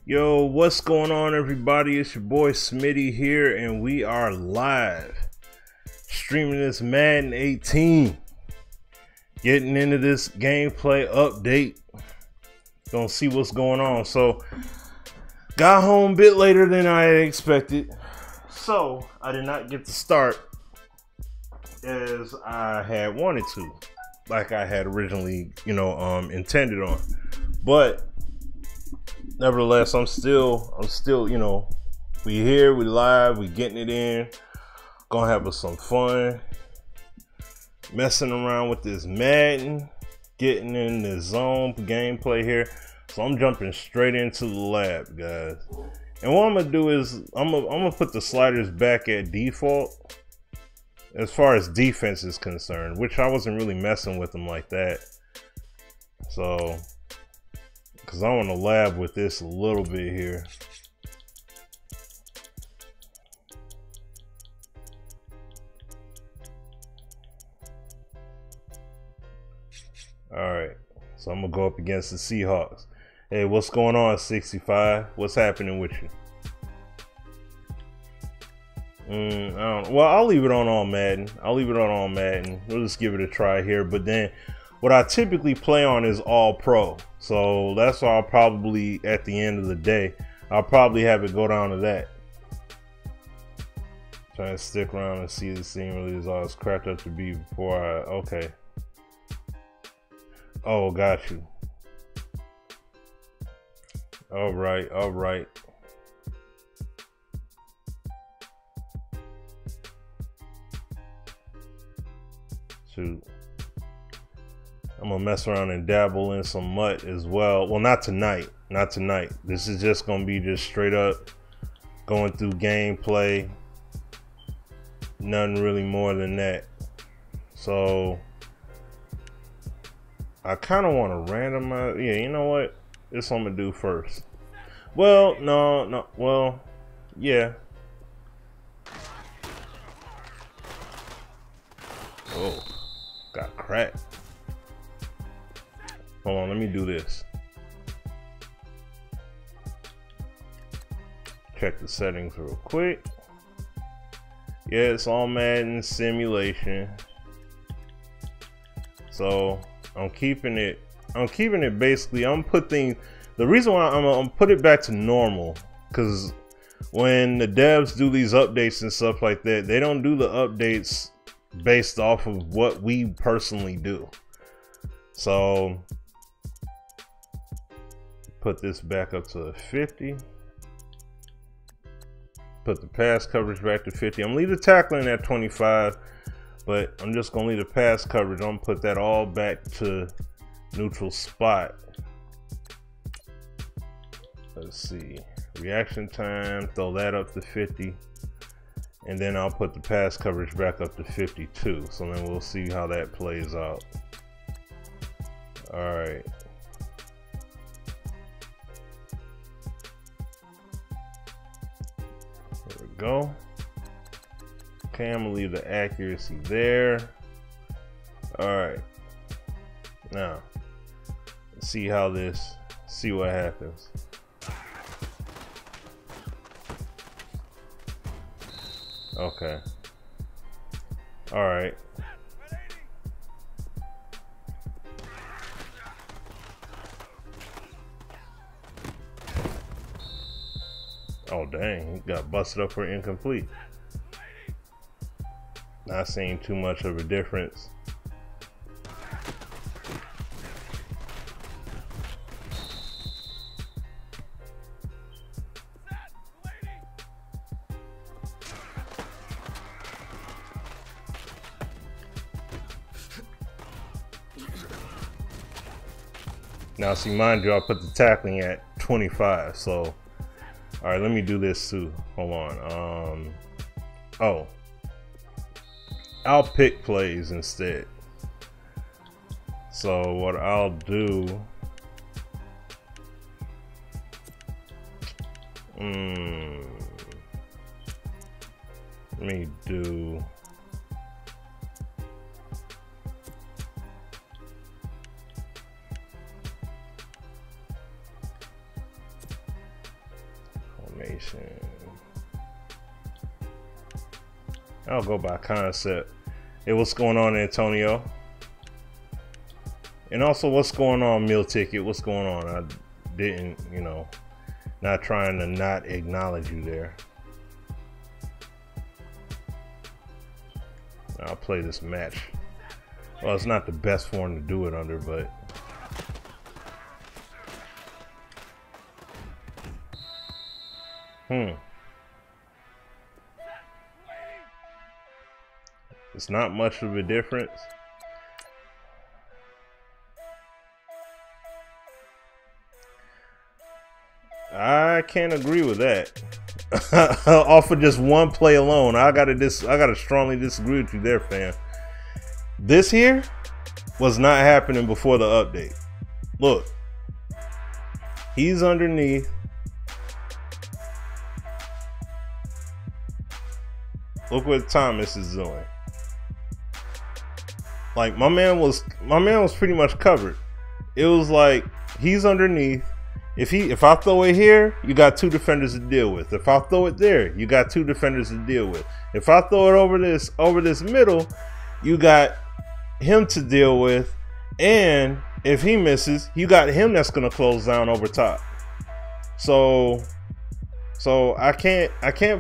Yo, what's going on, everybody? It's your boy Smitty here, and we are live streaming this Madden 18. Getting into this gameplay update. Gonna see what's going on. So, got home a bit later than I had expected. So, I did not get to start as I had wanted to, like I had originally, intended on. But nevertheless, I'm still, we here, we live, we getting it in. Gonna have some fun, messing around with this Madden, getting in the zone gameplay here. So I'm jumping straight into the lab, guys. And what I'm gonna do is I'm gonna put the sliders back at default as far as defense is concerned, which I wasn't really messing with them like that. So, because I want to lab with this a little bit here. Alright, so I'm going to go up against the Seahawks. Hey, what's going on, 65? What's happening with you? Well, I'll leave it on all Madden. We'll just give it a try here. But then what I typically play on is all pro. So that's why I'll probably, at the end of the day, I'll probably have it go down to that. Trying to stick around and see the scene really is all it's cracked up to be before I, okay. Oh, got you. All right. Shoot. I'm gonna mess around and dabble in some MUT as well. Well, not tonight. This is just gonna be just straight up going through gameplay. Nothing really more than that. So I kind of want to randomize. Yeah, you know what? This I'm gonna do first. Well, no. Well, yeah. Oh, got cracked. Hold on, let me do this. Check the settings real quick. Yeah, it's all Madden simulation. So I'm keeping it basically, the reason why I'm gonna put it back to normal, because when the devs do these updates and stuff like that, they don't do the updates based off of what we personally do. So put this back up to 50. Put the pass coverage back to 50. I'm gonna leave the tackling at 25, but I'm just gonna leave the pass coverage. I'm gonna put that all back to neutral spot. Let's see. Reaction time, throw that up to 50. And then I'll put the pass coverage back up to 52. So then we'll see how that plays out. All right. There we go. Okay, I'm gonna leave the accuracy there. All right. Now, let's see what happens. Okay. All right. Oh, dang. He got busted up for incomplete. Not seeing too much of a difference. Now, see, mind you, I put the tackling at 25, so, all right, let me do this too. Hold on. Oh, I'll pick plays instead. So what I'll do, let me do, formation. I'll go by concept. Hey, what's going on, Antonio? And also, what's going on, Meal Ticket? What's going on? I didn't, you know, not trying to not acknowledge you there. I'll play this match. Well, it's not the best form to do it under, but it's not much of a difference. I can't agree with that. Off of just one play alone, I gotta strongly disagree with you there, fam. This here was not happening before the update. Look, he's underneath. Look what Thomas is doing. Like my man was pretty much covered. It was like he's underneath. If I throw it here, you got two defenders to deal with. If I throw it there, you got two defenders to deal with. If I throw it over this middle, you got him to deal with. And if he misses, you got him that's gonna close down over top. So I can't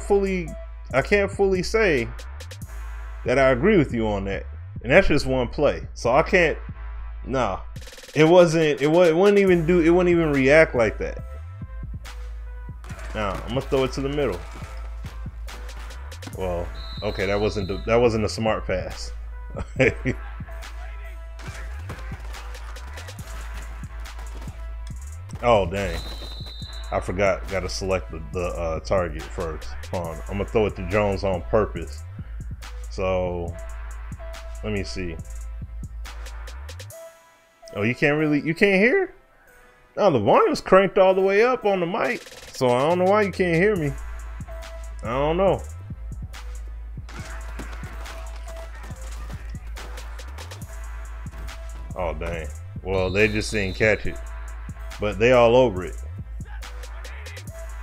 fully say that I agree with you on that. And that's just one play. So I can't. Nah. It wouldn't even react like that. Now I'm gonna throw it to the middle. Well, okay, that wasn't a smart pass. Oh dang, I forgot. Got to select the target first. Hold on, I'm gonna throw it to Jones on purpose. So let me see. Oh, you can't hear? No, the volume's cranked all the way up on the mic. So I don't know why you can't hear me. I don't know. Oh, dang. Well, they just didn't catch it. But they all over it.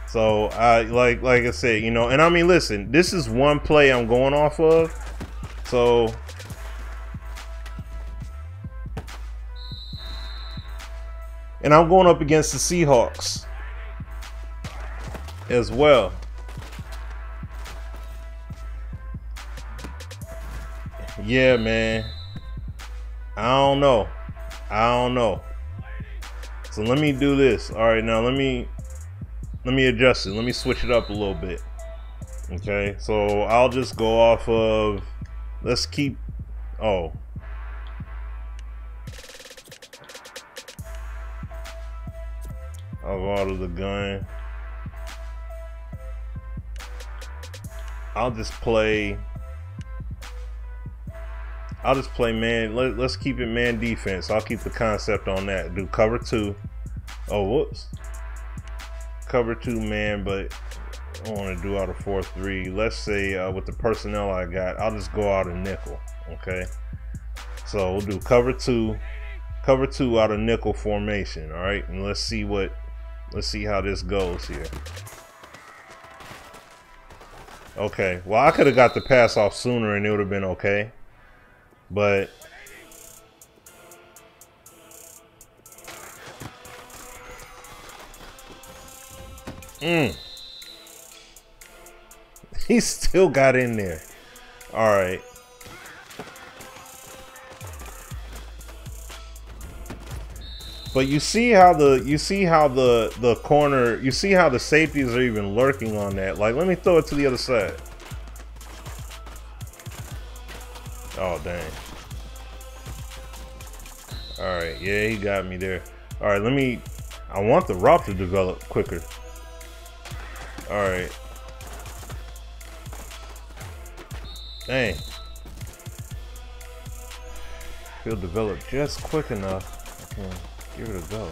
So, like I said, you know, and I mean, listen, this is one play I'm going off of. So and I'm going up against the Seahawks as well. Yeah, man. I don't know. So let me do this. All right, now let me adjust it. Let me switch it up a little bit. Okay, so I'll just go off of. Let's keep. Oh. I'll go out of the gun. I'll just play man. Let's keep it man defense. I'll keep the concept on that. Do cover 2. Oh, whoops. Cover 2 man, but I want to do out of 4-3. Let's say with the personnel I got, I'll just go out of nickel. Okay. So we'll do cover 2 out of nickel formation. All right, and let's see how this goes here. Okay, well, I could have got the pass off sooner and it would have been okay. But he still got in there. All right. But you see how the corner, you see how the safeties are even lurking on that. Like, let me throw it to the other side. Oh, dang. All right, yeah, he got me there. All right, I want the route to develop quicker. All right. Dang. If he'll develop just quick enough, I can give it a go.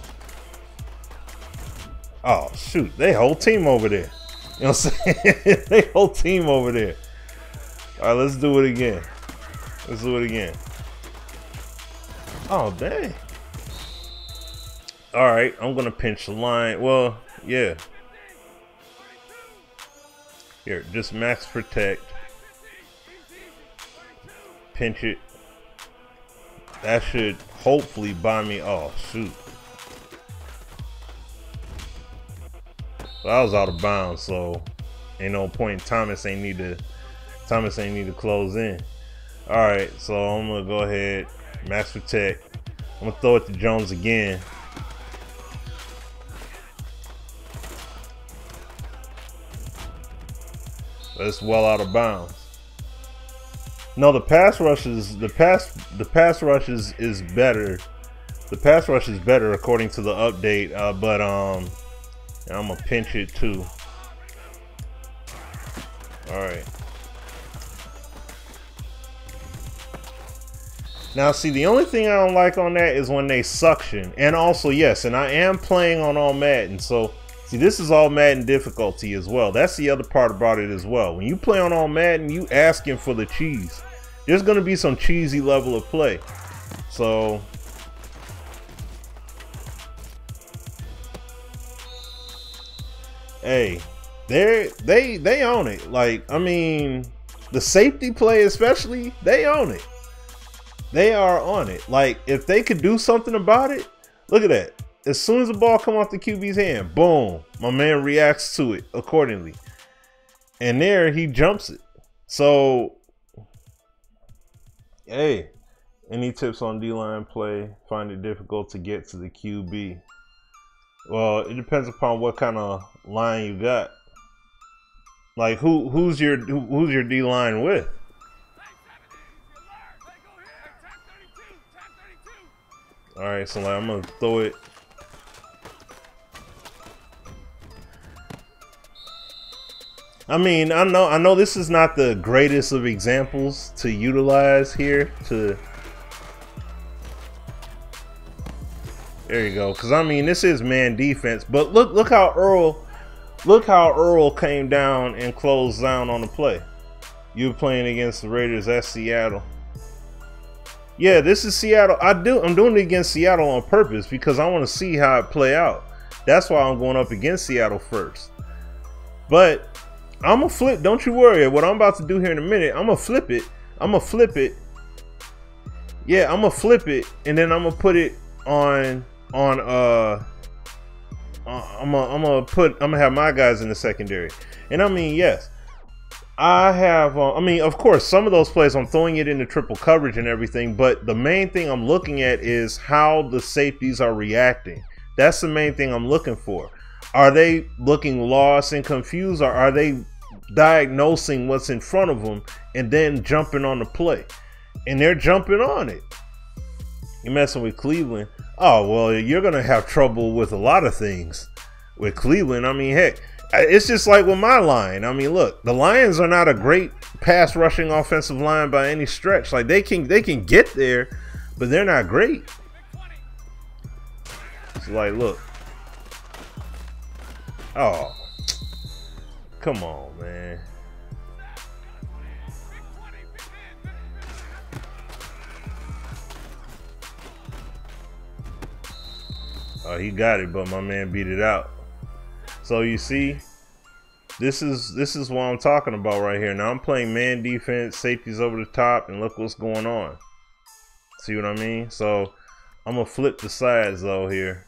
Oh, shoot. They whole team over there. You know what I'm saying? They whole team over there. All right, let's do it again. Let's do it again. Oh, dang. All right, I'm going to pinch the line. Well, yeah. Here, just max protect. Pinch it. That should hopefully buy me. Oh shoot. Well, I was out of bounds, so ain't no point. Thomas ain't need to close in. All right, so I'm gonna go ahead, max protect. I'm gonna throw it to Jones again. But it's well out of bounds. No, the pass rush is better. The pass rush is better according to the update, but I'm gonna pinch it too. All right. Now, see, the only thing I don't like on that is when they suction. And also, yes, and I am playing on all Madden. So, see, this is all Madden difficulty as well. That's the other part about it as well. When you play on all Madden, you asking for the cheese. There's going to be some cheesy level of play. So, hey, they own it. Like, I mean, the safety play especially, they own it. They are on it. Like, if they could do something about it, look at that. As soon as the ball come off the QB's hand, boom, my man reacts to it accordingly. And there he jumps it. So, hey, any tips on D-line play? Find it difficult to get to the QB. Well, it depends upon what kind of line you got. Like, who's your D-line with? All right, so like, I'm gonna throw it. I mean, I know this is not the greatest of examples to utilize here. There you go. Because I mean, this is man defense, but look how Earl came down and closed down on the play. You were playing against the Raiders at Seattle. Yeah, this is Seattle. I'm doing it against Seattle on purpose because I want to see how it play out. That's why I'm going up against Seattle first. But I'm gonna flip. Don't you worry. What I'm about to do here in a minute, I'm gonna flip it. Yeah, I'm gonna flip it, and then I'm gonna put it on. I'm gonna have my guys in the secondary. And I mean, yes. I have, I mean, of course, some of those plays I'm throwing it into triple coverage and everything, but the main thing I'm looking at is how the safeties are reacting. That's the main thing I'm looking for. Are they looking lost and confused, or are they diagnosing what's in front of them and then jumping on the play? And they're jumping on it. You're messing with Cleveland. Oh, well, you're going to have trouble with a lot of things with Cleveland. I mean, heck. It's just like with my line. I mean, look, the Lions are not a great pass rushing offensive line by any stretch. Like they can get there, but they're not great. It's like, look. Oh, come on, man. Oh, he got it, but my man beat it out. So you see, this is what I'm talking about right here. Now I'm playing man defense, safeties over the top, and look what's going on. See what I mean? So I'm gonna flip the sides though here.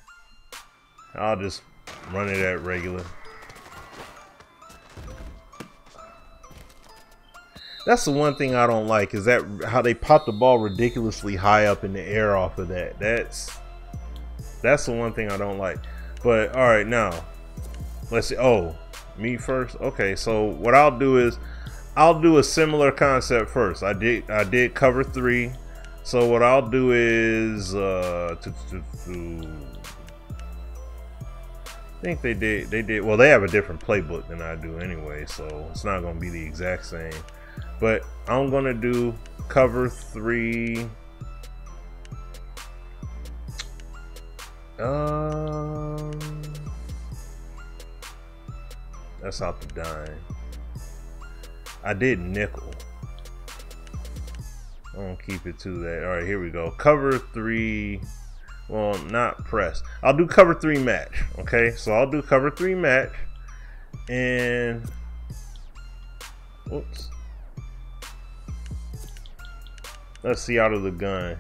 I'll just run it at regular. That's the one thing I don't like, is that how they pop the ball ridiculously high up in the air off of that. That's the one thing I don't like. But all right, now let's see. Oh, me first. Okay, so what I'll do is I'll do a similar concept first. I did cover 3. So what I'll do is I think they did well, they have a different playbook than I do anyway, so it's not gonna be the exact same. But I'm gonna do cover 3. That's out the dime. I did nickel. I'm gonna keep it to that. All right, here we go. Cover 3. Well, not press. I'll do cover 3 match. Okay, so I'll do cover 3 match, and Oops. Let's see out of the gun.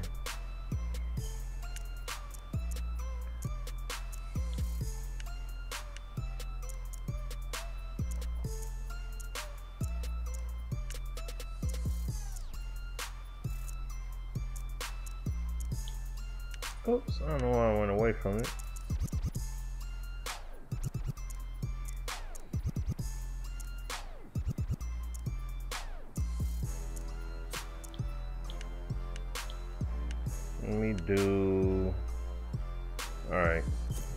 Oops, I don't know why I went away from it. Let me do, all right,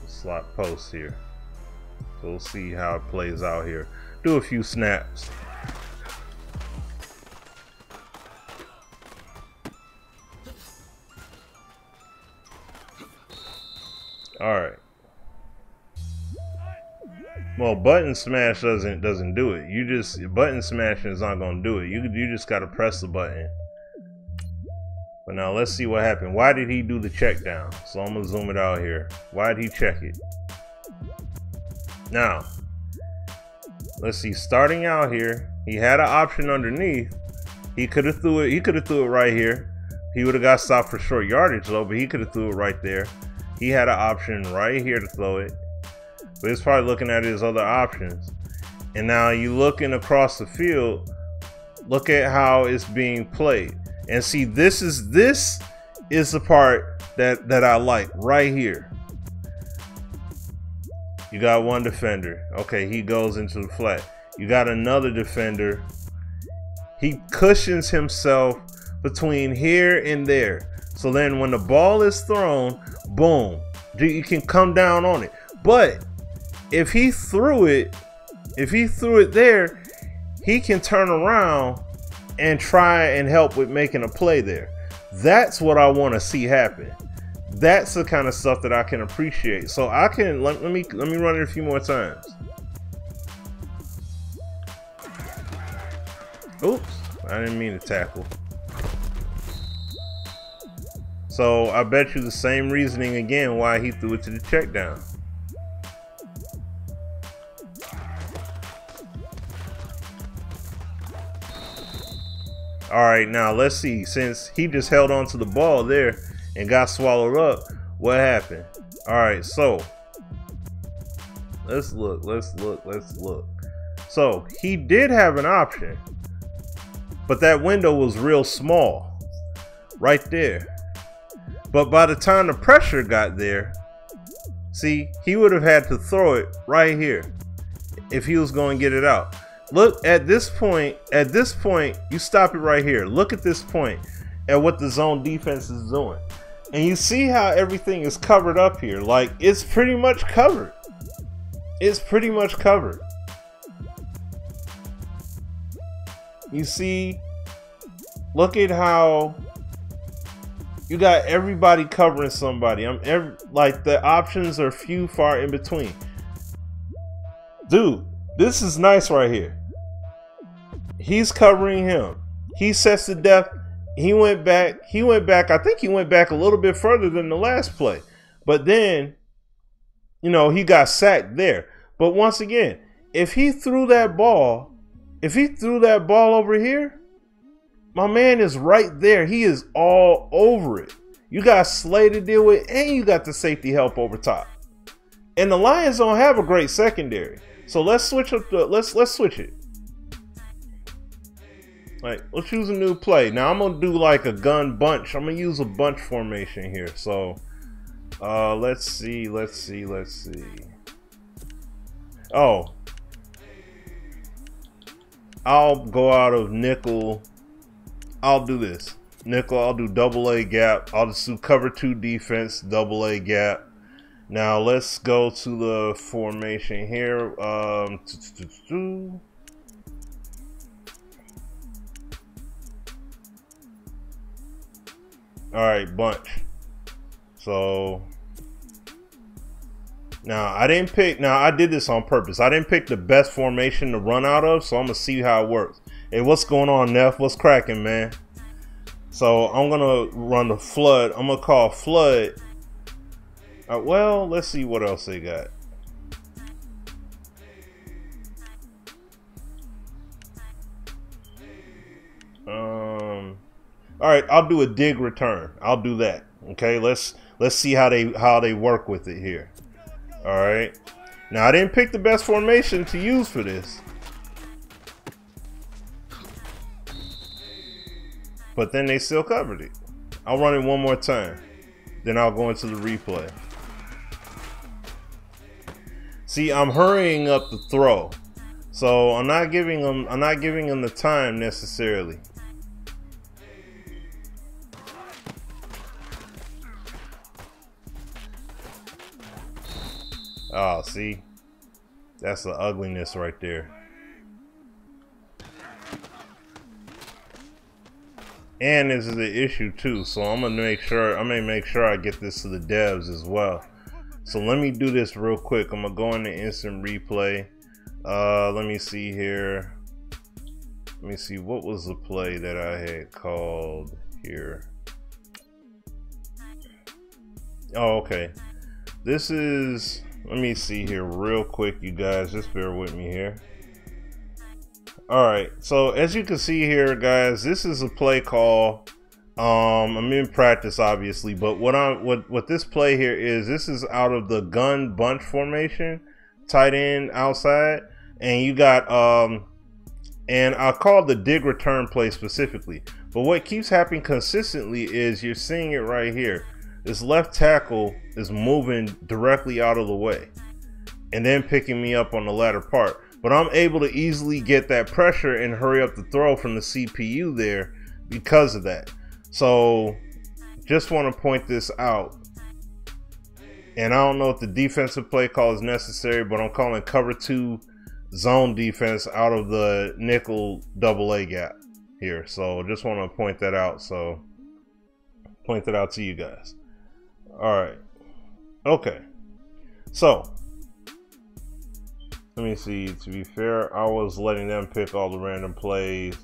slot post here. So we'll see how it plays out here. Do a few snaps. All right. Well, button smash doesn't do it. You just, button smashing is not gonna do it. You just gotta press the button. But now let's see what happened. Why did he do the check down? So I'm gonna zoom it out here. Why did he check it? Now, let's see. Starting out here, he had an option underneath. He could have threw it. He could have threw it right here. He would have got stopped for short yardage though, but he could have threw it right there. He had an option right here to throw it, but he's probably looking at his other options. And now you looking across the field, look at how it's being played. And see, this is the part that I like right here. You got one defender. Okay, he goes into the flat. You got another defender. He cushions himself between here and there. So then when the ball is thrown, boom, you can come down on it. But if he threw it there, he can turn around and try and help with making a play there. That's what I want to see happen. That's the kind of stuff that I can appreciate. So I can let me run it a few more times. Oops, I didn't mean to tackle. So I bet you the same reasoning again why he threw it to the check down. All right, now let's see. Since he just held on to the ball there and got swallowed up, what happened? All right, so let's look. So he did have an option, but that window was real small right there. But by the time the pressure got there, see, he would have had to throw it right here if he was going to get it out. Look at this point, you stop it right here. Look at this point at what the zone defense is doing. And you see how everything is covered up here. Like, it's pretty much covered. It's pretty much covered. You see, look at how you got everybody covering somebody. Like, the options are few far in between. Dude, this is nice right here. He's covering him. He sets the depth. He went back. I think he went back a little bit further than the last play. But then, you know, he got sacked there. But once again, if he threw that ball over here, my man is right there. He is all over it. You got Slay to deal with, and you got the safety help over top. And the Lions don't have a great secondary. So let's switch up let's switch it. Like, let's use a new play. Now I'm gonna do like a gun bunch. I'm gonna use a bunch formation here. So let's see. Oh, I'll go out of nickel. I'll do this. Nickel, I'll do double A gap. I'll just do cover 2 defense, double A gap. Now let's go to the formation here. All right, bunch. So now I didn't pick. Now I did this on purpose. I didn't pick the best formation to run out of, so I'm gonna see how it works. Hey, what's going on, Neff? What's cracking, man? So I'm gonna run the flood. I'm gonna call flood. Well, let's see what else they got. All right, I'll do a dig return. I'll do that. Okay, let's see how they work with it here. All right. Now I didn't pick the best formation to use for this, but then they still covered it. I'll run it one more time, then I'll go into the replay. See, I'm hurrying up the throw, so I'm not giving them the time necessarily. Oh, see, that's the ugliness right there. And this is an issue too, so I'm gonna make sure I get this to the devs as well. So let me do this real quick. I'm gonna go into instant replay. Let me see here. Let me see, what was the play that I had called here? Oh, okay. This is, let me see here real quick, you guys, just bear with me here. Alright, so as you can see here, guys, this is a play call. I'm in practice obviously, but what this play here is, this is out of the gun bunch formation, tight end outside, and you got and I called the dig return play specifically. But what keeps happening consistently is you're seeing it right here. This left tackle is moving directly out of the way and then picking me up on the latter part. But I'm able to easily get that pressure and hurry up the throw from the CPU there because of that. So just want to point this out. And I don't know if the defensive play call is necessary, but I'm calling cover 2 zone defense out of the nickel AA gap here. So just want to point that out. So point that out to you guys. All right. Okay. So let me see. To be fair, I was letting them pick all the random plays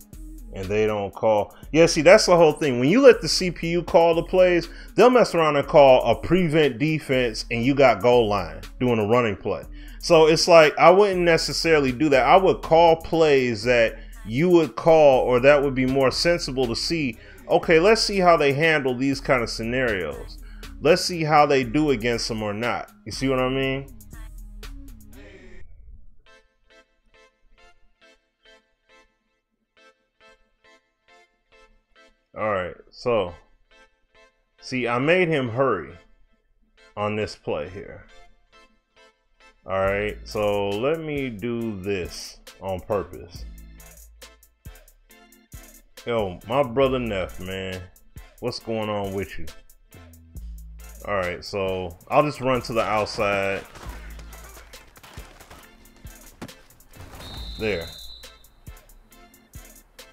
and they don't call. Yeah, see, that's the whole thing. When you let the CPU call the plays, they'll mess around and call a prevent defense and you got goal line doing a running play. So it's like, I wouldn't necessarily do that. I would call plays that you would call, or that would be more sensible to see, okay, let's see how they handle these kind of scenarios. Let's see how they do against them or not. You see what I mean? All right, so see, I made him hurry on this play here. All right, so let me do this on purpose. Yo, my brother Neff, man, what's going on with you? All right, so I'll just run to the outside. There.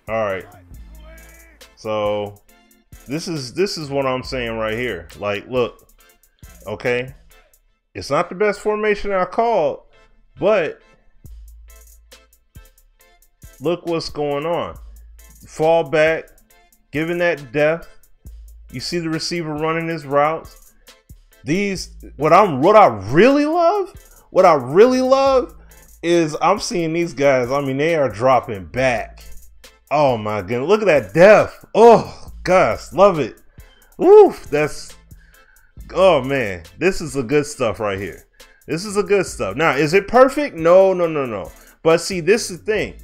All right. So this is what I'm saying right here. Like, look, okay, it's not the best formation I called, but look what's going on. Fall back, giving that depth. You see the receiver running his routes. What I really love is I'm seeing these guys. I mean, they are dropping back. Oh my goodness, look at that depth. Oh gosh, love it. Woof, oh man, this is the good stuff right here. This is the good stuff. Now, is it perfect? No. But see, this is the thing.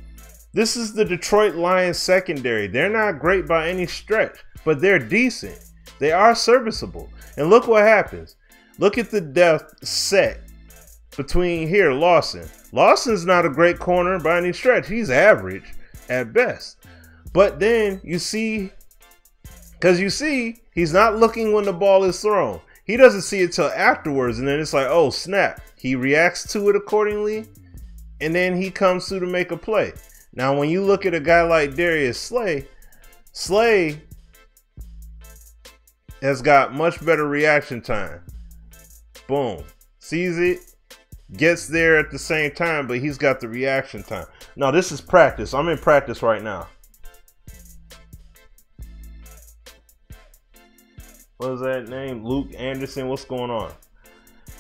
This is the Detroit Lions secondary. They're not great by any stretch, but they're decent. They are serviceable. And look what happens. Look at the depth set between here, Lawson. Lawson's not a great corner by any stretch. He's average at best. But then you see, he's not looking when the ball is thrown. He doesn't see it till afterwards, and then it's like, oh snap. He reacts to it accordingly, and then he comes through to make a play. Now, when you look at a guy like Darius Slay has got much better reaction time. Boom. Sees it, gets there at the same time, but he's got the reaction time. Now, this is practice. I'm in practice right now. What is that name? Luke Anderson. What's going on?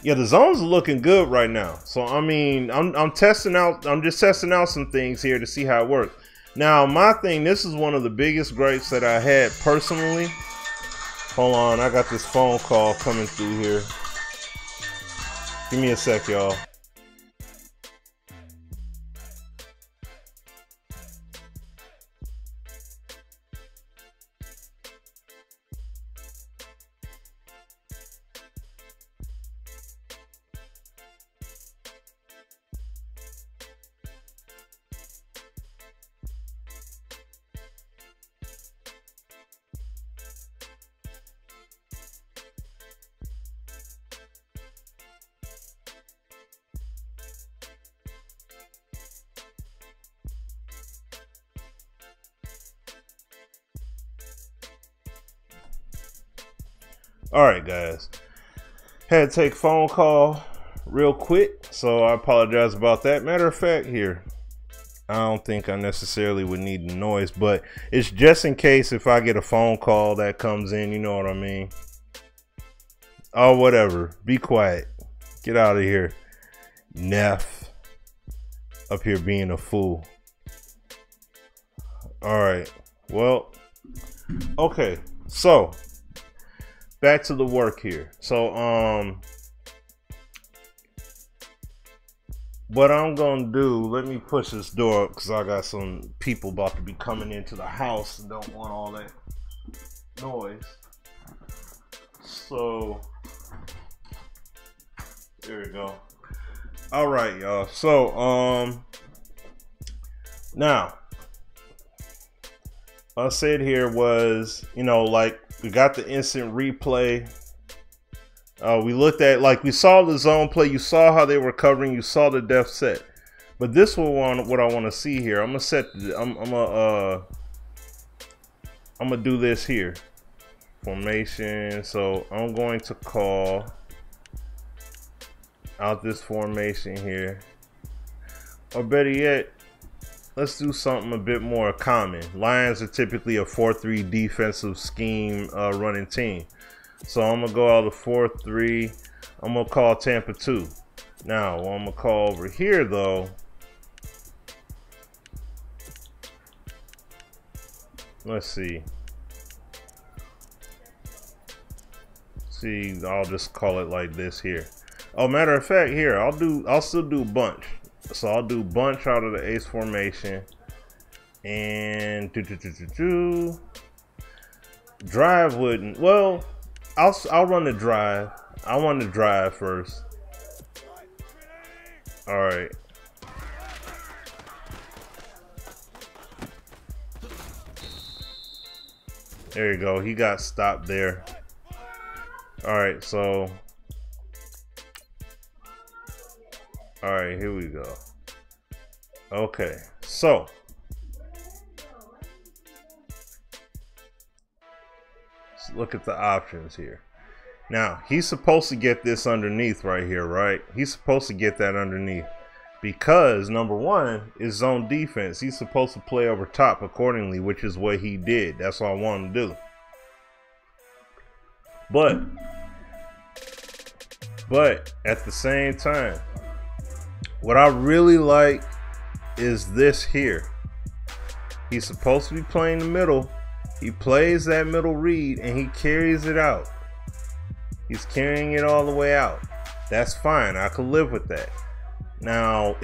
Yeah, the zones are looking good right now. So I mean, I'm just testing out some things here to see how it works. Now, my thing, this is one of the biggest gripes that I had personally. Hold on, I got this phone call coming through here. Give me a sec, y'all. Alright guys, had to take a phone call real quick, so I apologize about that. Matter of fact, here, I don't think I necessarily would need the noise, but it's just in case if I get a phone call that comes in, you know what I mean? Oh, whatever, be quiet, get out of here. Neff, up here being a fool. Alright, well, okay, so back to the work here. So what I'm gonna do, let me push this door up because I got some people about to be coming into the house and don't want all that noise. So there we go. All right, y'all. So now what I said here was, you know, like, we got the instant replay. We looked at, like, we saw the zone play. You saw how they were covering. You saw the depth set. But this one, what I want to see here, I'm gonna set. I'm gonna do this here. Formation. So I'm going to call out this formation here, or better yet, let's do something a bit more common. Lions are typically a 4-3 defensive scheme running team. So I'm going to go out of 4-3. I'm going to call Tampa 2. Now, what I'm going to call over here, though, let's see. See, I'll just call it like this here. Oh, matter of fact, here, I'll still do bunch. So I'll do bunch out of the ace formation and drive wouldn't. Well, I'll run the drive. I want the drive first. All right. There you go. He got stopped there. All right. So. All right, here we go. Okay, so let's look at the options here. Now, he's supposed to get this underneath right here, right? He's supposed to get that underneath because, number one, is zone defense. He's supposed to play over top accordingly, which is what he did. That's what I want him to do. But at the same time, what I really like is this here. He's supposed to be playing the middle. He plays that middle read and he carries it out. He's carrying it all the way out. That's fine. I could live with that. Now,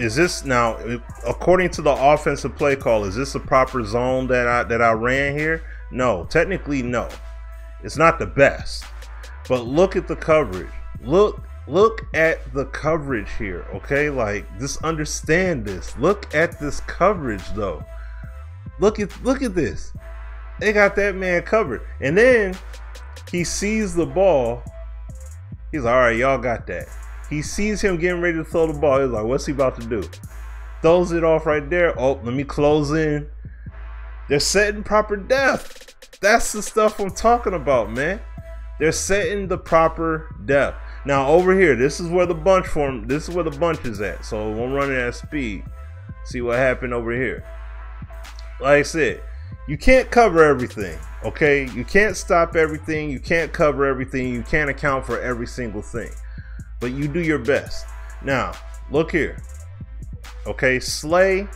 according to the offensive play call, is this a proper zone that I ran here? No, technically no. It's not the best. But look at the coverage. Look at the coverage here, okay? Like, just understand this. Look at this coverage, though. Look at this. They got that man covered. And then he sees the ball. He's like, all right, y'all got that. He sees him getting ready to throw the ball. He's like, what's he about to do? Throws it off right there. Oh, let me close in. They're setting proper depth. That's the stuff I'm talking about, man. They're setting the proper depth. Now over here, this is where the bunch is at. So we'll run it at speed. See what happened over here. Like I said, you can't cover everything, okay? You can't stop everything. You can't cover everything. You can't account for every single thing. But you do your best. Now, look here. Okay, Slay.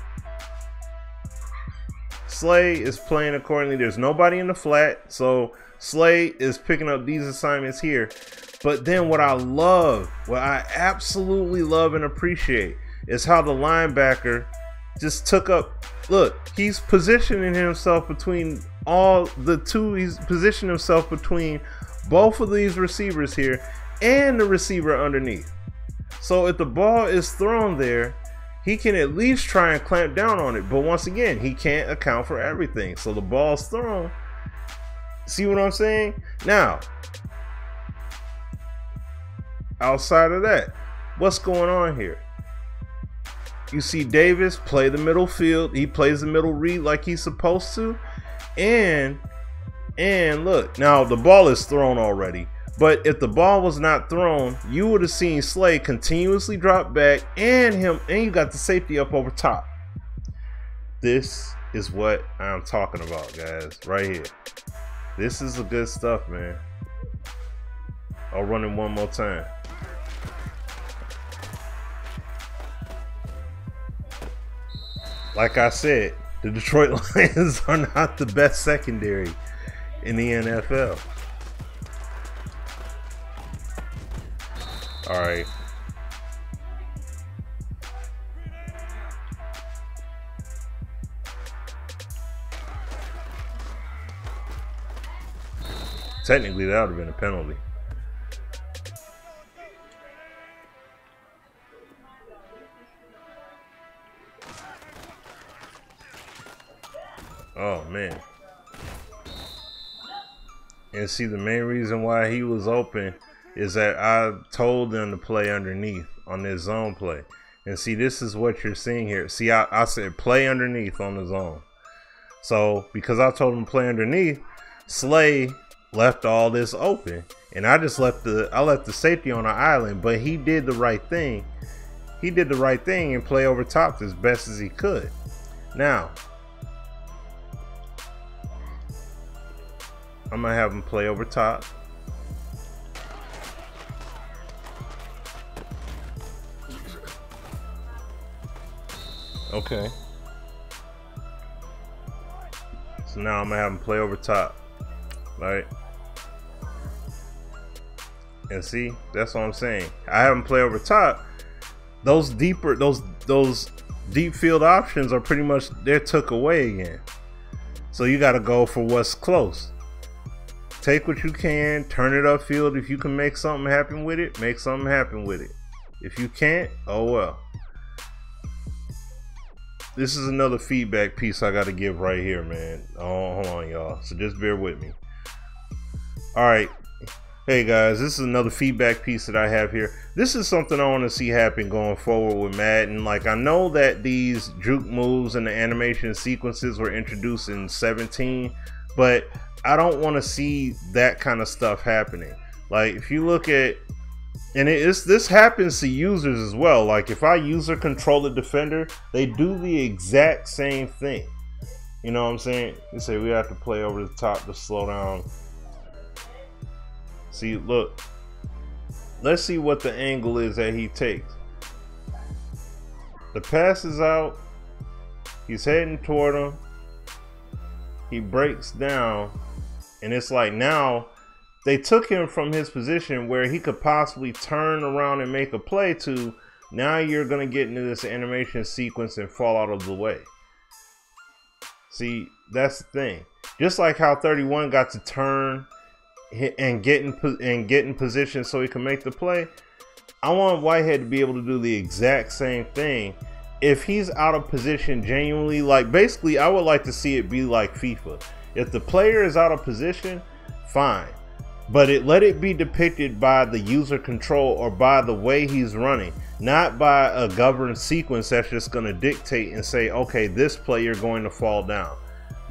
Slay is playing accordingly. There's nobody in the flat, so Slay is picking up these assignments here. But then what I absolutely love and appreciate is how the linebacker just took up, look, he's positioning himself between all the two, he's positioned himself between both of these receivers here and the receiver underneath. So if the ball is thrown there, he can at least try and clamp down on it. But once again, he can't account for everything. So the ball's thrown. See what I'm saying? Now, outside of that, what's going on here? You see Davis play the middle field. He plays the middle read like he's supposed to. And look, now the ball is thrown already. But if the ball was not thrown, you would have seen Slay continuously drop back and you got the safety up over top. This is what I'm talking about, guys, right here. This is the good stuff, man. I'll run it one more time. Like I said, the Detroit Lions are not the best secondary in the NFL. All right. Technically, that would have been a penalty. Oh, man. And see, the main reason why he was open is that I told them to play underneath on this zone play. And see, this is what you're seeing here. See, I said play underneath on the zone. So, because I told him to play underneath, Slay left all this open. And I just left the safety on the island, but he did the right thing. He did the right thing and play over top as best as he could. Now, I'm gonna have him play over top. Okay. So now I'm gonna have him play over top, right? And see, that's what I'm saying. I have him play over top. Those deep field options are pretty much, they're took away again. So you got to go for what's close. Take what you can, turn it upfield. If you can make something happen with it, make something happen with it. If you can't, oh well. This is another feedback piece I got to give right here, man. Oh, hold on, y'all. So just bear with me. All right. Hey, guys, this is another feedback piece that I have here. This is something I want to see happen going forward with Madden. Like, I know that these juke moves and the animation sequences were introduced in 17, but I don't want to see that kind of stuff happening. Like, if you look at, and this happens to users as well. Like, if I user control a defender, they do the exact same thing. You know what I'm saying? You say we have to play over the top to slow down. See, look. Let's see what the angle is that he takes. The pass is out. He's heading toward him. He breaks down. And it's like now they took him from his position where he could possibly turn around and make a play to now you're going to get into this animation sequence and fall out of the way. See, that's the thing. Just like how 31 got to turn and get in position so he can make the play, I want Whitehead to be able to do the exact same thing. If he's out of position genuinely, like basically I would like to see it be like FIFA. If the player is out of position, fine. But let it be depicted by the user control or by the way he's running, not by a governed sequence that's just going to dictate and say, okay, this play you're going to fall down.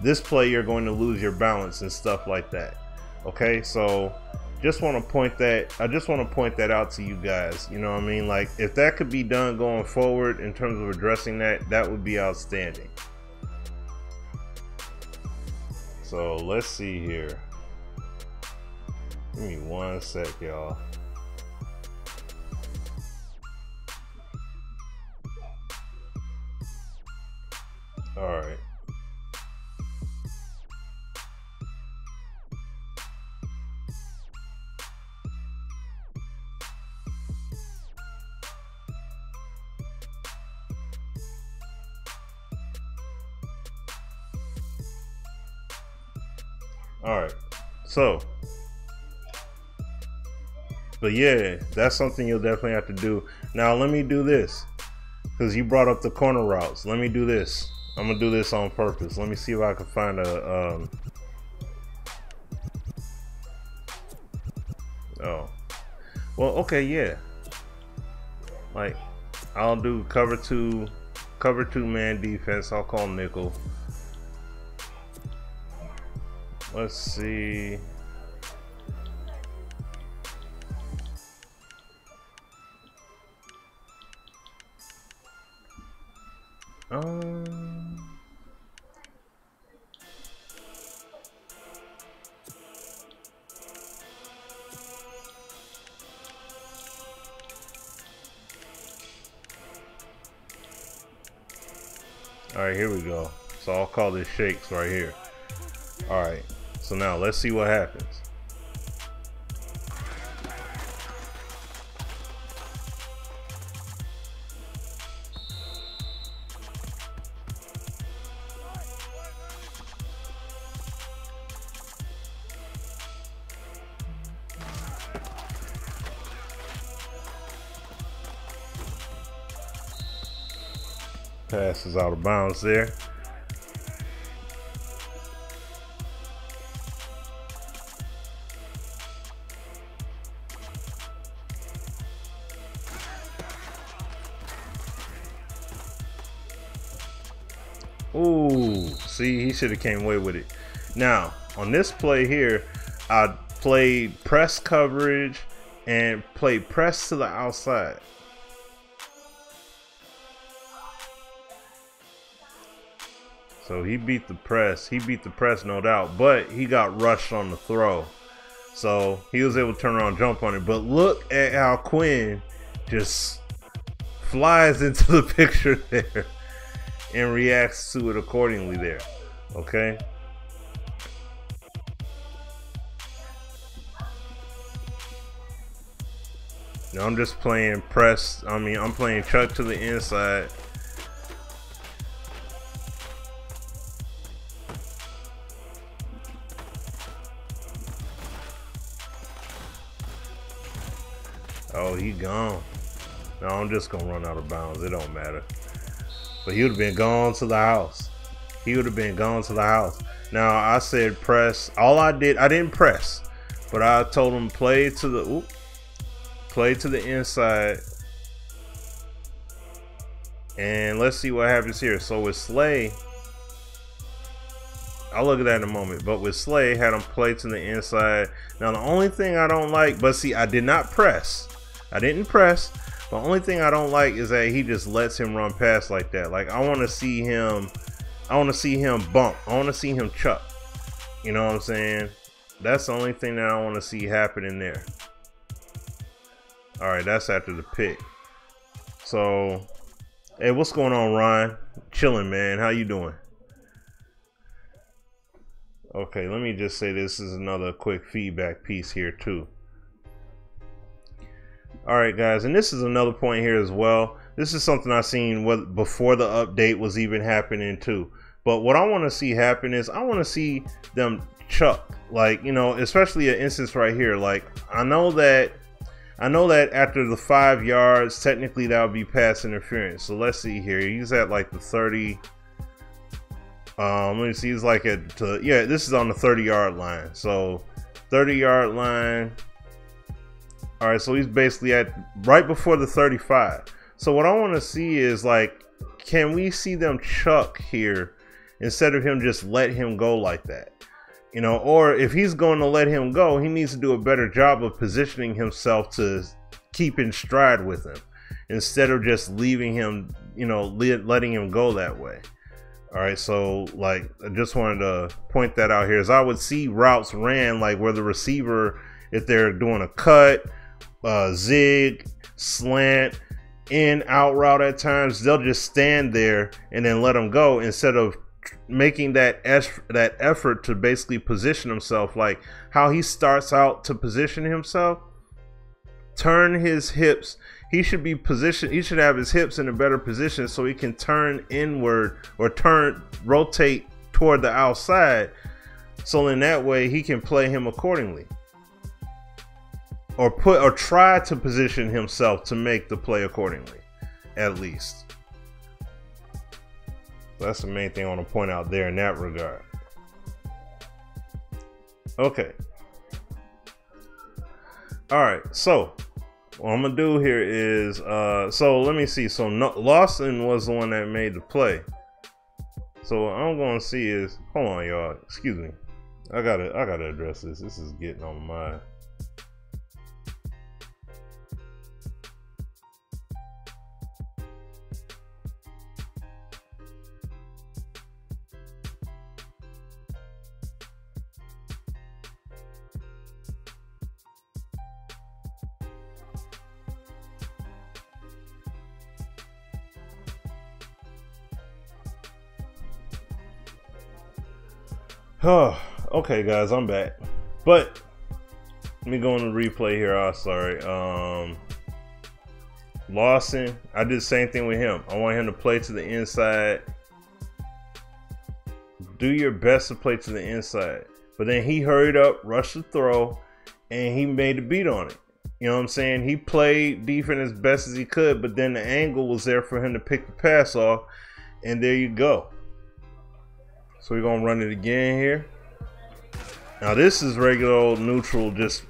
This play you're going to lose your balance and stuff like that. Okay, so just want to point that, I just want to point that out to you guys. You know what I mean? Like, if that could be done going forward in terms of addressing that, that would be outstanding. So let's see here. Give me 1 sec, y'all. All right. All right, so, but yeah, that's something you'll definitely have to do. Now let me do this, because you brought up the corner routes. Let me do this. I'm gonna do this on purpose. Let me see if I can find a oh, well, okay, yeah, like I'll do cover two man defense. I'll call nickel. Let's see. All right, here we go. So I'll call this shakes right here. All right, so now let's see what happens. Pass is out of bounds there. Ooh, see, he should have came away with it. Now, on this play here, I played press coverage and played press to the outside. So he beat the press. He beat the press, no doubt, but he got rushed on the throw. So he was able to turn around and jump on it. But look at how Quinn just flies into the picture there and reacts to it accordingly there. Okay. Now I'm just playing press. I mean, I'm playing chuck to the inside. Oh, he gone. No, I'm just gonna run out of bounds. It don't matter. But he would have been gone to the house. He would have been gone to the house. Now I said press. All I didn't press, but I told him play to the inside. And let's see what happens here. So with Slay, I'll look at that in a moment. But with Slay, had him play to the inside. Now the only thing I don't like, but see, I did not press. I didn't press. The only thing I don't like is that he just lets him run past like that. Like I want to see him bump. I want to see him chuck. You know what I'm saying? That's the only thing that I want to see happening there. All right, that's after the pick. So, hey, what's going on, Ryan? Chilling, man. How you doing? Okay, let me just say this is another quick feedback piece here too. All right, guys, and this is another point here as well. This is something I seen before the update was even happening too. But what I want to see happen is I want to see them chuck, like, you know, especially an instance right here. Like I know that after the 5 yards, technically that would be pass interference. So let's see here. He's at like the 30. Let me see. He's like yeah. This is on the 30-yard line. So 30-yard line. All right, so he's basically at right before the 35. So what I want to see is, like, can we see them chuck here instead of him just let him go like that? You know, or if he's going to let him go, he needs to do a better job of positioning himself to keep in stride with him instead of just leaving him, you know, letting him go that way. All right, so like I just wanted to point that out here. As I would see routes ran like where the receiver, if they're doing a cut, zig, slant, in, out route at times, they'll just stand there and then let them go instead of making that effort to basically position himself. Like how he starts out to position himself, turn his hips. He should be positioned. He should have his hips in a better position so he can turn inward or rotate toward the outside So in that way, he can play him accordingly, or try to position himself to make the play accordingly, at least. So that's the main thing I want to point out there in that regard. Okay. All right. So what I'm gonna do here is, so let me see. So Lawson was the one that made the play. So what I'm gonna see is, hold on, y'all. Excuse me. I gotta address this. This is getting on my mind. Okay, guys, I'm back. But let me go on the replay here. I'm sorry. Lawson, I did the same thing with him. I want him to play to the inside. Do your best to play to the inside. But then he hurried up, rushed the throw, and he made a beat on it. You know what I'm saying? He played defense as best as he could, but then the angle was there for him to pick the pass off, and there you go. So we're gonna run it again here. Now this is regular old neutral, just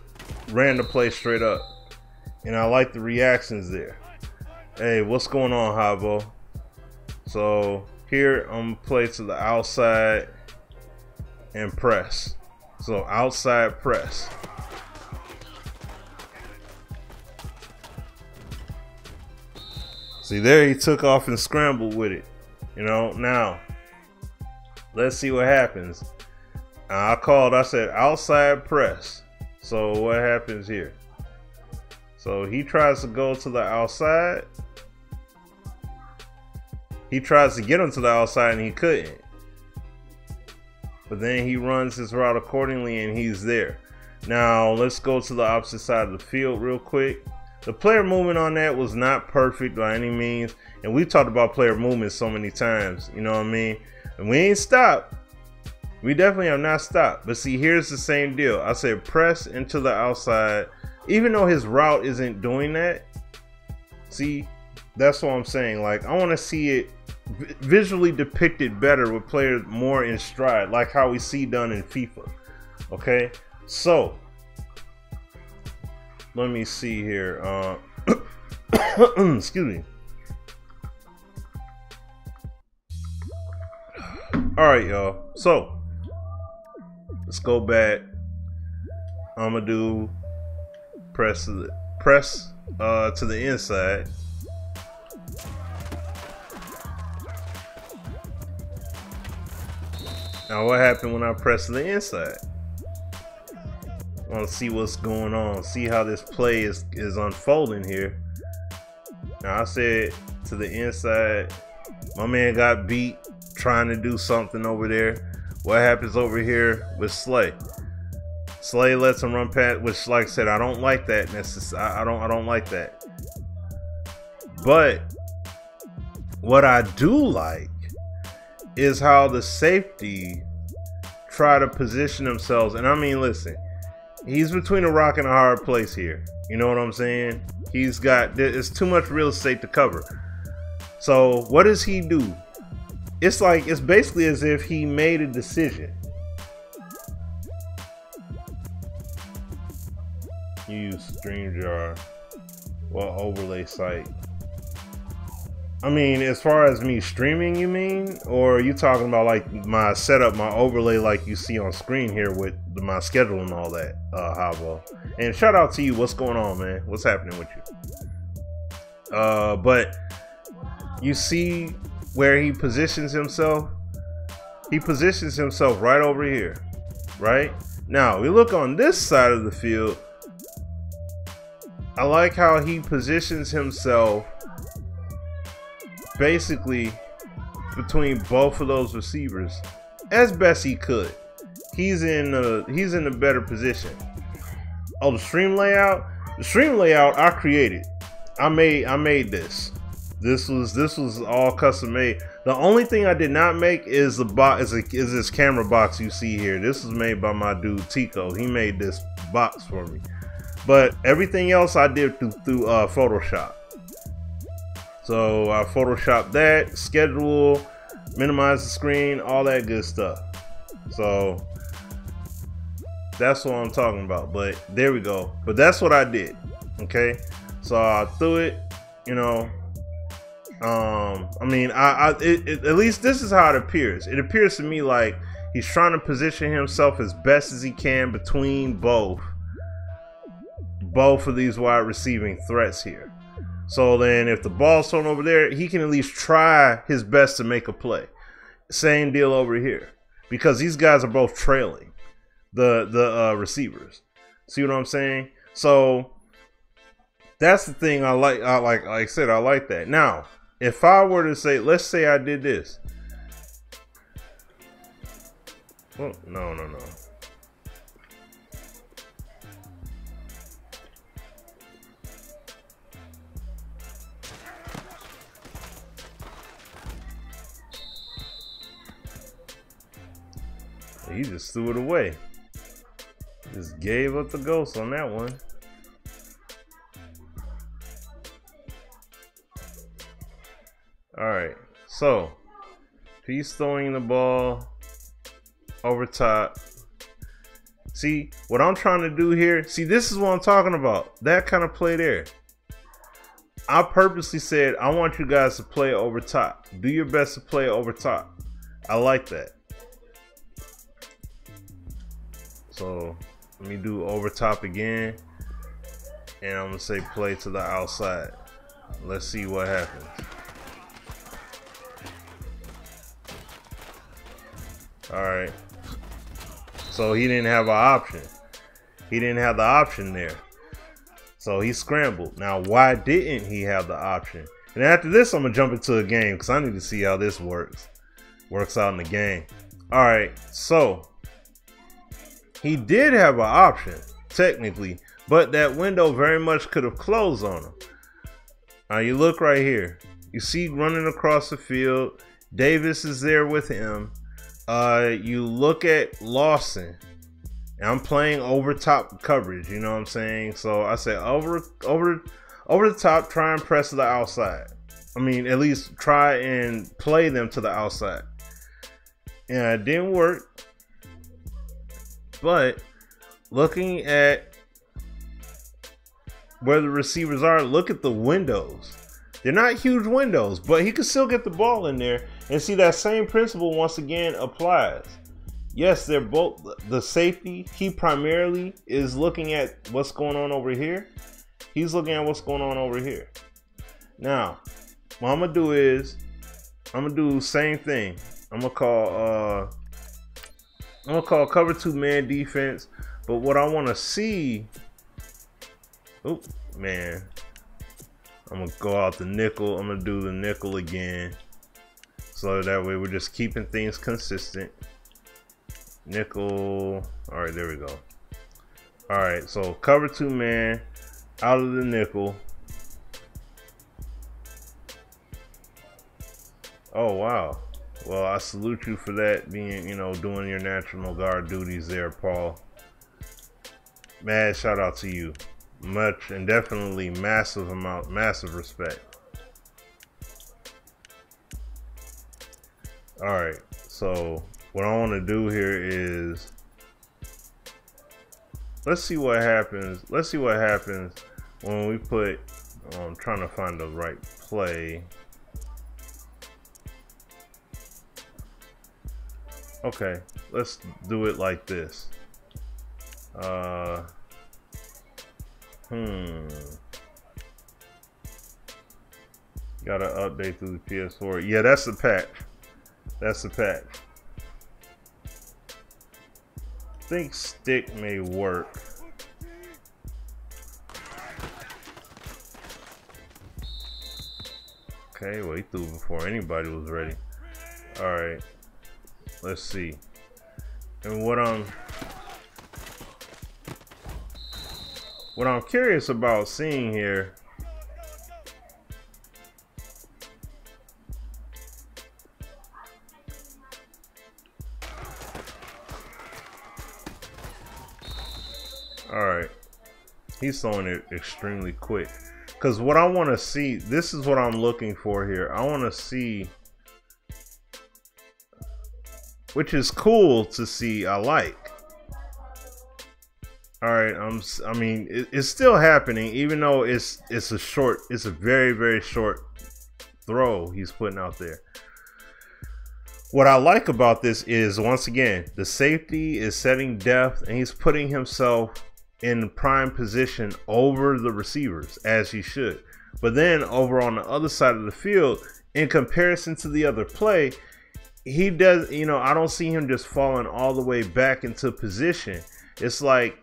ran the play straight up. And I like the reactions there. Hey, what's going on, Havo? So here I'm gonna play to the outside and press. So outside press. See there, he took off and scrambled with it. You know, now let's see what happens. I said outside press. So what happens here? So he tries to go to the outside. He tries to get him to the outside and he couldn't. But then he runs his route accordingly and he's there. Now let's go to the opposite side of the field real quick. The player movement on that was not perfect by any means. And we talked about player movement so many times, you know what I mean? And we ain't stopped. We definitely have not stopped. But see, here's the same deal. I said press into the outside. Even though his route isn't doing that. See, that's what I'm saying. Like, I want to see it visually depicted better with players more in stride. Like how we see done in FIFA. Okay? So, let me see here. Excuse me. All right, y'all. So, let's go back. I'm gonna do press to the inside. Now, what happened when I press to the inside? I want to see what's going on. See how this play is unfolding here. Now, I said to the inside. My man got beat trying to do something over there. What happens over here with Slay? Slay lets him run past, which, like I said, I don't like that. I don't like that. But what I do like is how the safety try to position themselves. And I mean, listen, he's between a rock and a hard place here. You know what I'm saying? It's too much real estate to cover. So what does he do? It's basically as if he made a decision. Use StreamYard. What overlay site? I mean, as far as me streaming, you mean? Or are you talking about like my setup, my overlay like you see on screen here with my schedule and all that, Havo? And shout out to you. What's going on, man? What's happening with you? But you see where he positions himself? He positions himself right over here, right? Now, we look on this side of the field. I like how he positions himself basically between both of those receivers as best he could. He's in a better position. Oh, the stream layout? The stream layout I created. I made this. This was all custom made. The only thing I did not make is the box is this camera box you see here. This was made by my dude Tico. He made this box for me. But everything else I did through Photoshop. So I photoshopped that, schedule, minimize the screen, all that good stuff. So that's what I'm talking about. But there we go. But that's what I did. Okay. So I threw it, you know. I mean, at least this is how it appears. It appears to me like he's trying to position himself as best as he can between both of these wide receiving threats here. So then if the ball's thrown over there, he can at least try his best to make a play. Same deal over here, because these guys are both trailing the receivers. See what I'm saying? So that's the thing I like. Like I said, I like that. Now, if I were to say, let's say I did this. Oh, no. He just threw it away. Just gave up the ghost on that one. Alright, so he's throwing the ball over top. See, what I'm trying to do here, see, this is what I'm talking about. That kind of play there. I purposely said, I want you guys to play over top. Do your best to play over top. I like that. So let me do over top again. And I'm going to say play to the outside. Let's see what happens. Alright. So he didn't have an option. He didn't have the option there. So he scrambled. Now, why didn't he have the option? And after this, I'm going to jump into a game because I need to see how this works out in the game. Alright, so he did have an option, technically, but that window very much could have closed on him. Now, you look right here. You see running across the field. Davis is there with him. You look at Lawson. And I'm playing over top coverage, you know what I'm saying? So I say over the top, try and press to the outside. I mean, at least try and play them to the outside. And it didn't work. But looking at where the receivers are, look at the windows. They're not huge windows, but he could still get the ball in there. And see, that same principle once again applies. Yes, they're both the safety. He primarily is looking at what's going on over here. He's looking at what's going on over here. Now, what I'm gonna do is I'm gonna do the same thing. I'm gonna call cover 2 man defense. But what I want to see, oh man, I'm gonna go out the nickel. I'm gonna do the nickel again. So that way we're just keeping things consistent. Nickel. All right, there we go. All right, so cover 2 man out of the nickel. Oh, wow. Well, I salute you for that, being, you know, doing your National Guard duties there, Paul. Mad shout out to you. Much and definitely massive respect. All right, so what I want to do here is let's see what happens. Let's see what happens when we put. I'm trying to find the right play. Okay, let's do it like this. Gotta update through the PS4. Yeah, that's the patch. That's the patch. I think stick may work. Okay, well, he threw before anybody was ready. Alright. Let's see. And what I'm curious about seeing here All right. He's throwing it extremely quick. Because what I want to see, this is what I'm looking for here. I want to see, which is cool to see. I like. All right, I mean, it's still happening, even though it's a very, very short throw he's putting out there. What I like about this is, once again, the safety is setting depth, and he's putting himself in prime position over the receivers, as he should. But then over on the other side of the field, in comparison to the other play, he does, you know, I don't see him just falling all the way back into position. It's like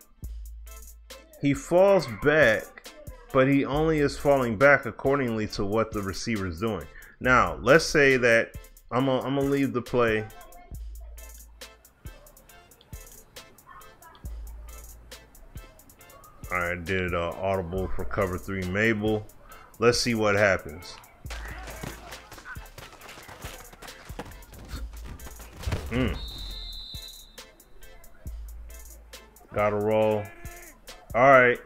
he falls back, but he only is falling back accordingly to what the receiver is doing. Now, let's say that I'm gonna leave the play. All right, I did audible for cover 3 Mabel. Let's see what happens. Got a roll. All right.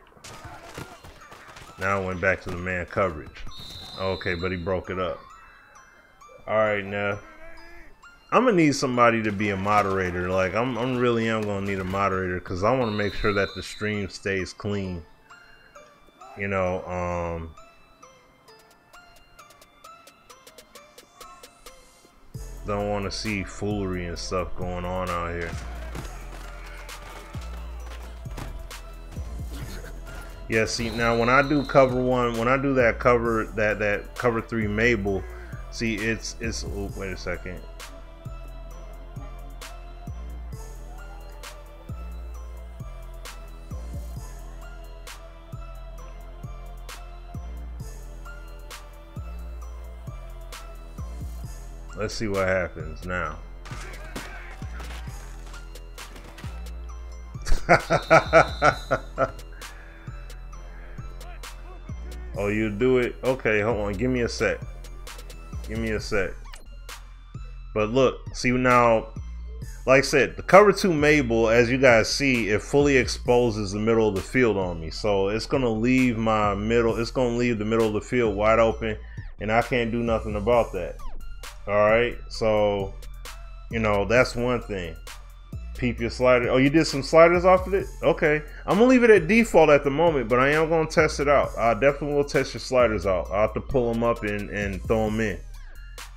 Now I went back to the man coverage. Okay, but he broke it up. All right, now I'm gonna need somebody to be a moderator. Like I'm really gonna need a moderator, because I want to make sure that the stream stays clean. You know, don't want to see foolery and stuff going on out here. Yeah, see, now when I do cover 1, when I do that cover cover 3 Mabel, see, it's oh, wait a second. Let's see what happens now. Oh, you do it? Okay, hold on. Give me a sec. Give me a sec. But look, see now, like I said, the cover 2 Mabel, as you guys see, it fully exposes the middle of the field on me. So it's gonna leave my middle, it's gonna leave the middle of the field wide open, and I can't do nothing about that. All right, so you know, that's one thing. Peep your slider. Oh, you did some sliders off of it? Okay. I'm gonna leave it at default at the moment, but I am gonna test it out. I definitely will test your sliders out. I'll have to pull them up and throw them in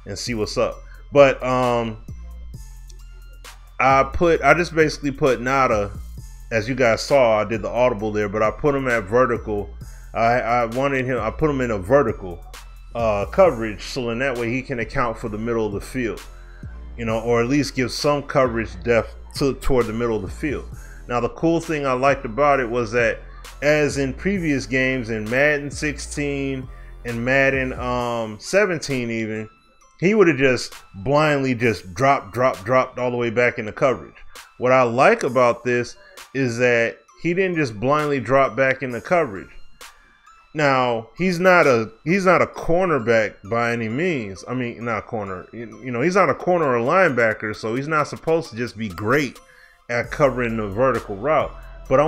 and see what's up. But I just basically put nada, as you guys saw. I did the audible there, but I put him at vertical. I put him in a vertical coverage, so in that way he can account for the middle of the field, you know, or at least give some coverage depth toward the middle of the field. Now, the cool thing I liked about it was that, as in previous games in Madden 16 and Madden 17 even, he would have just blindly just dropped all the way back into coverage. What I like about this is that he didn't just blindly drop back into coverage. Now, he's not a cornerback by any means. I mean, not a corner. You know, he's not a corner or a linebacker, so he's not supposed to just be great at covering the vertical route. But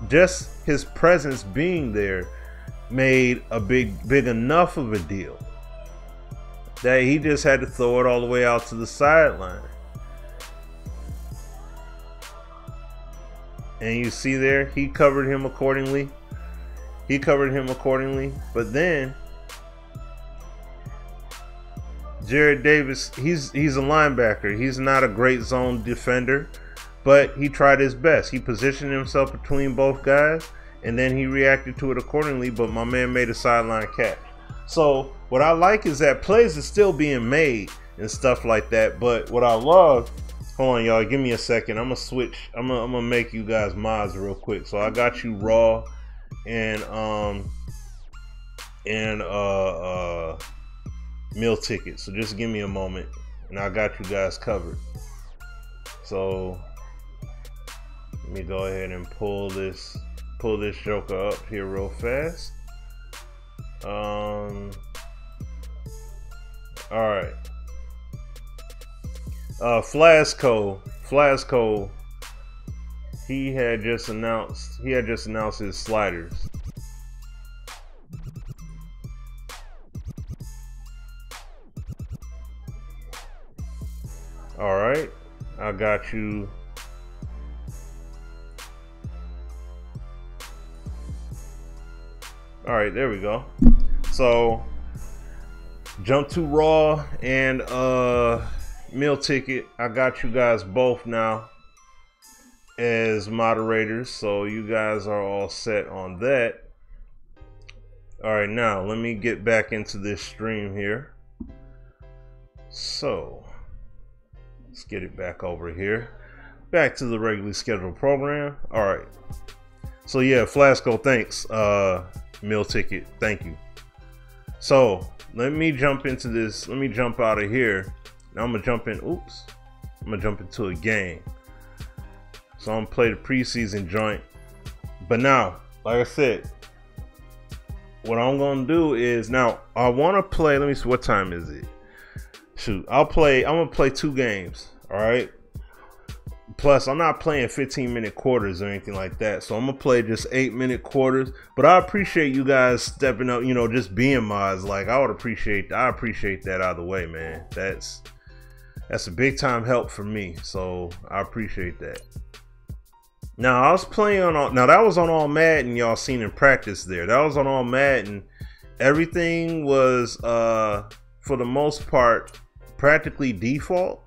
just his presence being there made a big enough of a deal that he just had to throw it all the way out to the sideline. And you see there, he covered him accordingly. But then Jared Davis, he's a linebacker. He's not a great zone defender, but he tried his best. He positioned himself between both guys, and then he reacted to it accordingly, but my man made a sideline catch. So what I like is that plays are still being made and stuff like that. But what I love, hold on y'all, give me a second. I'm gonna switch. I'm gonna make you guys mods real quick. So I got you raw and meal ticket. So just give me a moment and I got you guys covered. So let me go ahead and pull this joker up here real fast. All right. Flasco he had just announced his sliders. All right, I got you. All right, there we go. So jump to Raw and meal ticket. I got you guys both now as moderators, so you guys are all set on that. All right, now let me get back into this stream here. So let's get it back over here, back to the regularly scheduled program. All right, so yeah, Flasco, thanks. Meal ticket, thank you. So let me jump into this. Let me jump out of here. Now I'm gonna jump in. Oops, I'm gonna jump into a game. So I'm gonna play the preseason joint. But now, like I said, what I'm gonna do is, now I want to play. Let me see, what time is it? Shoot, I'm gonna play 2 games. All right. Plus, I'm not playing 15-minute quarters or anything like that. So I'm gonna play just 8-minute quarters. But I appreciate you guys stepping up, you know, just being mods. Like, I appreciate that either way, man. That's a big time help for me. So I appreciate that. Now I was playing on now that was on all Madden, y'all seen in practice there. That was on all Madden. Everything was for the most part practically default,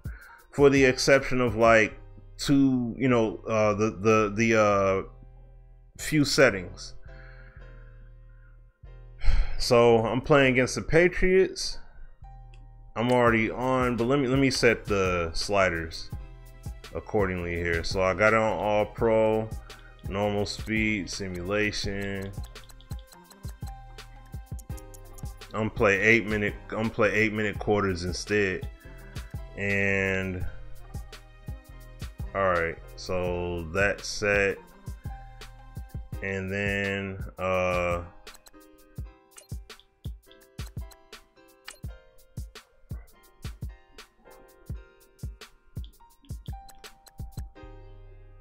for the exception of like two, you know, the few settings. So I'm playing against the Patriots. I'm already on, but let me set the sliders accordingly here. So I got it on all pro, normal speed, simulation. I'm play 8-minute quarters instead. And all right, so that's set. And then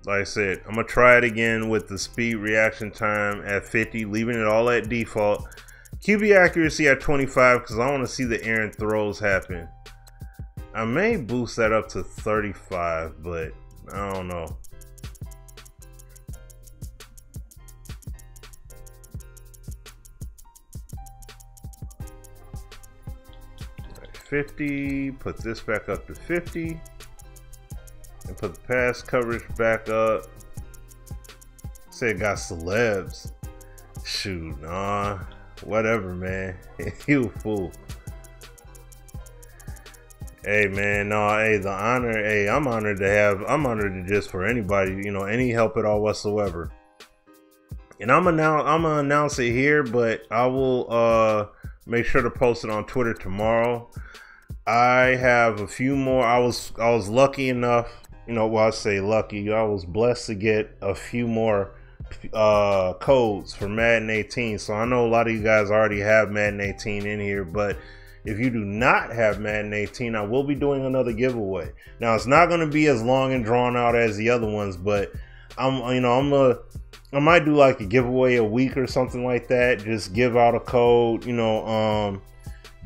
like I said, I'm gonna try it again with the speed reaction time at 50, leaving it all at default. QB accuracy at 25 because I want to see the errant throws happen. I may boost that up to 35, but I don't know. Right, 50, put this back up to 50. And put the pass coverage back up. Say it got celebs. Shoot, nah. Whatever, man. You fool. Hey, man, no, hey, the honor, hey, I'm honored to just for anybody, you know, any help at all whatsoever. And I'm gonna announce it here, but I will make sure to post it on Twitter tomorrow. I have a few more. I was lucky enough, you know, well, I say lucky, I was blessed to get a few more codes for Madden 18. So I know a lot of you guys already have Madden 18 in here, but if you do not have Madden 18, I will be doing another giveaway. Now it's not going to be as long and drawn out as the other ones, but I might do like a giveaway a week or something like that. Just give out a code, you know,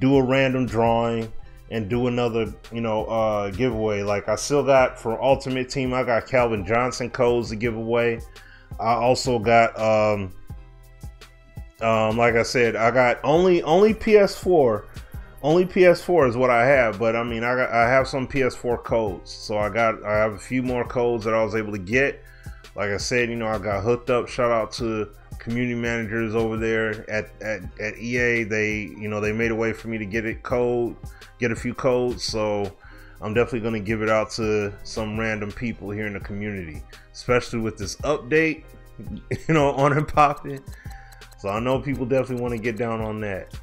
do a random drawing and do another, you know, giveaway. Like I still got for Ultimate Team, I got Calvin Johnson codes to give away. I also got, like I said, I got only PS4. Only PS4 is what I have, but I mean, I have some PS4 codes. So I have a few more codes that I was able to get. Like I said, you know, I got hooked up. Shout out to community managers over there at EA. They, you know, they made a way for me to get a few codes. So I'm definitely going to give it out to some random people here in the community, especially with this update, you know, on and popping. So I know people definitely want to get down on that.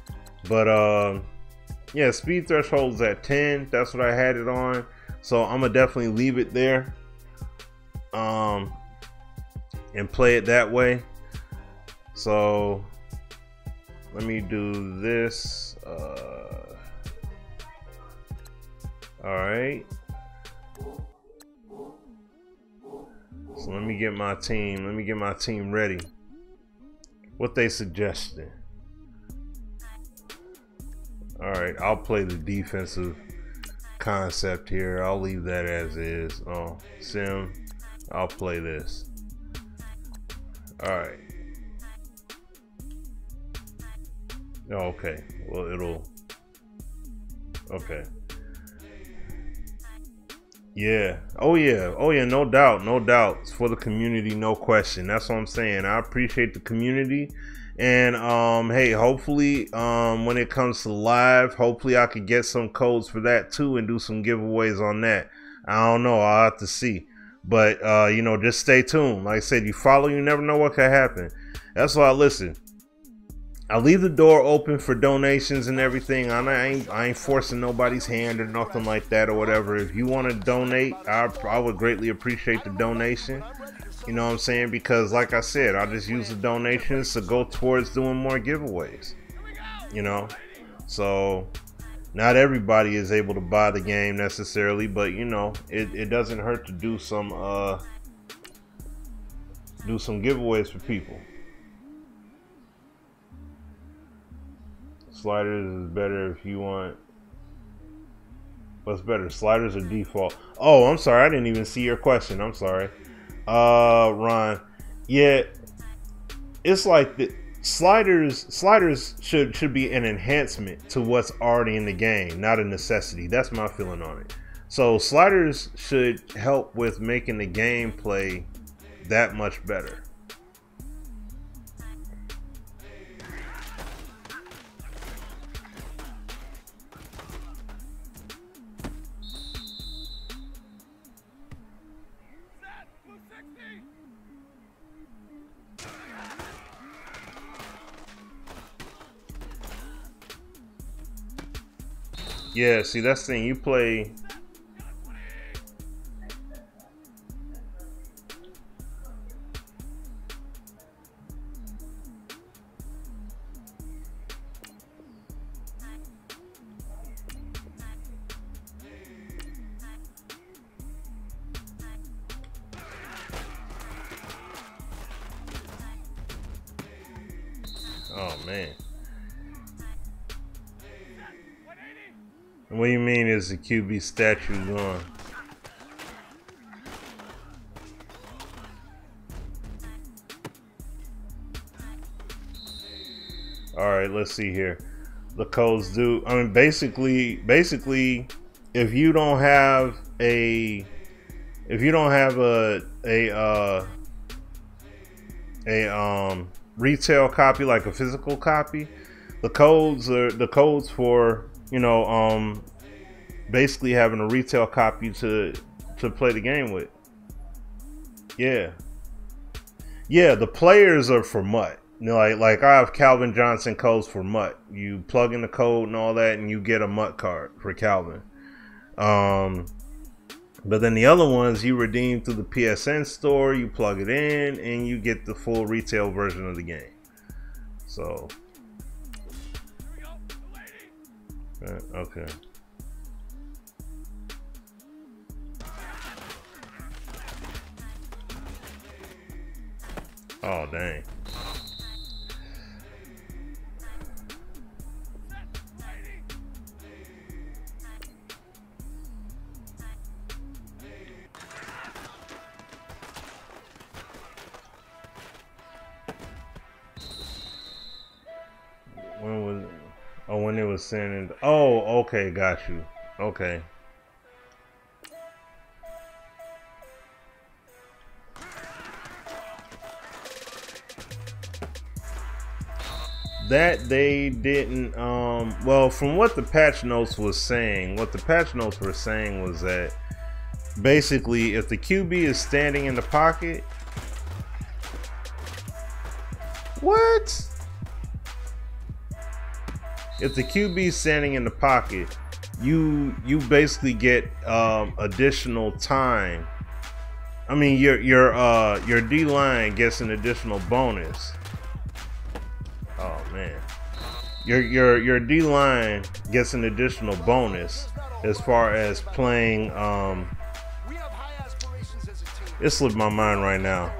But yeah, speed threshold's at 10. That's what I had it on. So I'm gonna definitely leave it there. And play it that way. So let me do this. All right. So let me get my team. Let me get my team ready. What they suggesting? All right, I'll play the defensive concept here. I'll leave that as is. Oh, Sim, I'll play this. All right. Oh, okay. Well, it'll. Okay. Yeah. Oh yeah. Oh yeah. No doubt. No doubt. It's for the community. No question. That's what I'm saying. I appreciate the community. And hey, hopefully when it comes to live, hopefully I could get some codes for that too and do some giveaways on that. I don't know. I'll have to see. But you know, just stay tuned. Like I said, you follow, you never know what could happen. That's why I listen. I leave the door open for donations and everything. I ain't forcing nobody's hand or nothing like that or whatever. If you want to donate, I would greatly appreciate the donation. You know what I'm saying? Because like I said, I just use the donations to go towards doing more giveaways. You know? So not everybody is able to buy the game necessarily, but you know, it doesn't hurt to do some giveaways for people. Sliders is better if you want. What's better, sliders or default? Oh, I'm sorry, I didn't even see your question. I'm sorry. Ron. Yeah, it's like the sliders should be an enhancement to what's already in the game, not a necessity. That's my feeling on it. So sliders should help with making the gameplay that much better. Yeah, see, that's the thing. You play. Oh, man. What do you mean is the QB statue gone? All right, let's see here. The codes do. I mean, basically, if you don't have a retail copy, like a physical copy, the codes for, you know, basically having a retail copy to play the game with. Yeah, the players are for MUT. You know, like I have Calvin Johnson codes for MUT. You plug in the code and all that, and you get a MUT card for Calvin. But then the other ones you redeem through the PSN store. You plug it in, and you get the full retail version of the game. So, okay. Oh, dang. When was it? Oh, when it was sending. Oh, okay, got you. Okay. That they didn't, well, from what the patch notes was saying, what the patch notes were saying was that basically if the QB is standing in the pocket, what? If the QB is standing in the pocket, you basically get additional time. I mean, your D line gets an additional bonus. Oh man, your D line gets an additional bonus as far as playing It slipped my mind right now.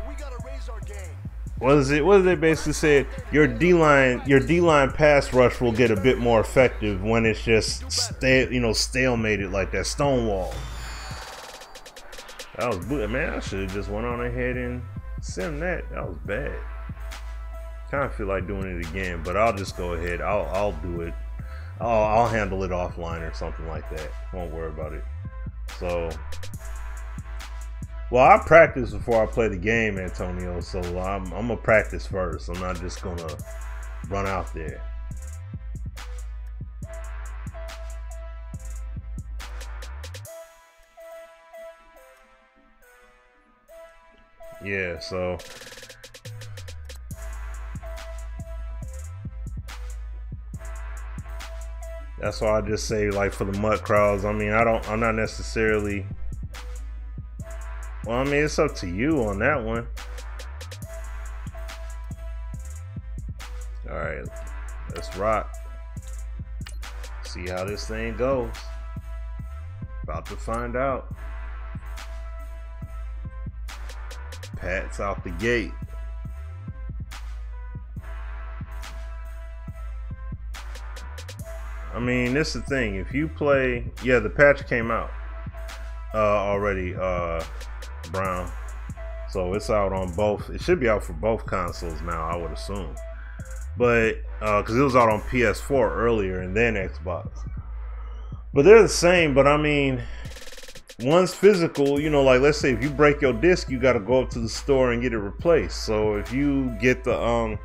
What is it? What did they basically say? Your D-line pass rush will get a bit more effective when it's just stalemated like that, stonewall. That was good, man. I should have just went on ahead and sim that. That was bad. Kind of feel like doing it again, but I'll just go ahead. I'll do it. I'll handle it offline or something like that. Won't worry about it. So. Well, I practice before I play the game, Antonio, so I'm gonna practice first. I'm not just gonna run out there. Yeah, so that's why I just say, like, for the mud crowds, I mean, I'm not necessarily. Well, I mean, it's up to you on that one. All right, let's rock. See how this thing goes. About to find out. Pat's out the gate. I mean, this is the thing. If you play, yeah, the patch came out already. Brown, so it's out on both. It should be out for both consoles now, I would assume, but because it was out on PS4 earlier and then Xbox, but they're the same. But I mean, one's physical, you know, like let's say if you break your disc, you got to go up to the store and get it replaced. So if you get the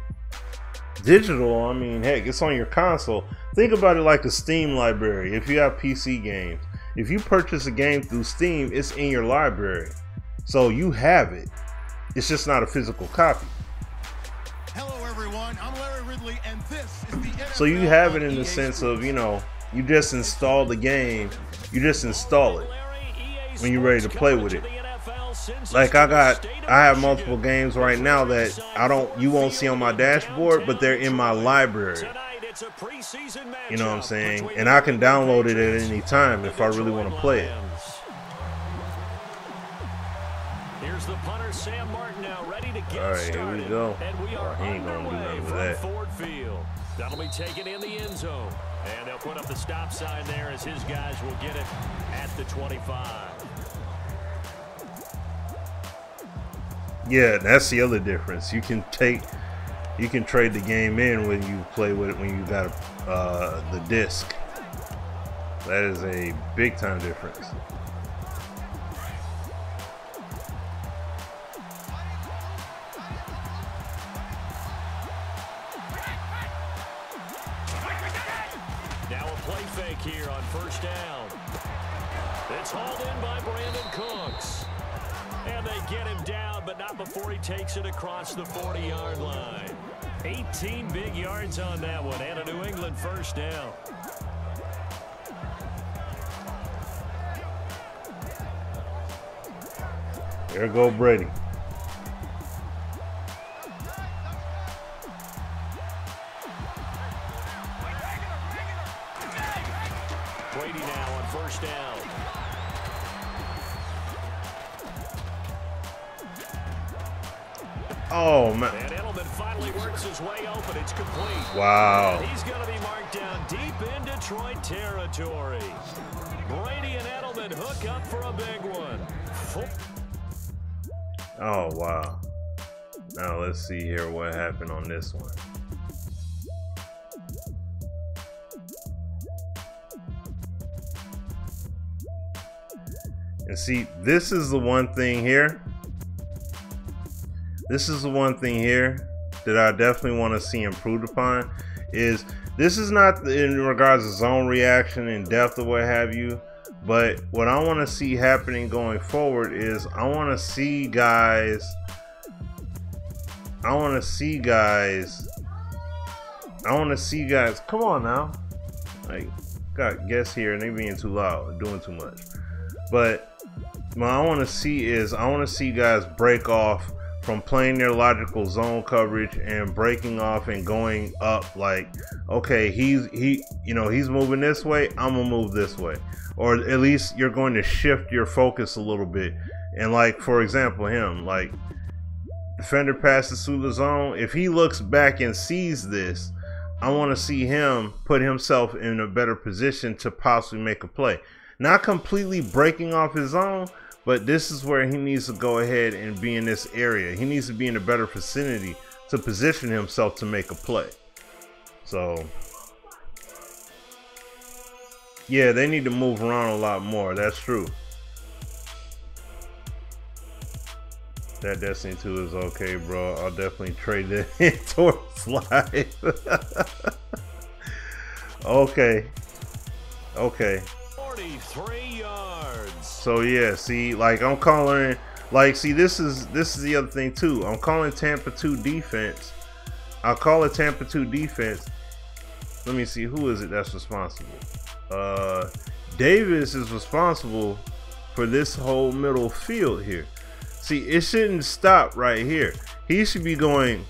digital, I mean, heck, it's on your console. Think about it like a Steam library. If you have PC games, if you purchase a game through Steam, it's in your library. So you have it. It's just not a physical copy. Hello everyone, I'm Larry Ridley and this is the NFL. So you have it in the sense of, you know, you just install the game, you just install it when you're ready to play with it. Like I have multiple games right now that you won't see on my dashboard, but they're in my library. You know what I'm saying? And I can download it at any time if I really want to play it. Here's the punter, Sam Martin, now ready to get All right, started. here we go. And we are he ain't gonna do nothing with that. Ford Field. That'll be taken in the end zone. And they'll put up the stop sign there as his guys will get it at the 25. Yeah, that's the other difference. You can trade the game in when you play with it when you got the disc. That is a big time difference. Now a play fake here on first down. It's hauled in by Brandon Cooks. And they get him down, but not before he takes it across the 40-yard line. 18 big yards on that one, and a New England first down. There go Brady. Brady now on first down. Oh man! And Edelman finally works his way open. It's complete. Wow. And he's going to be marked down deep in Detroit territory. Brady and Edelman hook up for a big one. Oh wow! Now let's see here what happened on this one. And see, this is the one thing here. This is the one thing here that I definitely want to see improved upon. Is this is not in regards to zone reaction and depth or what have you, but what I want to see happening going forward is I want to see guys. Come on now. Like, got guests here and they being too loud, doing too much. But what I want to see guys break off from playing their logical zone coverage and breaking off and going up. Like, okay, he's moving this way, I'm gonna move this way, or at least you're going to shift your focus a little bit And like, for example, him, like, defender passes through the zone. If he looks back and sees this, I want to see him put himself in a better position to possibly make a play. Not completely breaking off his zone, but this is where he needs to go ahead and be in this area. He needs to be in a better vicinity to position himself to make a play. So, yeah, they need to move around a lot more. That's true. That Destiny 2 is okay, bro. I'll definitely trade that in towards live. Okay. Okay. 43 yards. So yeah, see, like I'm calling, like, see, this is the other thing too. I'm calling Tampa 2 defense. I'll call it Tampa 2 defense. Let me see, who is it that's responsible? Davis is responsible for this whole middle field here. See, it shouldn't stop right here. He should be going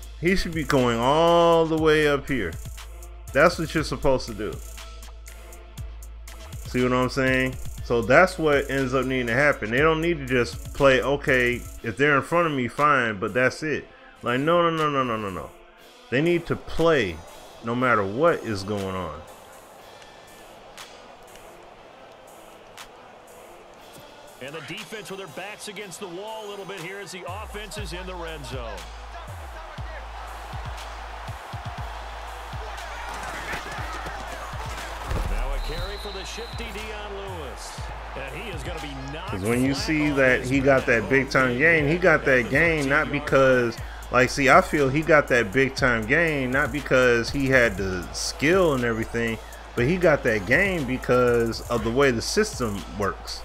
all the way up here. That's what you're supposed to do. See what I'm saying? So that's what ends up needing to happen. They don't need to just play, okay, if they're in front of me, fine, but that's it. Like, no. They need to play no matter what is going on. And the defense with their backs against the wall a little bit here as the offense is in the red zone. Now a carry for the shifty Dion Lewis. And he is going to be knocked. Because when you see that he got that big time gain, he got that gain not because, like, see, I feel he got that big time gain not because he had the skill and everything, but he got that gain because of the way the system works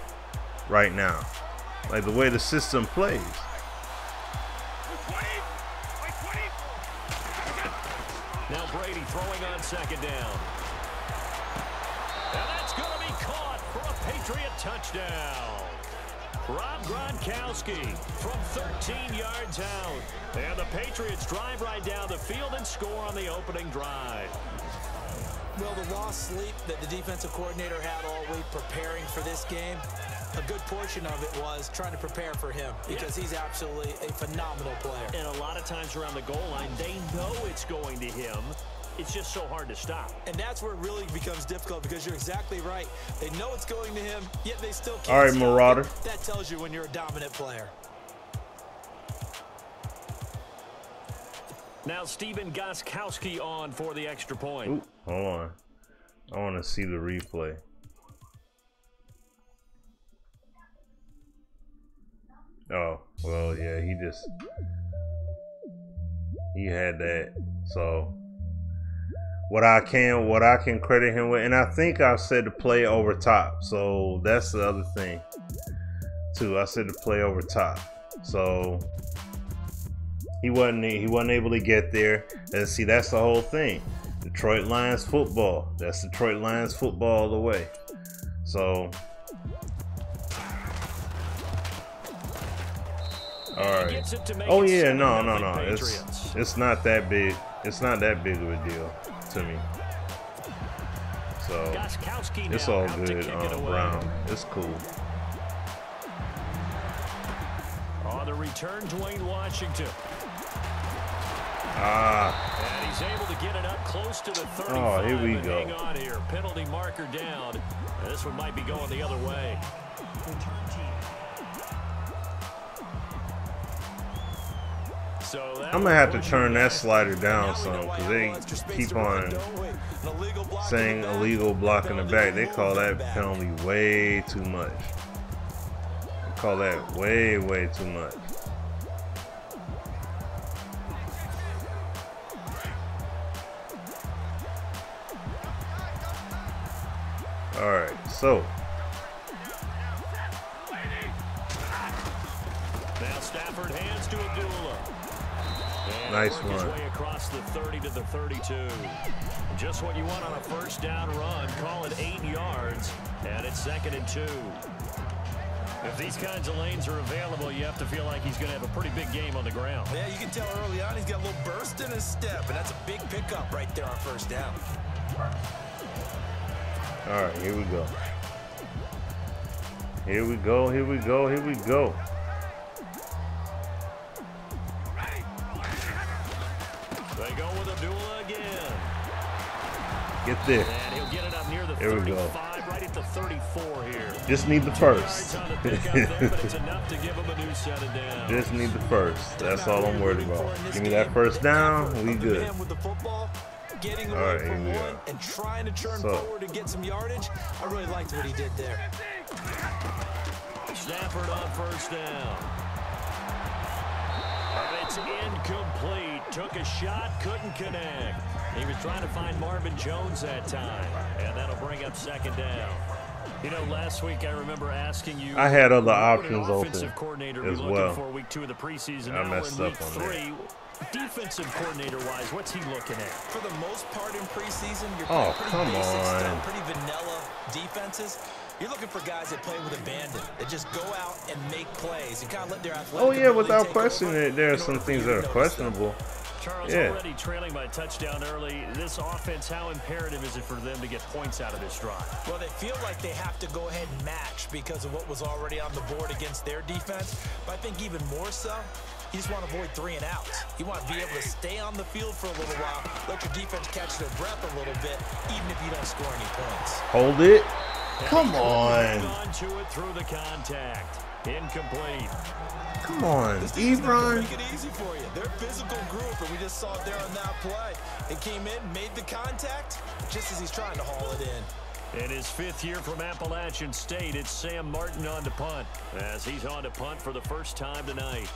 right now, like the way the system plays. Now Brady throwing on second down. And that's going to be caught for a Patriot touchdown. Rob Gronkowski from 13 yards out. And the Patriots drive right down the field and score on the opening drive. Well, the lost sleep that the defensive coordinator had all week preparing for this game, a good portion of it was trying to prepare for him because he's absolutely a phenomenal player. And a lot of times around the goal line, they know it's going to him. It's just so hard to stop. And that's where it really becomes difficult because you're exactly right. They know it's going to him, yet they still can't. All right, Marauder. That tells you when you're a dominant player. Now Stephen Gostkowski on for the extra point. Ooh, hold on. I want to see the replay. Oh, well, yeah, he had that. So what I can credit him with, and I think I said to play over top. So that's the other thing too. I said to play over top. So he wasn't able to get there. And see, that's the whole thing. Detroit Lions football. That's Detroit Lions football all the way. So all right. Oh yeah, no. It's not that big. It's not that big of a deal to me. So it's all good. Brown. It's cool. On the return, Dwayne Washington. And he's able to get it up close to the 35. Oh, here we go. Hang on here. Penalty marker down. And this one might be going the other way. So I'm gonna have to turn that slider down some because they keep on saying illegal block in the back. They call that penalty way too much. They call that way too much. All right, so now Stafford hands to Abdullah. And nice his run. Way across the 30 to the 32. Just what you want on a first down run. Call it 8 yards, and it's 2nd and 2. If these kinds of lanes are available, you have to feel like he's going to have a pretty big game on the ground. Yeah, you can tell early on he's got a little burst in his step, and that's a big pickup right there on first down. All right, here we go. Here we go. Get there. And he'll get it up near the There we 35, go. right at the 34 here. Just need the first. Just need the first. That's all I'm worried about. Give me that first down, we good. Getting all right, here we go. And trying to turn forward and get some yardage. I really liked what he did there. Stafford on first down. And it's incomplete. Took a shot, couldn't connect. He was trying to find Marvin Jones that time, and that'll bring up second down. You know, last week I remember asking you. I had other options open as well. For week 2 of the preseason. I messed up on that. Defensive coordinator-wise, what's he looking at? For the most part in preseason, you're playing pretty basic stuff, pretty vanilla defenses. You're looking for guys that play with abandon, that just go out and make plays and kind of let their athletic ability without take question, over. there are some things that are questionable. Charles, already trailing by a touchdown early. This offense, how imperative is it for them to get points out of this drive? Well, they feel like they have to go ahead and match because of what was already on the board against their defense. But I think even more so, you just want to avoid 3 and outs. You want to be able to stay on the field for a little while, let your defense catch their breath a little bit, even if you don't score any points. Hold it. Come on. To it through the contact. Incomplete. Come on, Ebron. Make it easy for you. They're a physical group, and we just saw it there on that play. It came in, made the contact, just as he's trying to haul it in. In his 5th year from Appalachian State, it's Sam Martin on to punt, as he's on to punt for the first time tonight.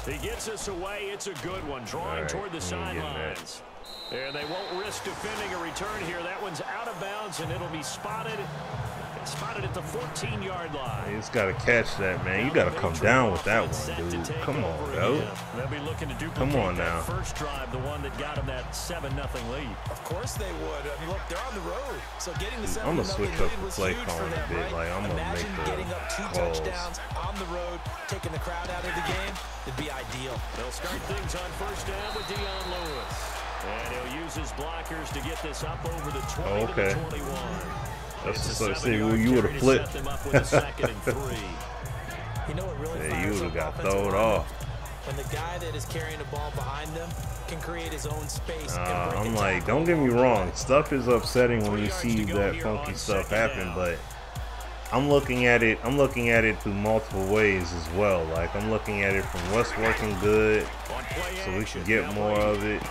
He gets us away. It's a good one, drawing toward the sidelines. And they won't risk defending a return here. That one's out of bounds, and it'll be spotted. Spotted at the 14-yard line. You just got to catch that, man. You got to come down with that one, dude. Come on, bro. They'll be looking to duplicate come on now. First drive, the one that got them that 7-0 lead. Of course they would. I mean, look, they're on the road. So getting the 7-0 I'm going to switch up the play calling calling a bit. Like, I'm going to make the getting up 2 touchdowns on the road, taking the crowd out of the game. It'd be ideal. They'll start things on first down with Dion Lewis. And he'll use his blockers to get this up over the 20 to the 21. That's just like, see, you would have flipped. You know what really you would have got thrown off. When the guy that is carrying the ball behind them can create his own space. I'm like, don't get me wrong. Stuff is upsetting when you see that funky stuff happen, but I'm looking at it through multiple ways as well. Like, I'm looking at it from what's working good so we can get more of it.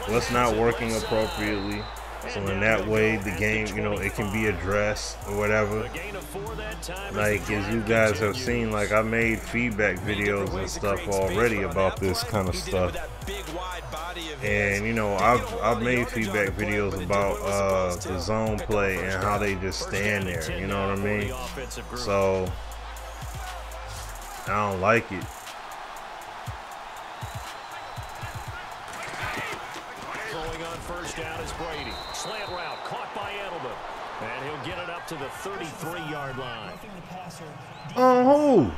What's not working appropriately. So in that way, the game, you know, it can be addressed or whatever. Like, as you guys have seen, like, I made feedback videos and stuff already about this kind of stuff. And, you know, I've made feedback videos about the zone play and how they just stand there, you know what I mean? So, I don't like it. First down is Brady. Slant route caught by Edelman. And he'll get it up to the 33-yard line. Oh,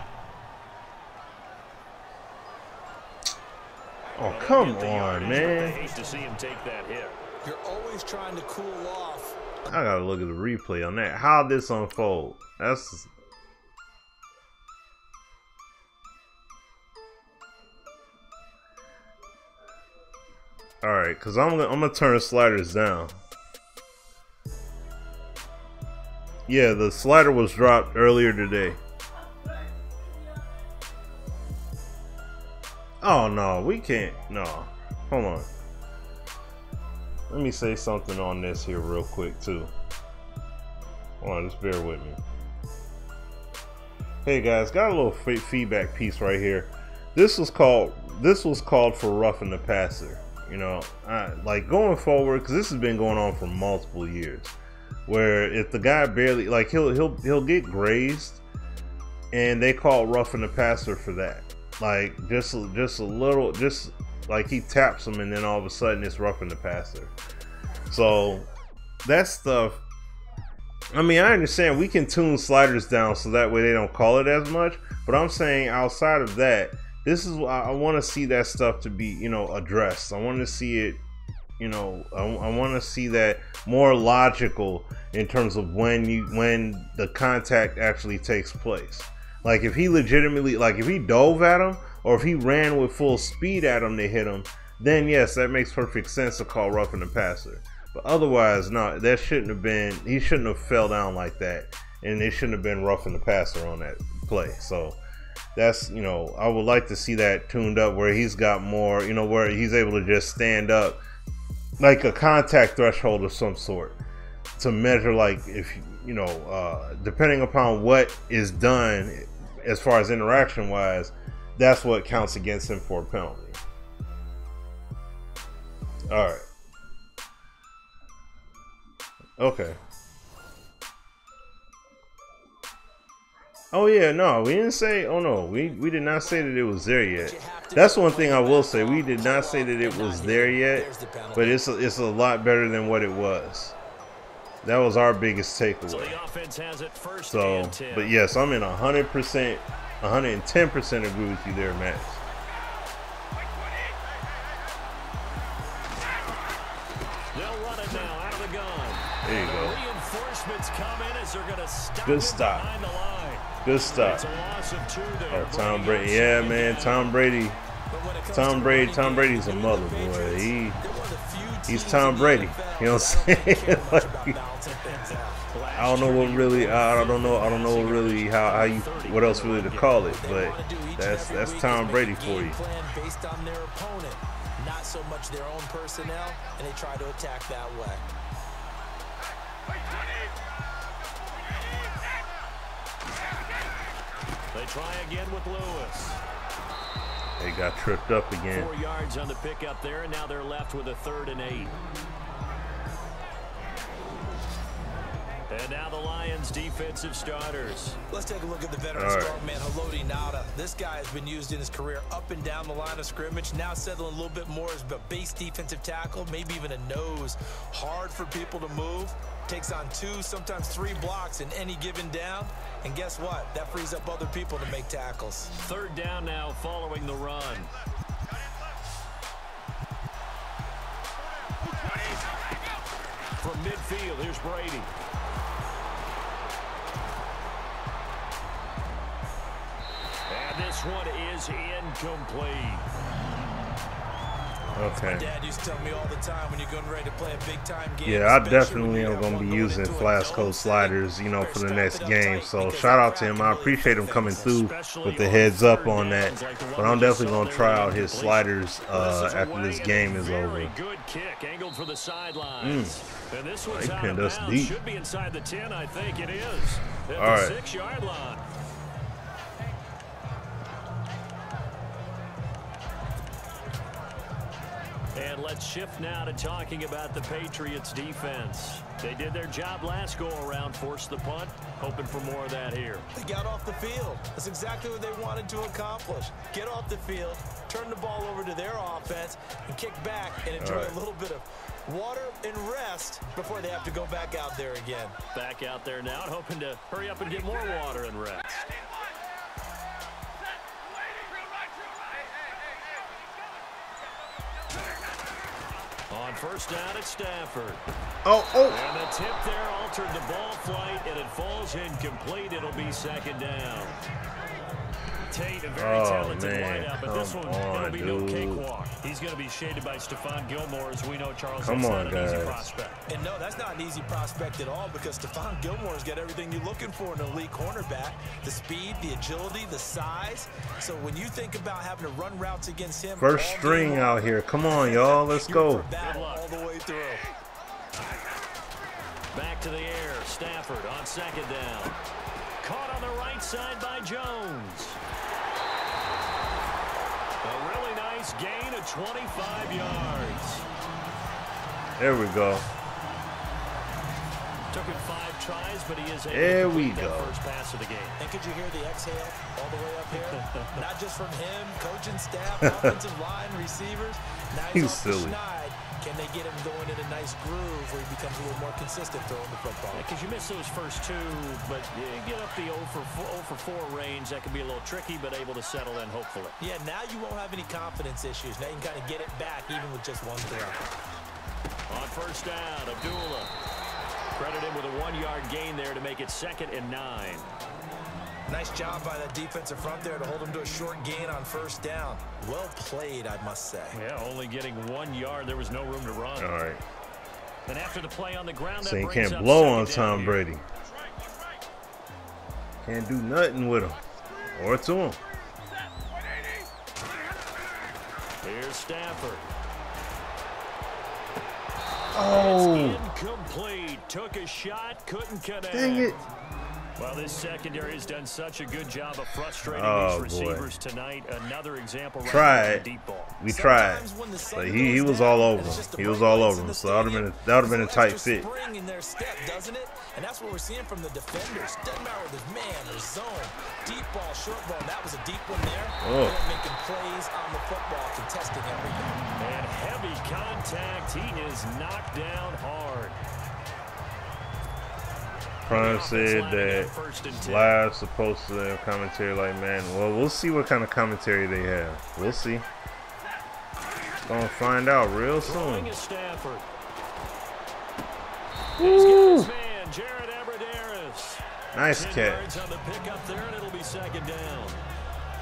come on, man. I hate to see him take that hit. You're always trying to cool off. I gotta look at the replay on that. How'd this unfold? That's... Alright, because I'm gonna turn the sliders down. Yeah, the slider was dropped earlier today. Oh no, we can't. No, hold on. Let me say something on this here real quick too. Hold on, just bear with me. Hey guys, got a little feedback piece right here. This was called for roughing the passer. You know, like going forward, because this has been going on for multiple years, where if the guy barely, like, he'll get grazed, and they call roughing the passer for that. Like just a little, just like he taps him, and then all of a sudden it's roughing the passer. So that stuff. I mean, I understand we can tune sliders down so that way they don't call it as much, but I'm saying outside of that. This is I want to see that stuff to be, you know, addressed. I want to see it, you know, I want to see that more logical in terms of when the contact actually takes place. Like if he legitimately, like if he dove at him or if he ran with full speed at him to hit him, then yes, that makes perfect sense to call roughing the passer. But otherwise, no, that shouldn't have been. He shouldn't have fell down like that, and it shouldn't have been roughing the passer on that play. So that's, you know, I would like to see that tuned up where he's got more, you know, where he's able to just stand up like a contact threshold of some sort to measure, like, if you know, depending upon what is done as far as interaction wise, that's what counts against him for a penalty. All right. Okay. Oh yeah, no, we didn't say, oh no, we did not say that it was there yet. That's one thing I will say, we did not say that it was there yet, but it's a lot better than what it was. That was our biggest takeaway. So, but yes, I'm in 100%, 110% agree with you there, Max. There you go. Good stop. Good stop. Oh, Tom Brady. Yeah, man. Tom Brady's a mother, boy. He's Tom Brady. You know what I'm saying? Like, I don't know what really. I don't know really how you, what else really to call it, but that's Tom Brady for you. Based on their opponent, not so much their own personnel, and they try to attack that way. They try again with Lewis. They got tripped up again. 4 yards on the pickup there, and now they're left with a 3rd and 8. And now the Lions defensive starters. Let's take a look at the veteran strongman Haloti Ngata. This guy has been used in his career up and down the line of scrimmage. Now settling a little bit more as a base defensive tackle, maybe even a nose. Hard for people to move. Takes on 2, sometimes 3 blocks in any given down. And guess what? That frees up other people to make tackles. 3rd down now following the run. From midfield, here's Brady. And this one is incomplete. Okay. My dad used to tell me all the time when you're getting ready to play a big time game. Yeah, I definitely am going to be using Flasco sliders, you know, for the next game. So shout out to him. I appreciate him coming through with the heads up on that. But I'm definitely going to try out his sliders after this game is over. Good kick angled for the sidelines. And this one's he pinned us deep. Should be inside the 10, I think it is. At all right. The 6-yard line. And let's shift now to talking about the Patriots defense. They did their job last go-around, forced the punt, hoping for more of that here. They got off the field. That's exactly what they wanted to accomplish. Get off the field, turn the ball over to their offense, and kick back and enjoy a little bit of water and rest before they have to go back out there again. Back out there now, hoping to hurry up and get more water and rest. On 1st down, it's Stafford. Oh. And the tip there altered the ball flight, and it falls incomplete. It'll be 2nd down. Tate, a very talented wideout, but this one, it'll be no cakewalk. He's going to be shaded by Stephon Gilmore, as we know, Charles. That's not an easy prospect. And no, that's not an easy prospect at all, because Stephon Gilmore's got everything you're looking for in an elite cornerback. The speed, the agility, the size. So when you think about having to run routes against him. First string out here. Come on, y'all. Let's go. All the way through. Back to the air. Stafford on 2nd down. Caught on the right side by Jones. A really nice gain of 25 yards. There we go. Took him 5 tries, but he is able there to we complete go. that first pass of the game. And could you hear the exhale all the way up here? Not just from him, coaching staff, offensive line, receivers. Now he's off silly. the schneid. Can they get him going in a nice groove where he becomes a little more consistent throwing the football? Because you miss those first 2, but you get up the 0 for 4 range. That can be a little tricky, but able to settle in, hopefully. Yeah, now you won't have any confidence issues. Now you can kind of get it back even with just 1 throw. On 1st down, Abdullah. Credit him with a 1-yard gain there to make it 2nd and 9. Nice job by that defensive front there to hold him to a short gain on first down. Well played, I must say. Yeah, only getting 1 yard. There was no room to run. All right. And after the play on the ground, So you can't blow on Tom Brady. Can't do nothing with him or to him. Here's Stafford. Oh, Incomplete. Took a shot, couldn't connect. dang it. Well, this secondary has done such a good job of frustrating these receivers tonight. Another example right on the deep ball. We tried. But he was all over him. He was all over him. So that would have been a tight fit. In their step, doesn't it? And that's what we're seeing from the defenders. Doesn't matter whether it's man or zone. Deep ball, short ball. That was a deep one there. Oh. They're making plays on the football, contesting everything. And heavy contact. He is knocked down hard. Prime said that live supposed to have commentary like Madden. Well, we'll see what kind of commentary they have. We'll see. Gonna find out real soon. Woo. Nice catch.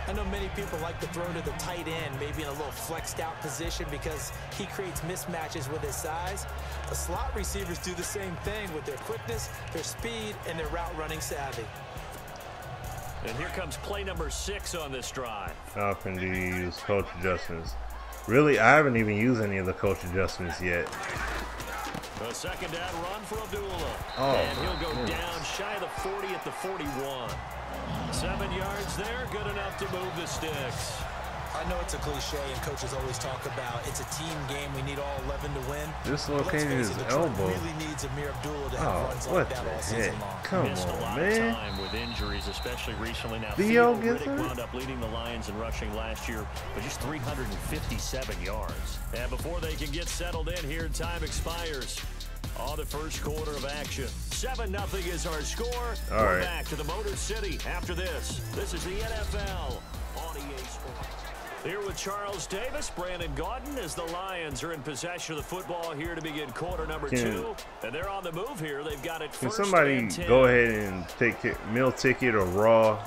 I know many people like to throw to the tight end, maybe in a little flexed out position because he creates mismatches with his size. The slot receivers do the same thing with their quickness, their speed, and their route running savvy. And here comes play number 6 on this drive. How often do you use coach adjustments? Really, I haven't even used any of the coach adjustments yet. The second down run for Abdullah. Oh, and he'll go down shy of the 40 at the 41. 7 yards there, good enough to move the sticks. I know it's a cliche, and coaches always talk about it's a team game. We need all 11 to win. Dislocated his elbow. Really needs Amir Abdullah to have runs like that all season long. Come Missed on, a lot man. of time with injuries, especially recently. Now, Theo Riddick wound up leading the Lions in rushing last year, but just 357 yards. And before they can get settled in here, time expires on the first quarter of action. 7-0 is our score. We're back to the Motor City after this. This is the NFL on EA Sports. Here with Charles Davis, Brandon Gaudin, as the Lions are in possession of the football here to begin quarter number 2. And they're on the move here. They've got it first. Can somebody go ahead and take meal ticket or raw,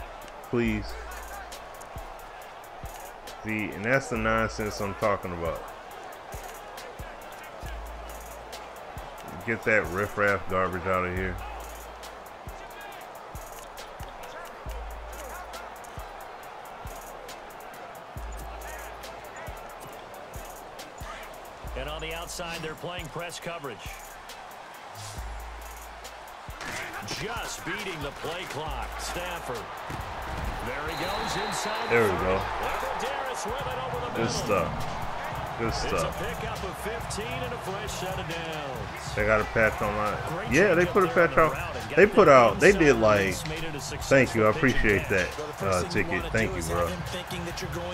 please? See, and that's the nonsense I'm talking about. Get that riffraff garbage out of here. And on the outside, they're playing press coverage. Just beating the play clock. Stafford. There he goes inside. There we go. Good stuff. Good It's stuff. a pickup of 15 and a fresh set of downs. They got a patch online. Yeah, they put a patch out. They put out. They did like. Thank you. I appreciate that ticket. Thank you, bro.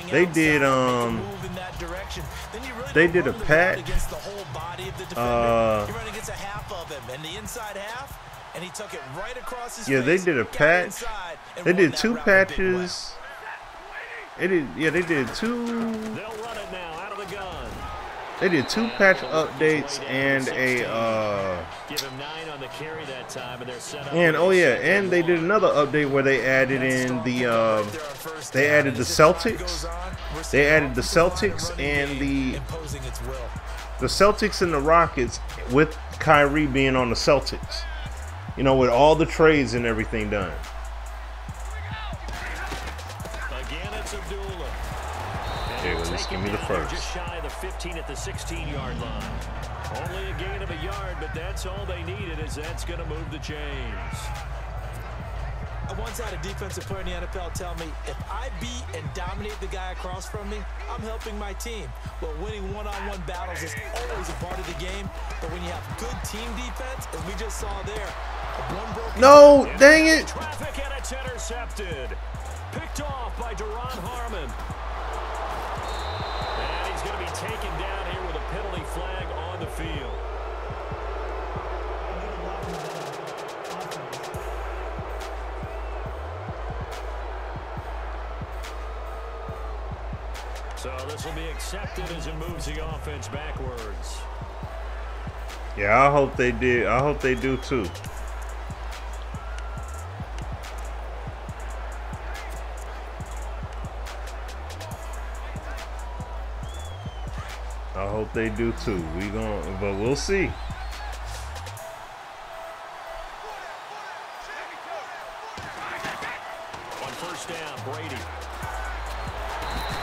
They did They did a patch. And he took it right across his yeah, they face, did a patch. They did 2 patches. They did. Yeah, they did 2. They'll run it now out of the gun. They did 2 patch updates and a Give him 9 on the carry that time, and they're set up. and oh yeah, and they did another update where they added in the they added the Celtics. They added the Celtics and the Celtics and the Rockets with Kyrie being on the Celtics. You know, with all the trades and everything done. Again, it's Abdullah. Here, just give me the first. Just shy of the 15 at the 16-yard line. Only a gain of a yard, but that's all they needed, as that's going to move the chains. I once had a defensive player in the NFL tell me, if I beat and dominate the guy across from me, I'm helping my team. Well, winning one-on-one battles is always a part of the game, but when you have good team defense, as we just saw there, no, dang it! Traffic, and it's intercepted. Picked off by Duron Harmon. And he's going to be taken down here with a penalty flag on the field. So this will be accepted as it moves the offense backwards. Yeah, I hope they did. I hope they do too. hope they do too. But we'll see. On first down, Brady.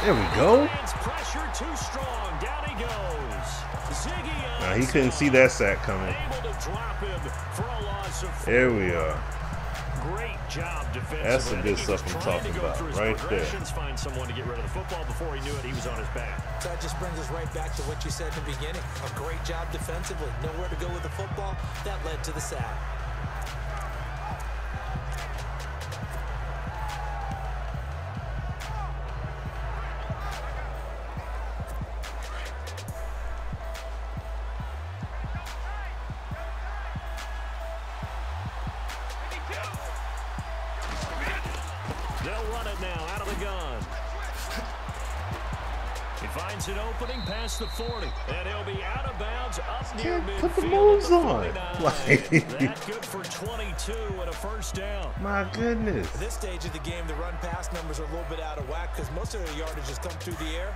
There we go. Pressure too strong. Down he goes. Ziggy. Now he couldn't see that sack coming. Able to drop him for a loss of 4. There we are. Great job defensively. That's the good stuff I'm talking about right there. Find someone to get rid of the football. Before he knew it, he was on his back. So that just brings us right back to what you said in the beginning. A great job defensively. Nowhere to go with the football. That led to the sack. They'll run it now out of the gun. He finds an opening past the 40, and he'll be out of bounds up near midfield. Put the moves on. That good for 22 and a first down. My goodness. At this stage of the game, the run-pass numbers are a little bit out of whack because most of their yardage has come through the air.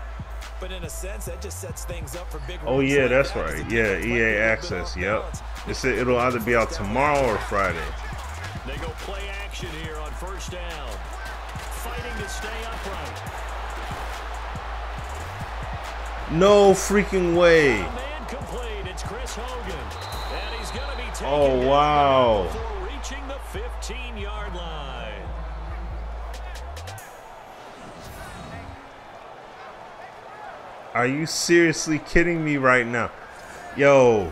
But in a sense, that just sets things up for big. Oh yeah, that's right. Yeah, EA Access. Yep. It'll either be out tomorrow or Friday. They go play action here on first down. Fighting to stay upright. No freaking way. Man complete. It's Chris Hogan. And he's going to be taken Oh, wow. before reaching the 15-yard line. Are you seriously kidding me right now? Yo.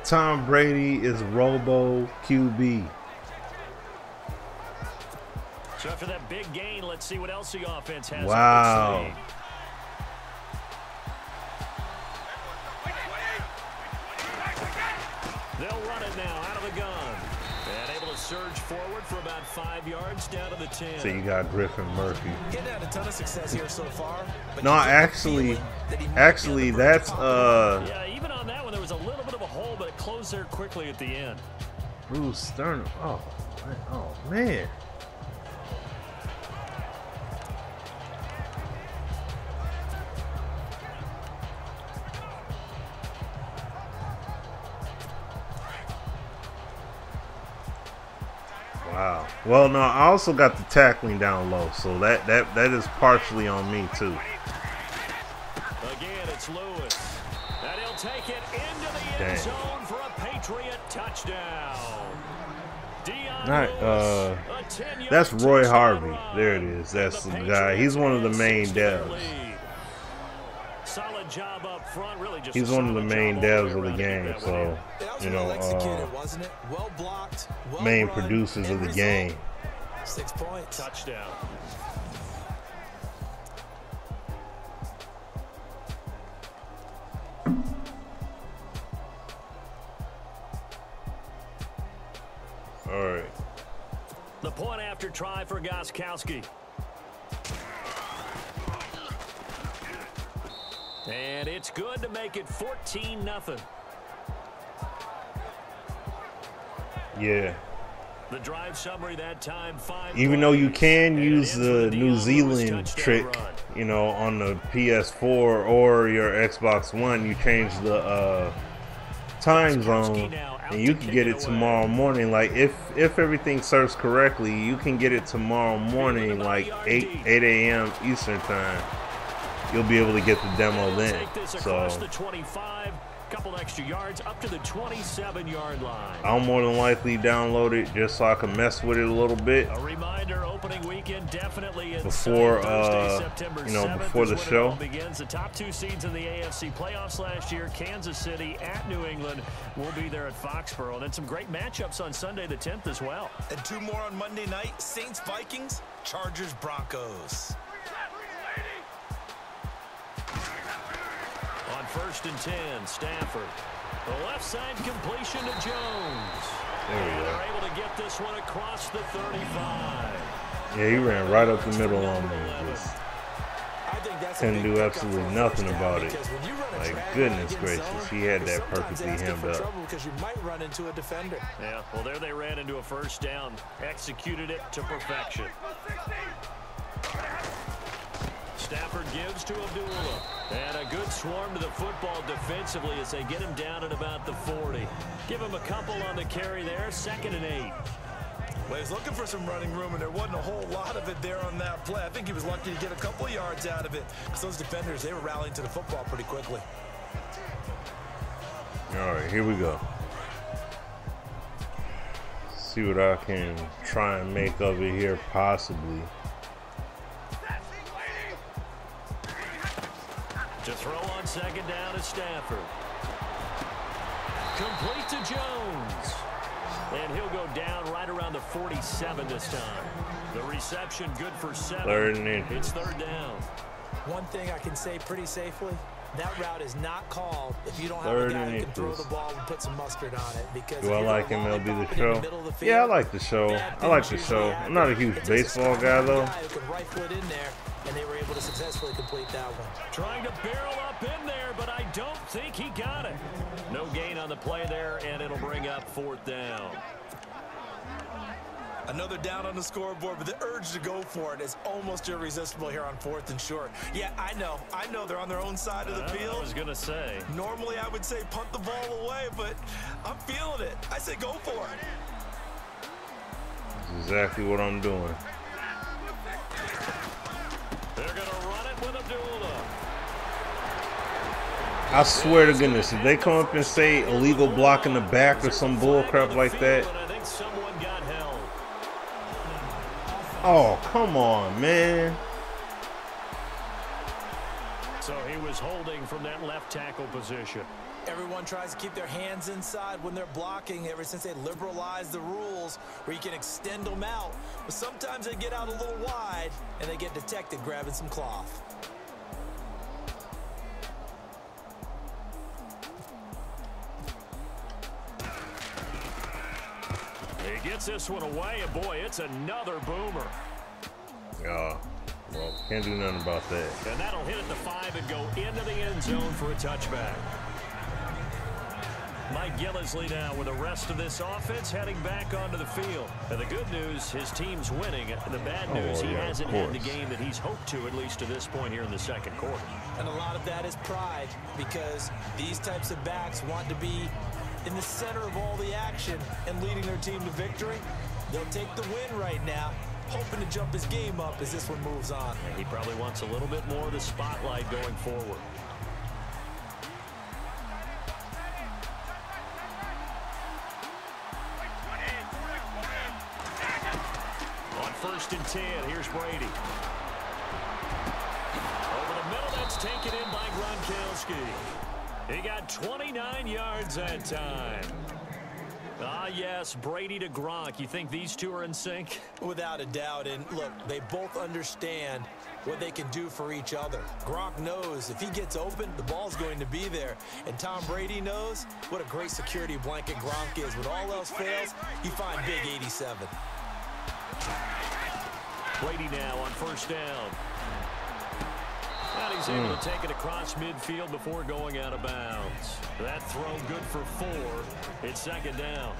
Tom Brady is Robo QB. So after that big gain, let's see what else the offense has. Wow. Up They'll run it now out of the gun. And able to surge forward for about 5 yards down to the 10. So you got Griffin Murphy. Getting had a ton of success here so far. No, actually, that's Yeah, even on that one, there was a little bit of a hole, but it closed there quickly at the end. Bruce Stern. Oh man. Wow. Well, no, I also got the tackling down low, so that is partially on me too. Again, it's Lewis. And he'll take it into the end zone for a Patriot touchdown. That's Roy Harvey. There it is. That's the guy. He's one of the main devs. Solid job up front, really just He's one of the main devs of the game, so you know, main producers of the game. 6 points. Touchdown. All right. The point after try for Gostkowski. And it's good to make it 14-0. Yeah. The drive summary that time, 5 Even though you can plays, use the New Zealand trick, you know, on the PS4 or your Xbox One, you change the time zone, and you can get it tomorrow morning. Like if everything serves correctly, you can get it tomorrow morning, like 8 a.m. Eastern time. You'll be able to get the demo then. So couple extra yards up to the 27-yard line. I'll more than likely download it just so I can mess with it a little bit. A reminder: opening weekend definitely before September you know, 7th before the show begins. The top 2 seeds in the AFC playoffs last year, Kansas City at New England, will be there at Foxborough, and then some great matchups on Sunday the 10th as well. And 2 more on Monday night: Saints Vikings, Chargers Broncos. On 1st and 10, Stafford. The left side completion to Jones. There we go. They're able to get this one across the 35. Yeah, he ran right up the middle on me. Just couldn't do absolutely nothing about it. Like, goodness gracious, he had that perfectly hemmed up. Because you might run into a defender. Yeah, well, there they ran into a first down. Executed it to perfection. Stafford gives to Abdullah. And a good swarm to the football defensively as they get him down at about the 40. Give him a couple on the carry there, 2nd and 8. Well, he's looking for some running room, and there wasn't a whole lot of it there on that play. I think he was lucky to get a couple of yards out of it because those defenders, they were rallying to the football pretty quickly. All right, here we go. See what I can try and make of it here, possibly. To throw on 2nd down is Stafford. Complete to Jones. And he'll go down right around the 47 this time. The reception good for 7. 3rd and 8. It's 3rd down. One thing I can say pretty safely, that route is not called if you don't have a guy who can throw the ball and put some mustard on it. Because do I like MLB The Show? Yeah, I like the show. I like the show. I'm not a huge baseball guy, though. And they were able to successfully complete that one. Trying to barrel up in there, but I don't think he got it. No gain on the play there, and it'll bring up 4th down. Another down on the scoreboard, but the urge to go for it is almost irresistible here on 4th and short. Yeah, I know they're on their own side of the field. I was going to say. Normally I would say punt the ball away, but I'm feeling it. I say go for it. That's exactly what I'm doing. They're going to run it with Abdullah. I swear to goodness, if they come up and say illegal block in the back or some bull crap like that. I think someone got held. Oh, come on, man. So he was holding from that left tackle position. Everyone tries to keep their hands inside when they're blocking ever since they liberalized the rules where you can extend them out. But sometimes they get out a little wide and they get detected grabbing some cloth. He gets this one away, and boy, it's another boomer. Well, can't do nothing about that. And that'll hit at the 5 and go into the end zone for a touchback. Mike Gillisley now with the rest of this offense heading back onto the field. And the good news, his team's winning. The bad news, he hasn't had the game that he's hoped to, at least to this point here in the 2nd quarter. And a lot of that is pride, because these types of backs want to be in the center of all the action and leading their team to victory. They'll take the win right now, hoping to jump his game up as this one moves on. And he probably wants a little bit more of the spotlight going forward. On 1st and 10, here's Brady. Over the middle, that's taken in by Gronkowski. He got 29 yards that time. Ah, yes, Brady to Gronk. You think these two are in sync? Without a doubt. And look, they both understand what they can do for each other. Gronk knows if he gets open, the ball's going to be there. And Tom Brady knows what a great security blanket Gronk is. When all else fails, you find big 87. Brady now on 1st down. And he's able to take it across midfield before going out of bounds. That throw good for 4. It's 2nd down.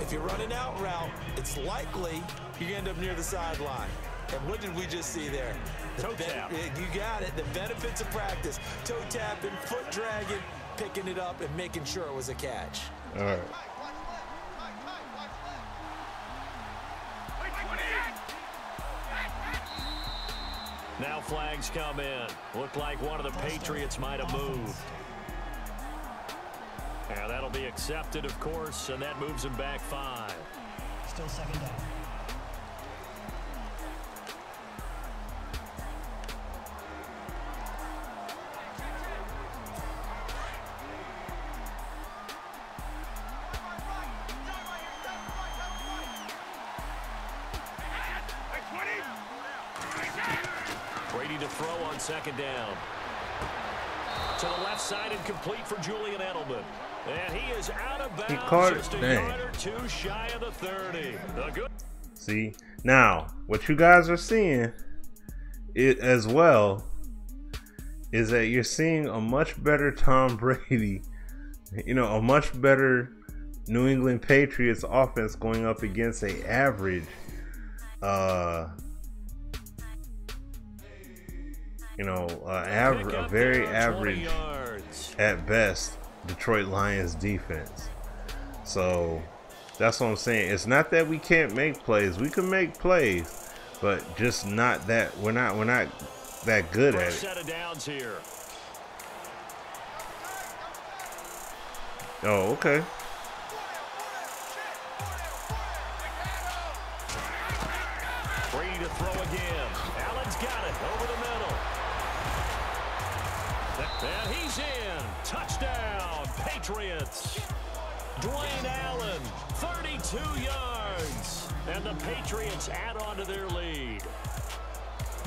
If you're running out route, it's likely you end up near the sideline. And what did we just see there? Toe tap. You got it. The benefits of practice. Toe tapping, foot dragging, picking it up, and making sure it was a catch. All right. Now flags come in. Looked like one of the Patriots might have moved. And that'll be accepted, of course, and that moves him back 5. Still 2nd down. Brady to throw on 2nd down. To the left side and complete for Julian Edelman. And he is out of bounds. He caught it. Just a Dang. yard or 2 shy of the 30. The good. See, now what you guys are seeing it as well is that you're seeing a much better Tom Brady, you know, a much better New England Patriots offense going up against a average you know, a very average at best Detroit Lions defense. So that's what I'm saying. It's not that we can't make plays. We can make plays, but just not that we're not that good at it. Set of downs here. Oh, okay. Ready to throw again. Allen's got it over the middle. And he's in. Touchdown, Patriots. Dwayne Allen, 32 yards. And the Patriots add on to their lead.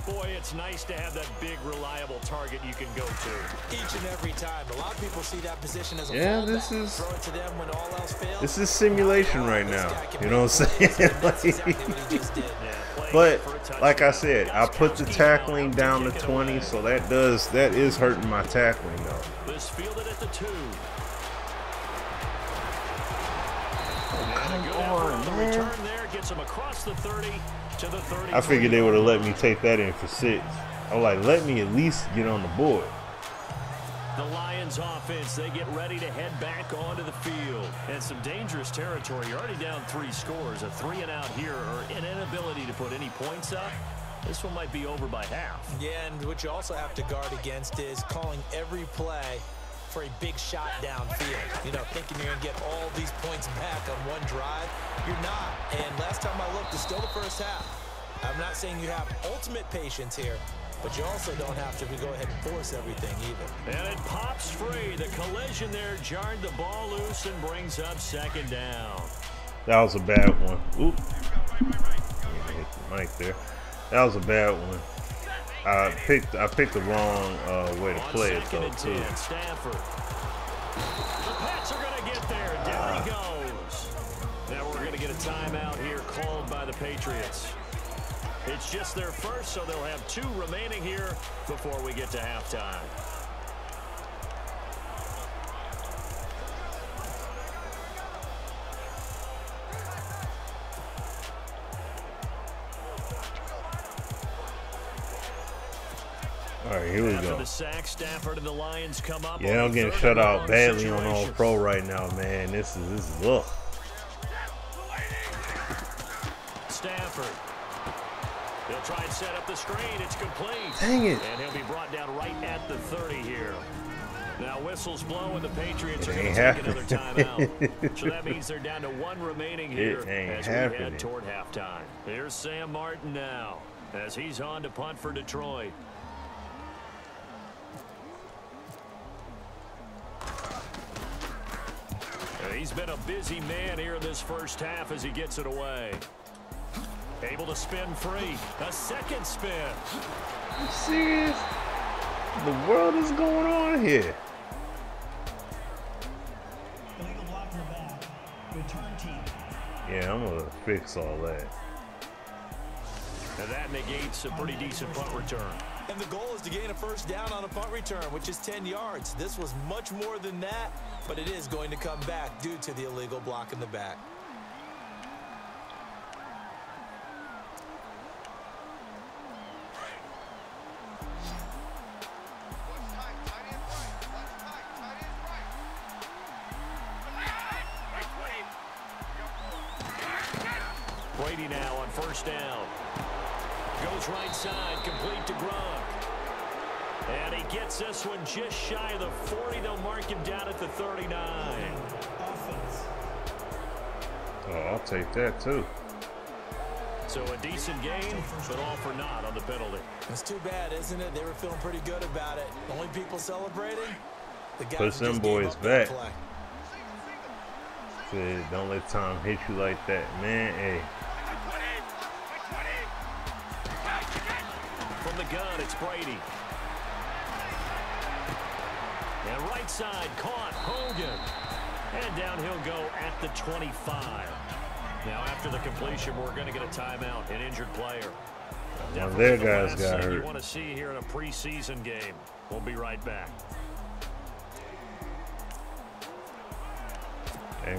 Boy, it's nice to have that big, reliable target you can go to. Each and every time. A lot of people see that position as a yeah, fallback. Throw it to them when all else fails. This is simulation right now. You know what I'm saying? But like I said, I put the tackling down to 20, so that is hurting my tackling though. This fielded at the 2. Come on, man. Return there gets him across the 30 to the 30. I figured they would have let me take that in for 6. I'm like, let me at least get on the board. The Lions offense, they get ready to head back onto the field. And some dangerous territory. You're already down 3 scores. A 3 and out here, or an inability to put any points up. This one might be over by half. Yeah, and what you also have to guard against is calling every play for a big shot downfield. You know, thinking you're going to get all these points back on one drive. You're not. And last time I looked, it's still the first half. I'm not saying you have ultimate patience here, but you also don't have to go ahead and force everything either. And it pops free. The collision there jarred the ball loose and brings up 2nd down. That was a bad one. Oop. Hit the mic there. That was a bad one. I picked the wrong way to play it though too. Stafford. The Pats are going to get there. Down he goes. Now we're going to get a timeout here called by the Patriots. It's just their first, so they'll have 2 remaining here before we get to halftime. All right, here we After go. the sack, Stafford and the Lions come up. Yeah, I'm getting shut out badly on All Pro right now, man. This is ugh. Stafford. He'll try and set up the screen. It's complete. Dang it. And he'll be brought down right at the 30 here. Now whistles blow and the Patriots It are going ain't to take another happening. timeout. So that means they're down to 1 remaining here as we happening. head toward halftime. Here's Sam Martin now as he's on to punt for Detroit. He's been a busy man here in this first half as he gets it away. Able to spin free. A second spin. Are you serious? The world is going on here. Yeah, I'm gonna fix all that. And that negates a pretty decent punt return. And the goal is to gain a first down on a punt return, which is 10 yards. This was much more than that, but it is going to come back due to the illegal block in the back. Brady now on first down. Goes right side, complete to Gronk. And he gets this one just shy of the 40. They'll mark him down at the 39. Oh, I'll take that too. So a decent gain, but all for naught on the penalty. It's too bad, isn't it? They were feeling pretty good about it. The only people celebrating, the guys Push who them just gave boys up that back. play. Said, don't let Tom hit you like that, man. Hey. From the gun, it's Brady. And right side, caught, Hogan. And down he'll go at the 25. Now, after the completion, we're going to get a timeout, an injured player. One of their guys got thing hurt. You want to see here in a preseason game. We'll be right back. Hey,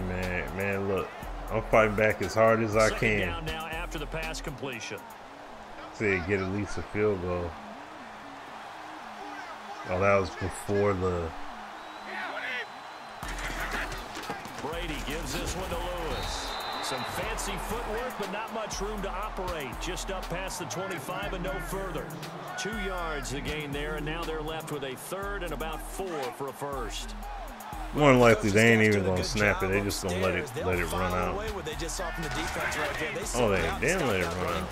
man, look. I'm fighting back as hard as I Second can. down now after the pass completion. See, get at least a field goal. Oh, that was before the... Brady gives this one to Lewis. Some fancy footwork, but not much room to operate. Just up past the 25 and no further. 2 yards the gain there, and now they're left with a third and about 4 for a first. More than likely, they ain't even gonna snap it. They just gonna let it run out. Oh, they didn't let it run out.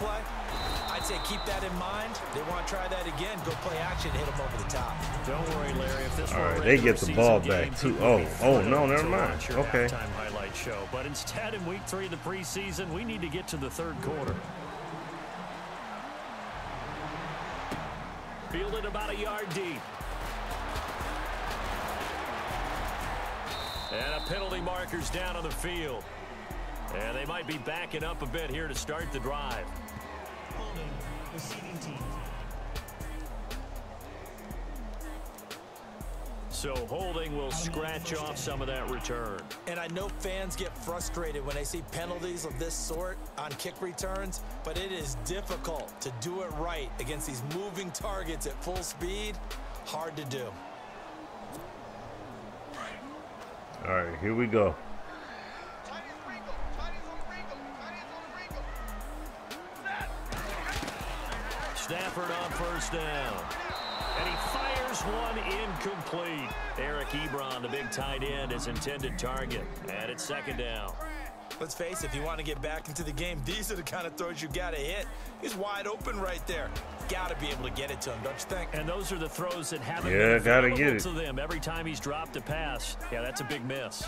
I'd say keep that in mind. They want to try that again. Go play action, hit them over the top. Don't worry, Larry. If this all right, they get the ball back too. Oh, no, never mind. Okay. Highlight show, but instead, in week 3 of the preseason, we need to get to the 3rd quarter. Fielded about a yard deep. And a penalty marker's down on the field. And they might be backing up a bit here to start the drive. Holding, receiving team. So holding will scratch off some of that return. And I know fans get frustrated when they see penalties of this sort on kick returns, but it is difficult to do it right against these moving targets at full speed. Hard to do. All right, here we go. Stafford on first down. And he fires one incomplete. Eric Ebron, the big tight end, his intended target. And it's 2nd down. Let's face it, if you want to get back into the game, these are the kind of throws you got to hit. He's wide open right there. Got to be able to get it to him, don't you think? And those are the throws that haven't been gotta get it to them every time he's dropped a pass. Yeah, that's a big miss.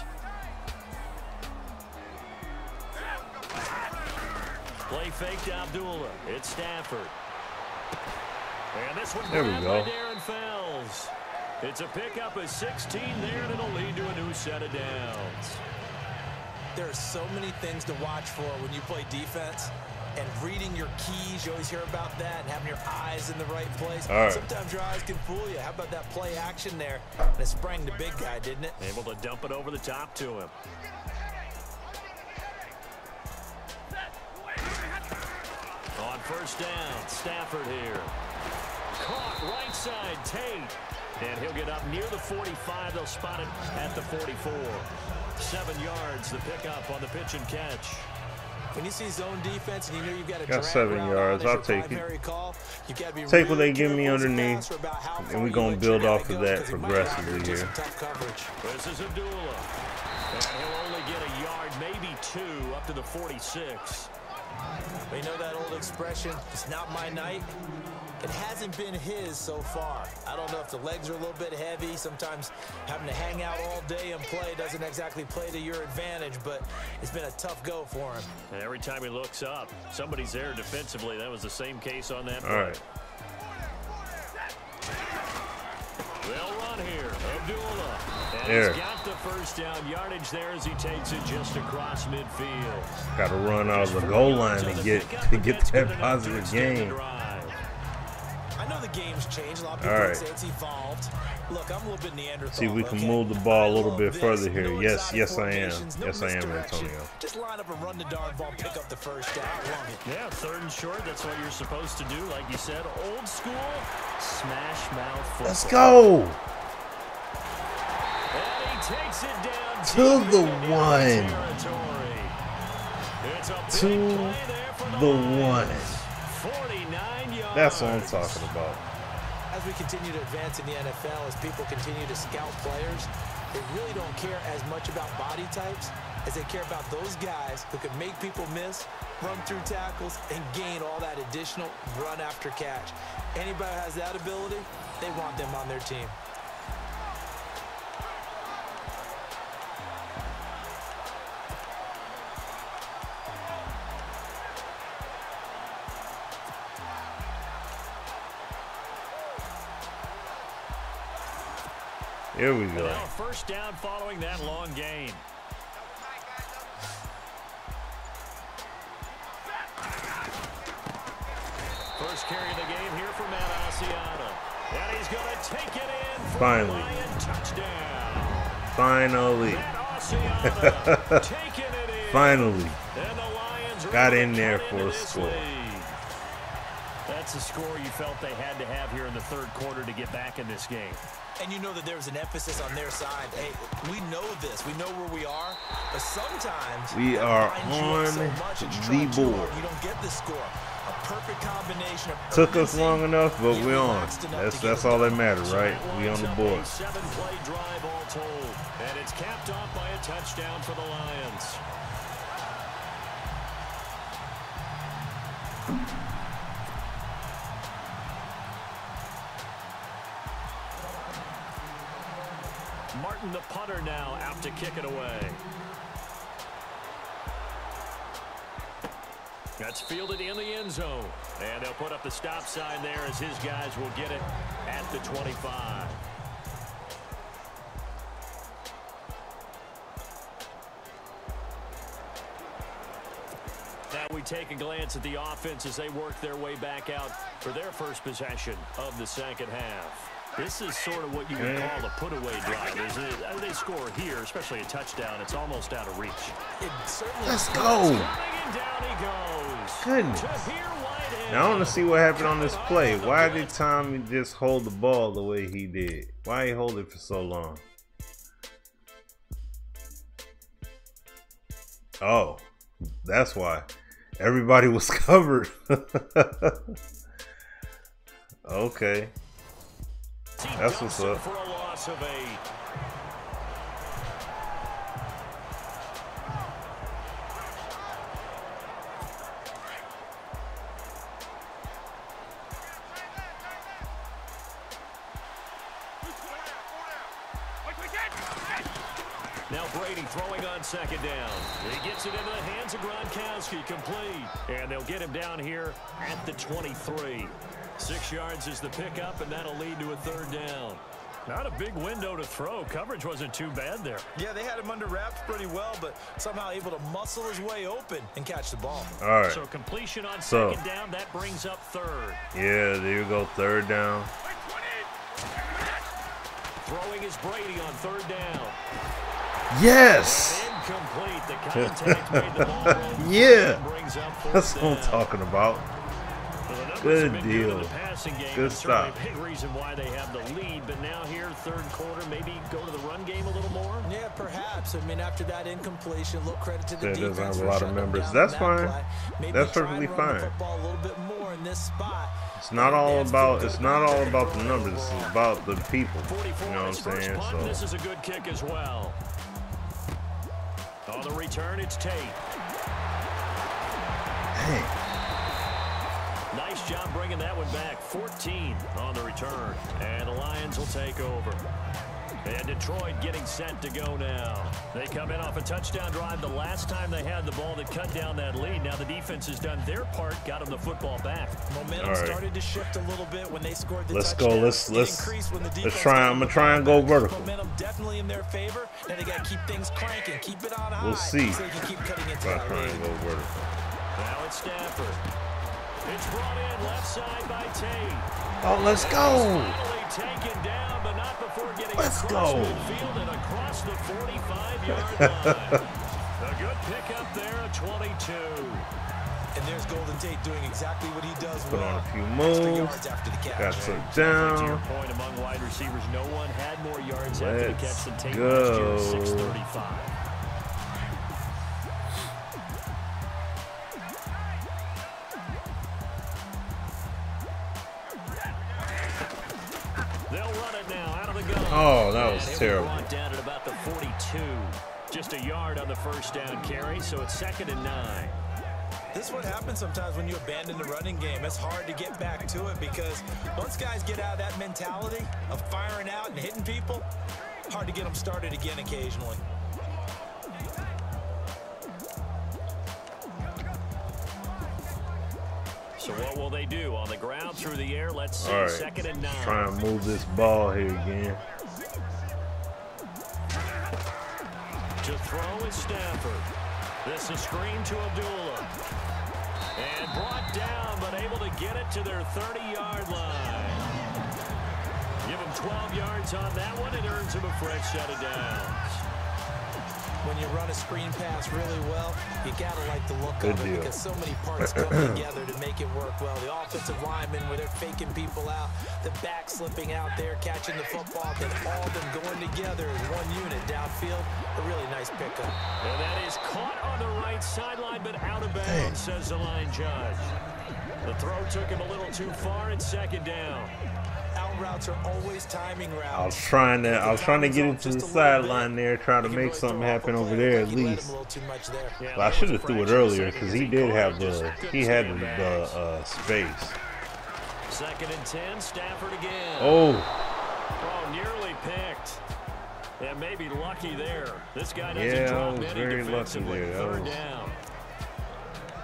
Play fake to Abdullah. It's Stafford. And this one there we go. By Darren Fells. It's a pickup of 16 there, and it'll lead to a new set of downs. There are so many things to watch for when you play defense. And reading your keys, you always hear about that, and having your eyes in the right place. Right. Sometimes your eyes can fool you. How about that play action there? And it sprang the big guy, didn't it? Able to dump it over the top to him. On first down, Stafford here. Caught right side, Tate. And he'll get up near the 45. They'll spot it at the 44. 7 yards, the pickup on the pitch and catch. When you see zone defense and you know you've got a got 7 yards, I'll take it. Take what they give me underneath, and we're going to build off of that progressively here. This is Abdullah. And he'll only get a yard, maybe 2, up to the 46. We know that old expression, it's not my night. It hasn't been his so far. I don't know if the legs are a little bit heavy. Sometimes having to hang out all day and play doesn't exactly play to your advantage, but it's been a tough go for him. And every time he looks up, somebody's there defensively. That was the same case on that play. All right. They'll run here. Abdullah. And there. He's got the first down yardage there as he takes it just across midfield. Got to run out of the goal line to get that positive gain. I know the game's changed. A lot of people say it's evolved. Look, I'm a little bit Neanderthal. See, we can move the ball a little bit further here. Yes, I am. Yes, I am, Antonio. Just line up and run the darn ball, pick up the first down. Yeah, 3rd and short. That's what you're supposed to do. Like you said, old school smash mouth football. Let's go. And he takes it down to the 1. To the 1. 49 yards. That's what I'm talking about. As we continue to advance in the NFL, as people continue to scout players, they really don't care as much about body types as they care about those guys who can make people miss, run through tackles, and gain all that additional run after catch. Anybody who has that ability, they want them on their team. Here we go. Now first down following that long gain. First carry of the game here for Matt Asiata. And he's going to take it in for Finally. a Lion touchdown. Finally. Taking it in. Finally. And the Lions got in there for a score. That's That's the score you felt they had to have here in the third quarter to get back in this game. And you know that there's an emphasis on their side. Hey, we know this. We know where we are. But sometimes we are on the board. You don't get this score. A perfect combination of took us long enough, but we're on. That's all that matters, right? We on the board. 7-play drive all told. And it's capped off by a touchdown for the Lions. Martin, the punter, now out to kick it away. That's fielded in the end zone. And they'll put up the stop sign there as his guys will get it at the 25. Now we take a glance at the offense as they work their way back out for their first possession of the second half. This is sort of what you would call a put-away drive. They score here, especially a touchdown. It's almost out of reach. Let's go. Down he goes. Goodness. Now I want to see what happened on this play. Why did Tommy just hold the ball the way he did? Why he hold it for so long? Oh, that's why. Everybody was covered. Okay. That's what's up. For a loss of 8. Now Brady throwing on second down. He gets it into the hands of Gronkowski, complete. And they'll get him down here at the 23. 6 yards is the pickup, and that'll lead to a third down. Not a big window to throw. Coverage wasn't too bad there. Yeah, they had him under wraps pretty well, but somehow able to muscle his way open and catch the ball. All right. So completion on second down, that brings up third. Yeah, there you go, third down. Throwing is Brady on third down. Yes. Incomplete. The contact made the ball roll. Yeah. Brings up fourth That's what I'm down. talking about. Good deal. Good stop. Big reason why they have the lead, but now here, third quarter, maybe go to the run game a little more. Yeah, perhaps. I mean, after that incompletion, look, credit to the defense. Doesn't have a lot of members. That's fine. That's perfectly fine. A little bit more in this spot. It's not all about. It's not all about the numbers. It's about the people. You know what I'm saying? So this is a good kick as well. On the return, it's Tate. Hey. Nice job bringing that one back. 14 on the return. And the Lions will take over. And Detroit getting set to go now. They come in off a touchdown drive the last time they had the ball that cut down that lead. Now the defense has done their part, got them the football back. Momentum started to shift a little bit when they scored the Let's touchdown. go. Let's try. I'm gonna try and go vertical. Momentum definitely in their favor. Now they got to keep things cranking, keep it on high. We'll see. So they can keep cutting into I'll that try lead. and go vertical. Now it's Stafford. It's brought in left side by Tate. Oh, let's go. Taken down, but not before getting Let's across go. midfield and across the 45-yard line. A good pickup there at 22. And there's Golden Tate doing exactly what he does Put well. on a few Extra moves. yards after the catch. Got some To your down. point, among wide receivers, no one had more yards after the catch than Tate Let's last year, go. 635. They'll run it now out of the gun. Oh, that was And terrible. Brought down at about the 42. Just a yard on the first down carry, so it's 2nd and 9. This is what happens sometimes when you abandon the running game. It's hard to get back to it because once guys get out of that mentality of firing out and hitting people, hard to get them started again occasionally. So what will they do? On the ground, through the air, let's see. All right. 2nd and 9. Try and move this ball here again. To throw is Stafford. This is screen to Abdullah. And brought down, but able to get it to their 30-yard line. Give him 12 yards on that one. It earns him a fresh set of downs. When you run a screen pass really well, you gotta like the look Good of it deal. because so many parts come together to make it work well. The offensive linemen, where they're faking people out, the back slipping out there, catching the football, then all of them going together as one unit downfield. A really nice pickup. And that is caught on the right sideline, but out of bounds, says the line judge. The throw took him a little too far. It's second down. Out routes are always timing routes. I was trying to get into the sideline there, try to make something happen over there at least. Yeah, But I should have threw it earlier because he did have the space. Second and 10, Stafford again. Oh, Nearly picked. Yeah, maybe lucky there. This guy doesn't yeah, I drop was many very lucky defensively. there. Third down.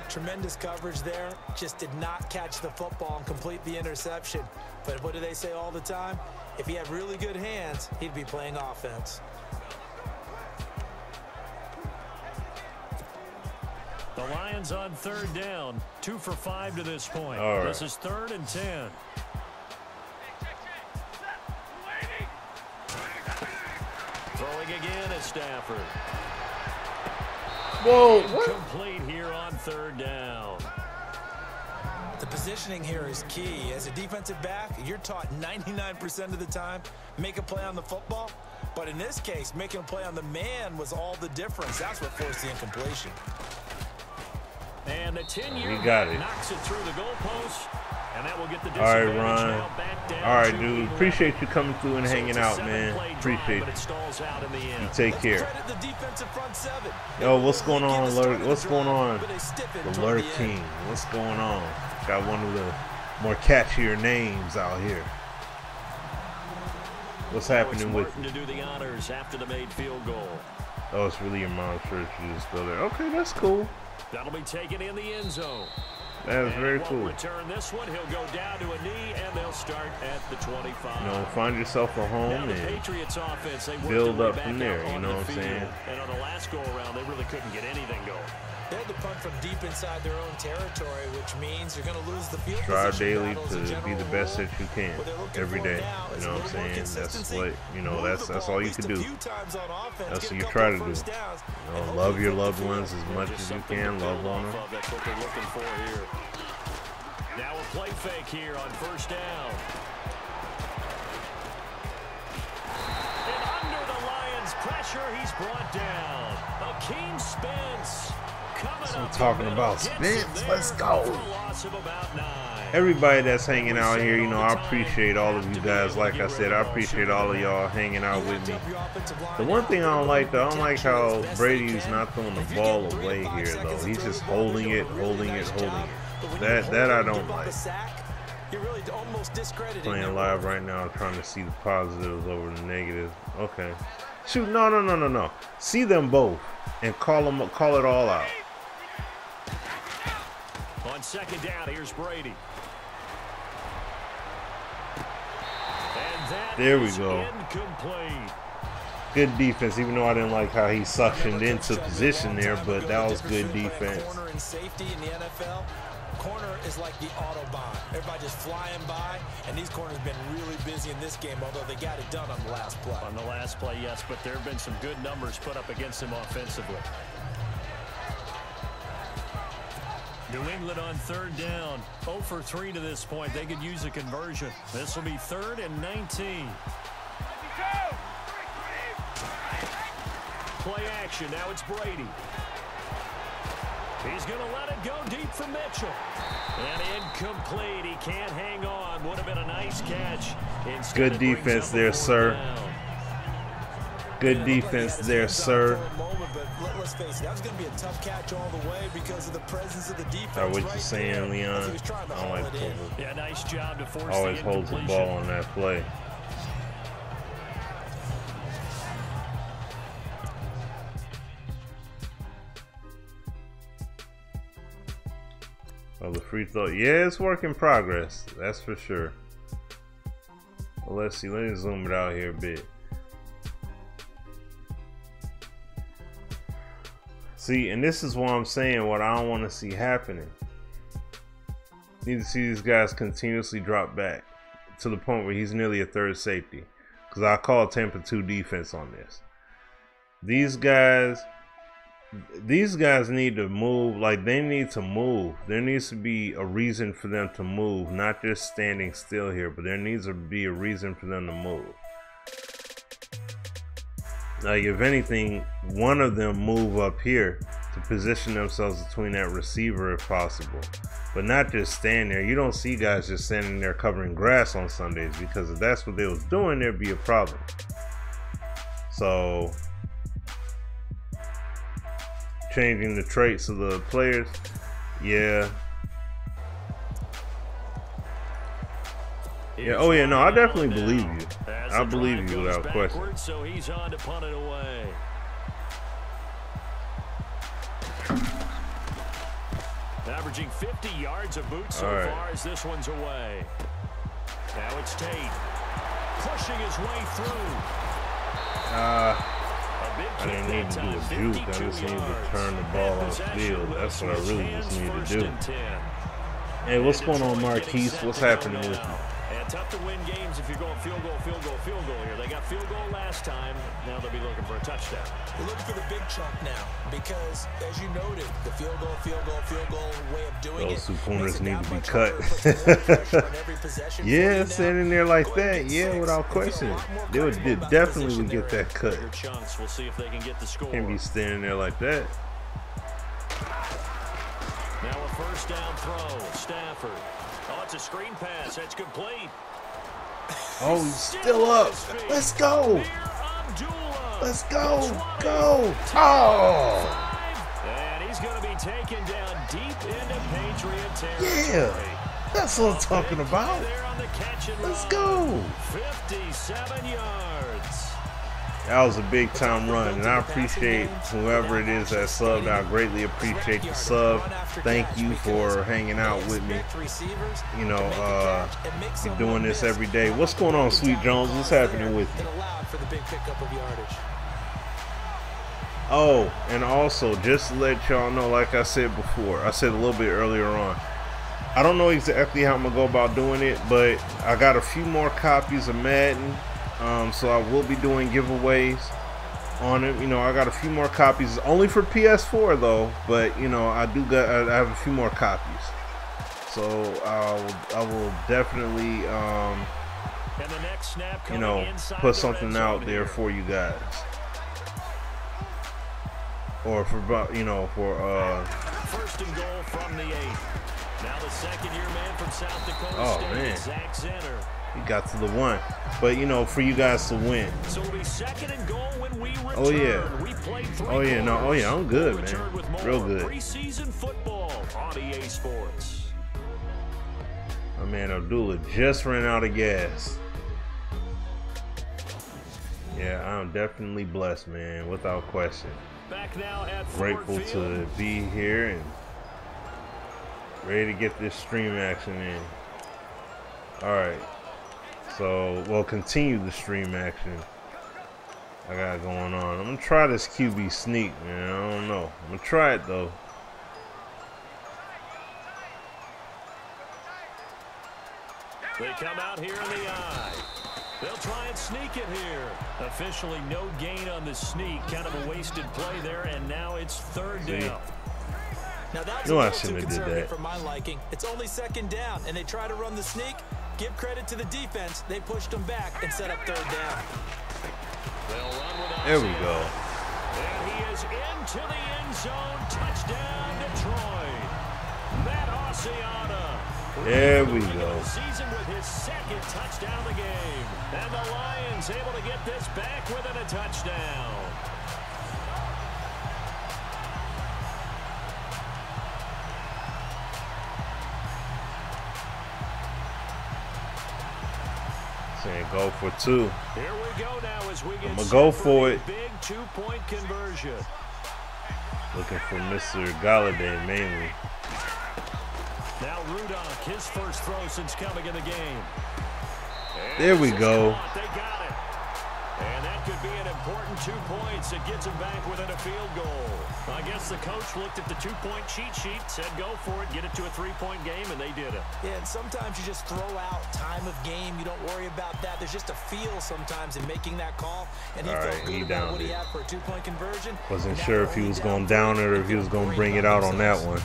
Tremendous coverage there. Just did not catch the football and complete the interception. But what do they say all the time? If he had really good hands, he'd be playing offense. The Lions on third down. 2 for 5 to this point. All right. This is 3rd and 10. Throwing again at Stafford. whoa, what? Complete here on third down. The positioning here is key. As a defensive back, you're taught 99% of the time, make a play on the football. But in this case, making a play on the man was all the difference. That's what forced the incompletion. And the 10-year You got it. knocks it through the goalpost. And that will get the All right, disadvantage Ron. now back down. All right, to dude. 11. Appreciate you coming through and So hanging it's a out, 7-play man. drive, Appreciate but you. it stalls out in the end. You take care. Credit the defensive front seven. Yo, what's going on, Lurk? What's going on? But they stiffen The toward Lurk the end. King. What's going on? Got one of the more catchier names out here. What's happening with Martin to do the honors after the made field goal. Oh, it's really your mom's church. You just go there. Okay, that's cool. That'll be taken in the end zone. That is And very he won't cool. return this one. He'll go down to a knee, and they'll start at the 25. You know, find yourself a Now home the and Patriots offense, they worked build their way up back from there, out you on know the what I'm field. saying? And on the last go around, they really couldn't get anything going. They had to punt from deep inside their own territory, which means you're going to lose the field strive position daily battle as a to be general the best rule. that you can What they're looking every for day. now You is know a what I'm little more saying? That's consistency. what, you know, Move that's the all ball you at can least do. a few times on offense, That's get what a you couple try of to do. first downs, You know, and love hopefully your flip the loved field. ones as much Just as you something can. to Love build on off them. of. That's what they're looking for here. Now a play fake here on first down. And under the Lions' pressure, he's brought down. Akeem Spence coming That's what I'm up talking the middle, about. gets him Spence, there let's go. for a loss of about 9. Everybody that's hanging out here, you know, I appreciate all of you guys. Like I said, I appreciate all of y'all hanging out with me. The one thing I don't like, though, I don't like how Brady's not throwing the ball away here, though. He's just holding it. That I don't like. Playing live right now, trying to see the positives over the negatives. Okay. Shoot, no. See them both and call it all out. On second down, here's Brady. And that There we is go. incomplete. Good defense, even though I didn't like how he suctioned into position there, but that was good defense. Corner and safety in the NFL. Corner is like the Autobahn. Everybody just flying by, and these corners have been really busy in this game, although they got it done on the last play. On the last play, yes, but there have been some good numbers put up against him offensively. New England on third down. 0 for 3 to this point. They could use a conversion. This will be 3rd and 19. Play action. Now it's Brady. He's going to let it go deep for Mitchell. And incomplete. He can't hang on. Would have been a nice catch. Instead, Good defense there, sir. Good defense there, sir. But let's face it, that was going to be a tough catch all the way because of the presence of the defense. What you right saying, there, Leon? as he was trying to I don't haul like it in. Yeah, nice job to force always the holds the incompletion. ball on that play. Oh, the free throw. Yeah, it's work in progress. That's for sure. Well, let's see. Let me zoom it out here a bit. See, and this is what I'm saying, what I don't want to see happening. Need to see these guys continuously drop back to the point where he's nearly a third safety. Because I call Tampa 2 defense on this. these guys need to move. Like, they need to move. There needs to be a reason for them to move, not just standing still here, but there needs to be a reason for them to move. Like, if anything, one of them move up here to position themselves between that receiver if possible, but not just stand there. You don't see guys just standing there covering grass on Sundays, because if that's what they was doing, there'd be a problem. So changing the traits of the players, yeah. Oh yeah, no, I definitely believe you. I believe you without question. So he's on to punt it away. Averaging 50 yards a boot so far as this one's away. Now it's Tate pushing his way through. I didn't need to do a juke. I just need to turn the ball off field. That's what I really just need to do. Hey, what's going on, Marquise? What's happening with you? And tough to win games if you're going field goal here. They got field goal last time. Now they'll be looking for a touchdown. We're looking for the big chunk now because, as you noted, the field goal way of doing those 2 corners need to be cut. Yeah, standing there like that, yeah, without question. They would definitely get that cut. We'll see if they can get the score. Can't be standing there like that. Now a first down throw. Stafford. Oh, it's a screen pass. That's complete. Oh, he's still up. Let's go. Let's go. Go. Oh. And he's going to be taken down deep into Patriot territory. Yeah. That's what I'm talking about. Let's go. 57 yards. That was a big time run, and I appreciate whoever it is that subbed. I greatly appreciate the sub. Thank you for hanging out with me. You know, you're doing this every day. What's going on, Sweet Jones? What's happening with you? Oh, and also, just to let y'all know, like I said before, I said a little bit earlier on, I don't know exactly how I'm going to go about doing it, but I got a few more copies of Madden. So I will be doing giveaways on it. You know, I got a few more copies, only for PS4 though, but you know, I have a few more copies. So I will definitely you know, put something out there for you guys. Or for, you know, for first and goal from the 8. Now the second-year man from South Dakota State, Zach Zenner. He got to the 1, but you know, for you guys to win. So it'll be second and goal when we return. Oh yeah. We played 3 oh yeah, no, oh yeah, I'm good, man. Real good. Preseason football on EA Sports. My man Abdullah just ran out of gas. Yeah, I'm definitely blessed, man, without question. Back now at grateful to be here and ready to get this stream action in. All right. So we'll continue the stream action I got going on. I'm gonna try this QB sneak, man. I don't know. I'm gonna try it though. They come out here in the eye. They'll try and sneak it here. Officially no gain on the sneak. Kind of a wasted play there, and now it's third down. Now that's a little too conservative for my liking. It's only second down, and they try to run the sneak. Give credit to the defense. They pushed them back and set up third down. They'll run with there we go. And he is into the end zone. Touchdown, Detroit. Matt Asiata. There we go. Season with his second touchdown of the game. And the Lions able to get this back within a touchdown. Saying go for 2. Here we go now as we get I'm gonna go for it. Big 2-point conversion. Looking for Mr. Galladay mainly. Now Rudolph, his first throw since coming in the game. There we go. They got it. And that could be an important 2 points. It gets him back within a field goal. I guess the coach looked at the 2-point cheat sheet, said go for it, get it to a 3-point game, and they did it. Yeah, and sometimes you just throw out time of game. You don't worry about that. There's just a feel sometimes in making that call. And he felt good about what he had for a 2-point conversion. Wasn't sure if he was going down it or if he was going to bring it out on that one.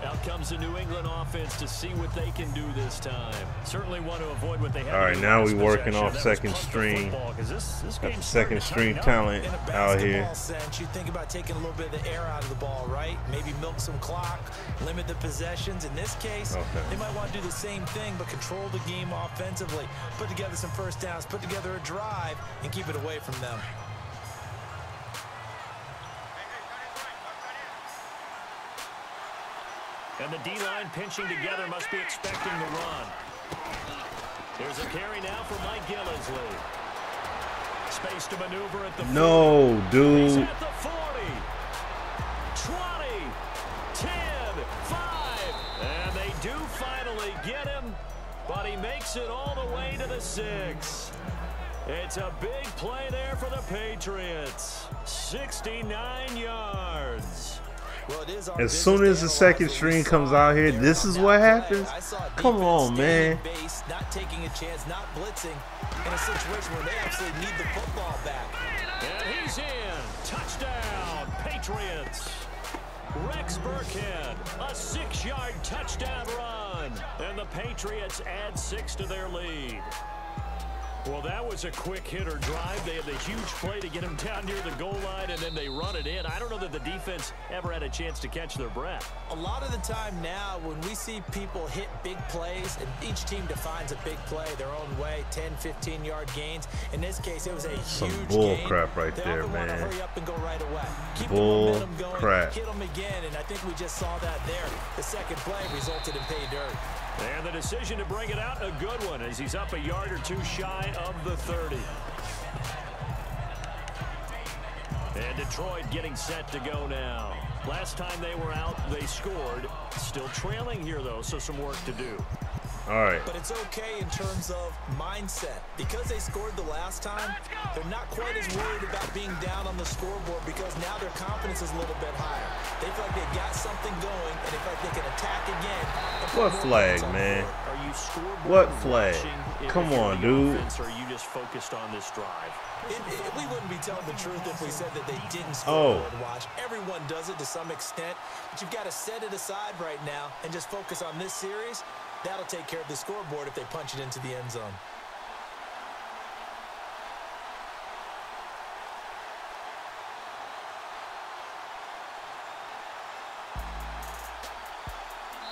Out comes the New England offense to see what they can do this time. Certainly want to avoid what they have. All right, now we're working off second string. Got the second string talent out here. Sense, you think about taking a little bit of the air out of the ball, right? Maybe milk some clock, limit the possessions. In this case, they might want to do the same thing, but control the game offensively. Put together some first downs, put together a drive, and keep it away from them. And the D-line pinching together, must be expecting the run. There's a carry now for Mike Gillisley. Space to maneuver at the 40. No, dude. He's at the 40. 20, 10, 5. And they do finally get him, but he makes it all the way to the 6. It's a big play there for the Patriots. 69 yards. Well, as soon as the second string comes out here, this is what happens? Come on, man. Not taking a chance, not blitzing in a situation where they actually need the football back. And he's in. Touchdown, Patriots. Rex Burkhead, a 6-yard touchdown run. And the Patriots add 6 to their lead. Well, that was a quick hitter drive. They had the huge play to get him down near the goal line, and then they run it in. I don't know that the defense ever had a chance to catch their breath. A lot of the time now, when we see people hit big plays, and each team defines a big play their own way, 10, 15-yard gains. In this case, it was a huge bull gain. crap right there, They man. want to hurry up and go right away. Keep Bull the momentum going, crap. hit them again, and I think we just saw that there. The second play resulted in pay dirt. And the decision to bring it out, a good one, as he's up a yard or two shy of the 30. And Detroit getting set to go now. Last time they were out, they scored. Still trailing here, though, so some work to do. All right. But it's okay in terms of mindset. Because they scored the last time, they're not quite as worried about being down on the scoreboard because now their confidence is a little bit higher. They feel like they've got something going, and they feel like they can attack again. What flag, man? Are you scoreboard What flag? watching? Come If on, you're the dude. offense, or are you just focused on this drive? We wouldn't be telling the truth if we said that they didn't score and watch. Everyone does it to some extent, but you've got to set it aside right now and just focus on this series. That'll take care of the scoreboard if they punch it into the end zone.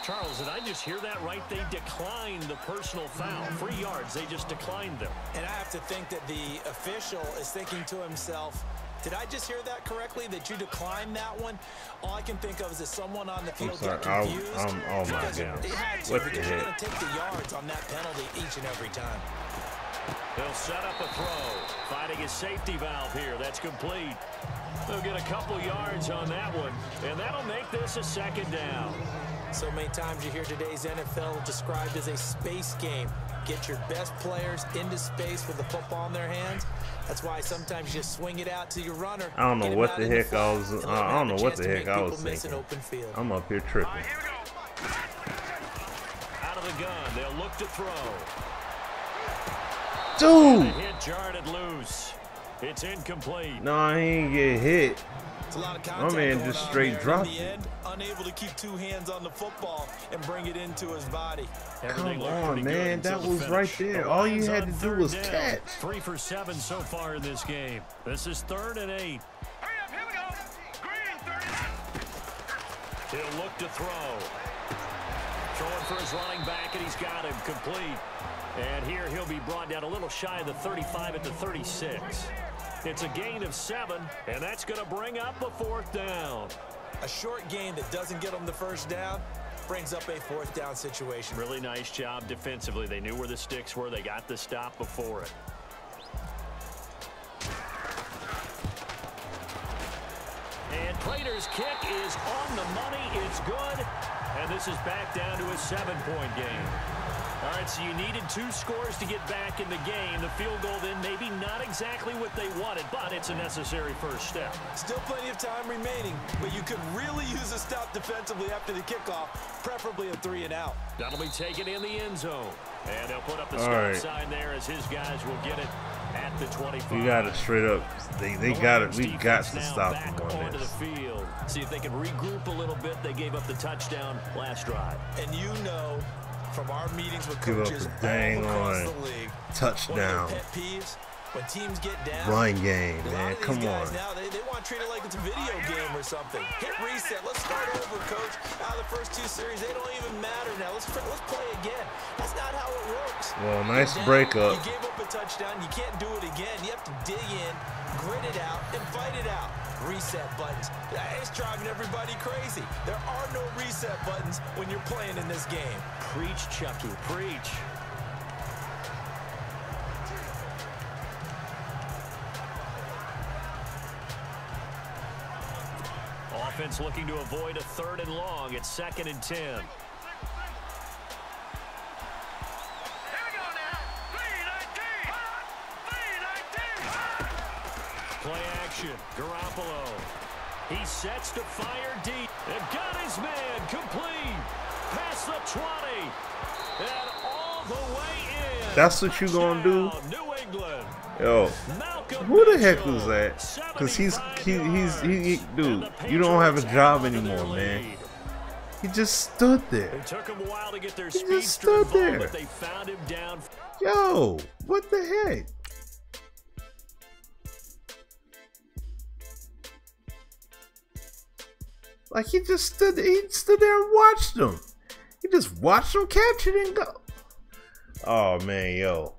Charles, did I just hear that right? They declined the personal foul. 3 yards, they just declined them. And I have to think that the official is thinking to himself, did I just hear that correctly, that you declined that one? All I can think of is that someone on the field got confused. Oh, my goodness. What the You're heck? going to take the yards on that penalty each and every time. He'll set up a throw. Finding his safety valve here. That's complete. They'll get a couple yards on that one, and that'll make this a second down. So many times you hear today's NFL described as a space game. Get your best players into space with the football in their hands. That's why sometimes you just swing it out to your runner. I don't know what the heck I was. I don't know what the heck I was thinking. I'm up here tripping. Out of the gun, they'll look to throw. Dude! The hit jarred it loose. It's incomplete. No, he ain't get hit. It's a lot of My man just straight dropped it. End, unable to keep two hands on the football and bring it into his body. Come on, man. That was right there. All you had to do was catch. 3 for 7 so far in this game. This is 3rd and 8. He'll look to throw. Throwing for his running back, and he's got him complete. And here he'll be brought down a little shy of the 35 at the 36. It's a gain of 7, and that's going to bring up a 4th down. A short gain that doesn't get them the first down brings up a 4th down situation. Really nice job defensively. They knew where the sticks were. They got the stop before it. And Prater's kick is on the money. It's good. And this is back down to a 7-point game. All right, so you needed 2 scores to get back in the game. The field goal then maybe not exactly what they wanted, but it's a necessary first step. Still plenty of time remaining, but you could really use a stop defensively after the kickoff, preferably a 3-and-out. That'll be taken in the end zone. And they'll put up the stop sign there as his guys will get it at the 25. We got it straight up. They got it. We got to stop them on this. The field. See if they can regroup a little bit. They gave up the touchdown last drive. And you know, from our meetings with coaches dang all across on the league, touchdown. One of their pet peeves, when teams get down, run game, man. Come on. Now, they want to treat it like it's a video game or something. Hit reset. Let's start over, coach. Out of the first 2 series, they don't even matter now. Let's play again. That's not how it works. Well, nice breakup. You gave up a touchdown. You can't do it again. You have to dig in, grit it out, and fight it out. Reset buttons. It's driving everybody crazy. There are no reset buttons when you're playing in this game. Preach, Chucky. Preach. Offense looking to avoid a 3rd and long. It's 2nd and 10. Play action. Garoppolo. He sets to fire deep. And got his man complete. Past the 20. And all the way in. That's what you gonna do? New England. Yo, who the heck was that? Because he's dude, you don't have a job anymore, man. He just stood there. It took him a while to get their he just stood there. But they found him down. Yo, what the heck? Like he just stood there. He stood there and watched them. He just watched them catch it and go. Oh man, yo.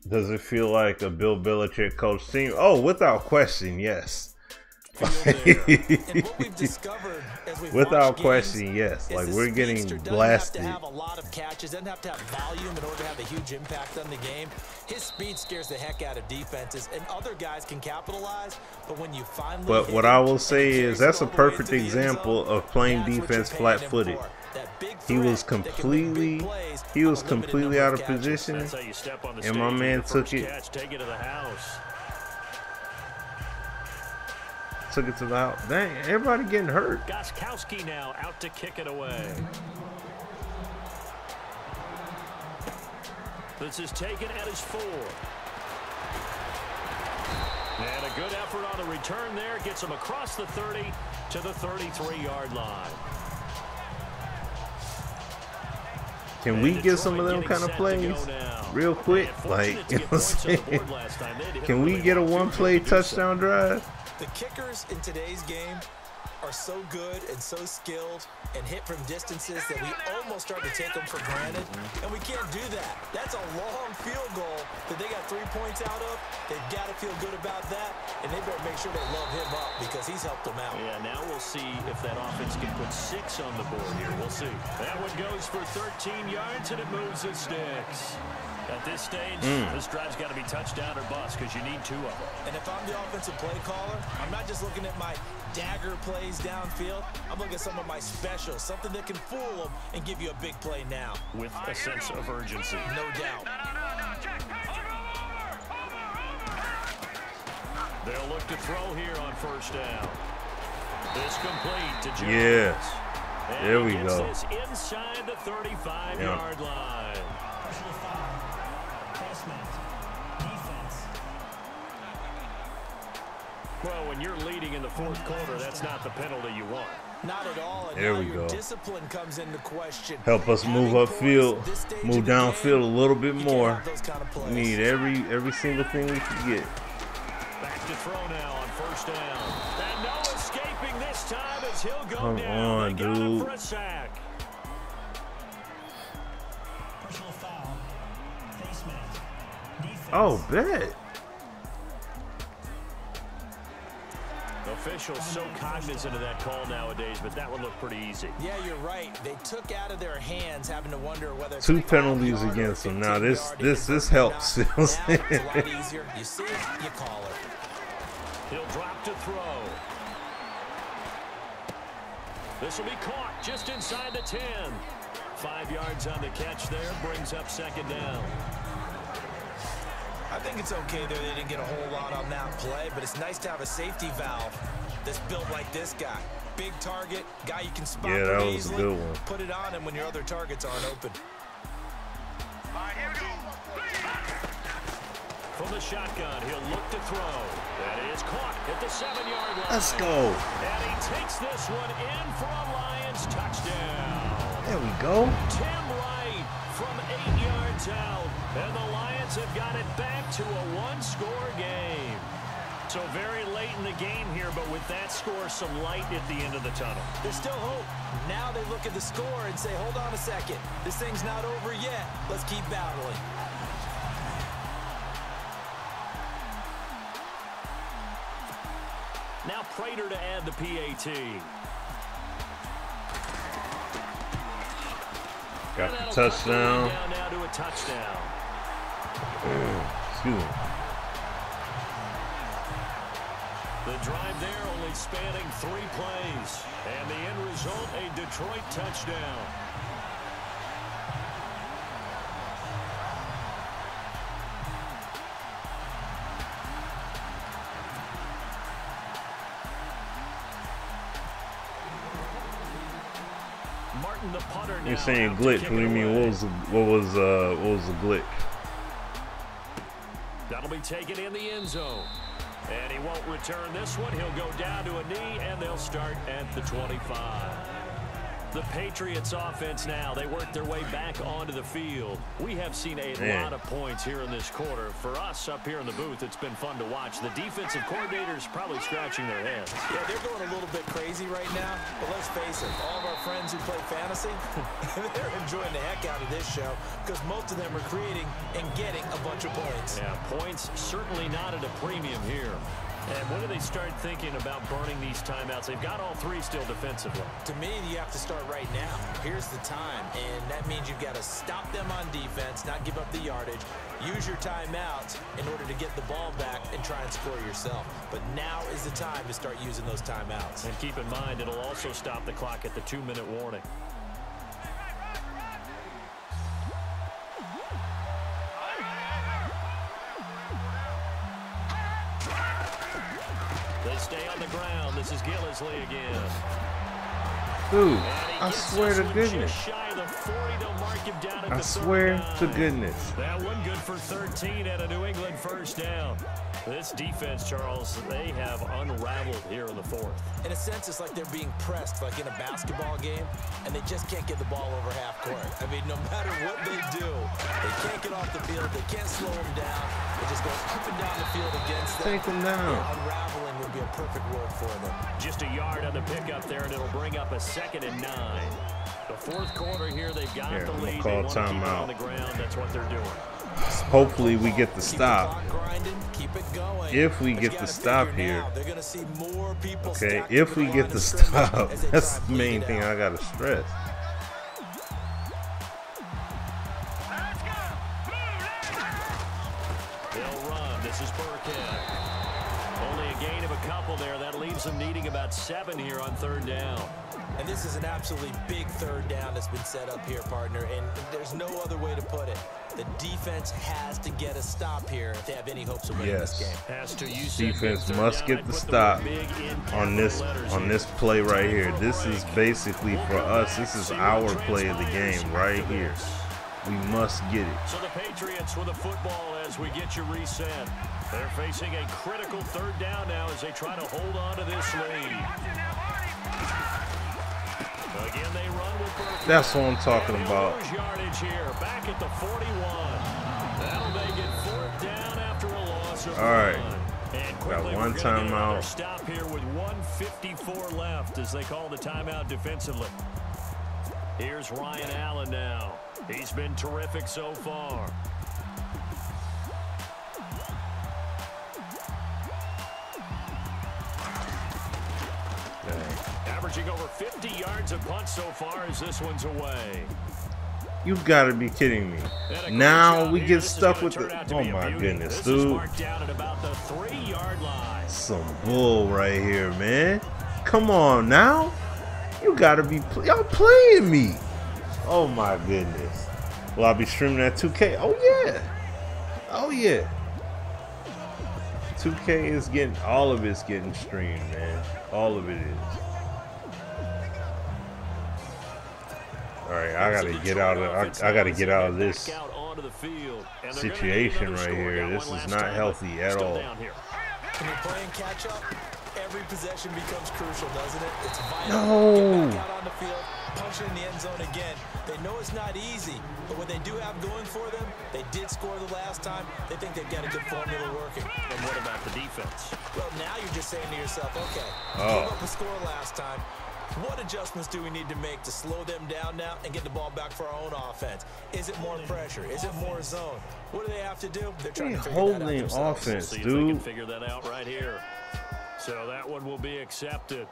Does it feel like a Bill Belichick coach team? Oh, without question, yes. Without question, yes. Like we're getting blasted. Doesn't have to have a lot of catches, doesn't have to have volume in order to have a huge impact on the game. His speed scares the heck out of defenses, and other guys can capitalize. But when you finally, but what I will say is that's a perfect example of playing defense flat-footed. He was completely out of position, and my man took it to the house. Dang, everybody getting hurt. Gostkowski now out to kick it away. This is taken at his 4. And a good effort on the return there. Gets him across the 30 to the 33-yard line. Can we get some of them kind of plays real quick? Like, you know what I'm saying? Can we get a one-play touchdown drive? The kickers in today's game are so good and so skilled and hit from distances that we almost start to take them for granted, and we can't do that. That's a long field goal that they got 3 points out of. They've got to feel good about that, and they better make sure they love him up because he's helped them out. Yeah, now we'll see if that offense can put 6 on the board here. We'll see. That one goes for 13 yards, and it moves the sticks. At this stage, this drive's got to be touchdown or bust because you need 2 of them. And if I'm the offensive play caller, I'm not just looking at my dagger plays downfield. I'm looking at some of my specials, something that can fool them and give you a big play now. With a sense of urgency. No doubt. They'll look to throw here on first down. It's complete to Jones. Yeah. There we go. This inside the 35-yard line. Well, when you're leading in the 4th quarter, that's not the penalty you want. Not at all. And there now we your go. Discipline comes into question. Help us move upfield, move downfield a little bit more. We need every single thing we can get. Back to throw now on first down. And no escaping this time as he'll go Come down. on, They got him dude. for a sack. Personal foul. Face mask. Defense. Oh, bet. Officials so cognizant of that call nowadays, but that one looked pretty easy. Yeah, you're right. They took out of their hands, having to wonder whether 2 penalties against them. Now this helps. Now it's a lot easier. You see it, you call it. He'll drop to throw. This will be caught just inside the 10. 5 yards on the catch there, brings up second down. I think it's okay there. They didn't get a whole lot on that play, but it's nice to have a safety valve that's built like this guy. Big target, guy you can spot Yeah, that pretty was a easily. good one. Put it on him when your other targets aren't open. From the shotgun, he'll look to throw. That is caught at the 7-yard line. Let's go. And he takes this one in for a Lions touchdown. There we go. Tim Wright from 8 yards out. And the Lions have got it back to a one-score game. So very late in the game here, but with that score, some light at the end of the tunnel. There's still hope. Now they look at the score and say, hold on a second. This thing's not over yet. Let's keep battling. Now Prater to add the PAT. Got the touchdown. Down now to a touchdown. Excuse me. The drive there only spanning 3 plays. And the end result, a Detroit touchdown. Martin, the punter, now You're saying out to glitch. kick What do you it mean? away. What was the glitch? That'll be taken in the end zone. And he won't return this one. He'll go down to a knee, and they'll start at the 25. The Patriots offense now, they work their way back onto the field. We have seen a lot of points here in this quarter. For us up here in the booth, it's been fun to watch. The defensive coordinators probably scratching their heads. Yeah, they're going a little bit crazy right now, but let's face it, all of our friends who play fantasy, they're enjoying the heck out of this show because most of them are creating and getting a bunch of points. Yeah, points certainly not at a premium here. And when do they start thinking about burning these timeouts? They've got all 3 still defensively. To me, you have to start right now. Here's the time, and that means you've got to stop them on defense, not give up the yardage, use your timeouts in order to get the ball back and try and score yourself. But now is the time to start using those timeouts. And keep in mind, it'll also stop the clock at the 2-minute warning. They stay on the ground. This is Gillisley again. Dude, I swear to goodness. I swear to goodness. That one good for 13 at a New England first down. This defense, Charles, they have unraveled here in the 4th. In a sense, it's like they're being pressed, like in a basketball game, and they just can't get the ball over half court. I mean, no matter what they do, they can't get off the field. They can't slow them down. They just go up and down the field against them. Take them down. Unraveling would be a perfect word for them. Just a yard on the pickup there, and it'll bring up a 2nd and 9. The 4th quarter here, they've got the lead. Call they want to keep it timeout. on the ground. That's what they're doing. Hopefully we get the stop. Keep it going. If we get the stop here. They're going to see more people. Okay, if we get the stop, that's the main thing I gotta stress. They'll run. This is Burkhead. Only a gain of a couple there. That leaves them needing about 7 here on 3rd down. And this is an absolutely big 3rd down that's been set up here, partner, and there's no other way to put it. The defense has to get a stop here if they have any hopes of winning this game. Has to use Defense must get the stop on this play right here. This is basically for us. This is our play of the game right here. We must get it. So the Patriots with the football as we get you reset. They're facing a critical 3rd down now as they try to hold on to this lead. Again, they run with Burkhead. That's what I'm talking about. Yardage here, back at the 41. That'll make it 4th down after a loss of 1. And quickly, got one timeout. Stop here with 1:54 left as they call the timeout defensively. Here's Ryan Allen now. He's been terrific so far. Averaging over 50 yards a punt so far as this one's away. You gotta be kidding me. Now we get stuck with the... Oh my goodness, dude. Some bull right here, man. Come on now. You gotta be... Y'all playing me. Oh my goodness. Will I be streaming that 2K? Oh yeah. Oh yeah. 2K is getting, all of it's getting streamed, man. All of it is. Alright, I gotta get out of I gotta get out of this situation right here. This is not healthy at all. When you're playing catch up, every possession becomes crucial, doesn't it? It's vital. No. Get back out on the field, punch it in the end zone again. They know it's not easy, but what they do have going for them, they did score the last time. They think they've got a good formula working. And what about the defense? Well, now you're just saying to yourself, okay, gave up a score last time. What adjustments do we need to make to slow them down now and get the ball back for our own offense? Is it more pressure? Is it more zone? What do they have to do? They're trying to figure that out themselves. Offense, See if dude. they can figure that out right here. So that one will be accepted.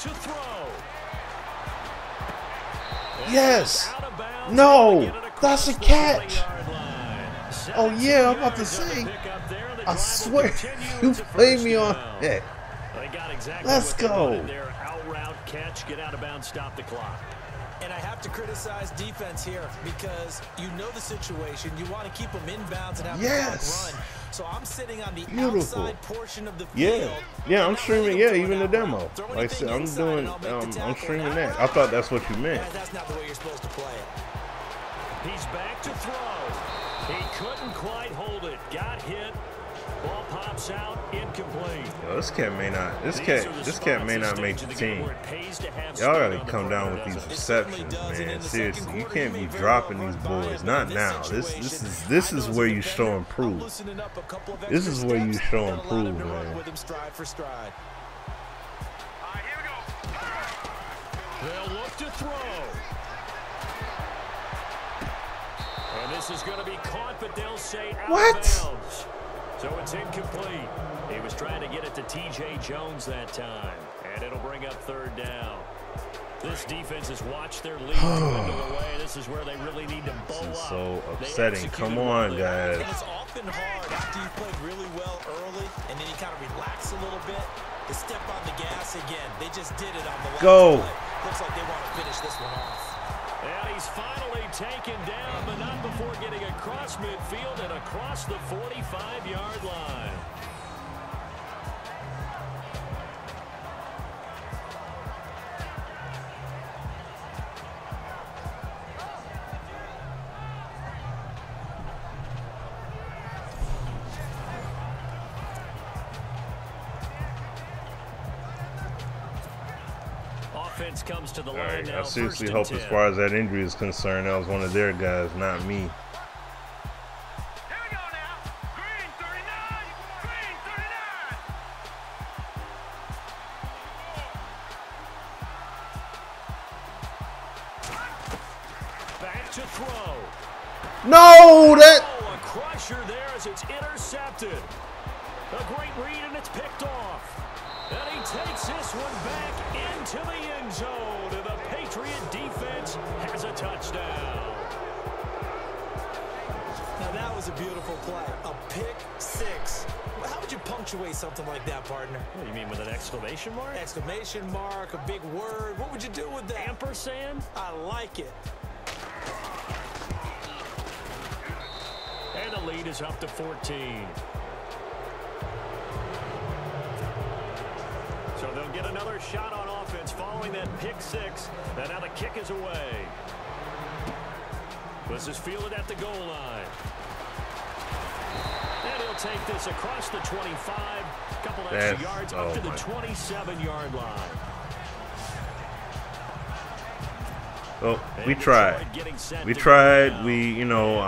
To throw. Yes. No. That's a catch. Oh yeah, I'm about to say. I swear you played me on that. Let's go. Out route catch, get out of bounds, stop the clock. And I have to criticize defense here because you know the situation. You want to keep them inbounds and have the clock run. So I'm sitting on the outside portion of the field. Yeah, I'm streaming. Yeah, even the demo. Like I said, I'm doing. I'm streaming that. I thought that's what you meant. That's not the way you're supposed to play it. He's back to throw. He couldn't quite hold it. Got hit. Ball pops out, incomplete. Yo, this cat may not. This cat may not make the team. Y'all gotta come down with these receptions, man. Seriously, you can't be dropping these boys. Not now. This is where you show improve. This is where you show improve, man. They'll look to throw. And this is going to be caught, but they'll say out of bounds. So it's incomplete. He was trying to get it to T.J. Jones that time, and it'll bring up third down. This defense has watched their lead dwindle away. This is where they really need to bow up. This is so upsetting. Come on, guys. And it's often hard after you've played really well early, and then you kind of relax a little bit to step on the gas again. They just did it on the last play. Looks like they want to finish this one off. And he's finally taken down, but not before getting across midfield and across the 45-yard line. Offense comes to the line now. I seriously hope as far as that injury is concerned, that was one of their guys, not me. Here we go now. Green 39. Green 39. Back to throw. No, that. Oh, a crusher there as it's intercepted. A great read and it's picked off. And he takes this one back into the end zone. And the Patriot defense has a touchdown. Now that was a beautiful play. A pick six. Well, how would you punctuate something like that, partner? What do you mean, with an exclamation mark? Exclamation mark, a big word. What would you do with that? Ampersand? I like it. And the lead is up to 14. So they'll get another shot on offense following that pick six. And now the kick is away. This is fielded at the goal line. And he'll take this across the 25. Couple extra yards up to the 27-yard line. Well, we tried. We, you know,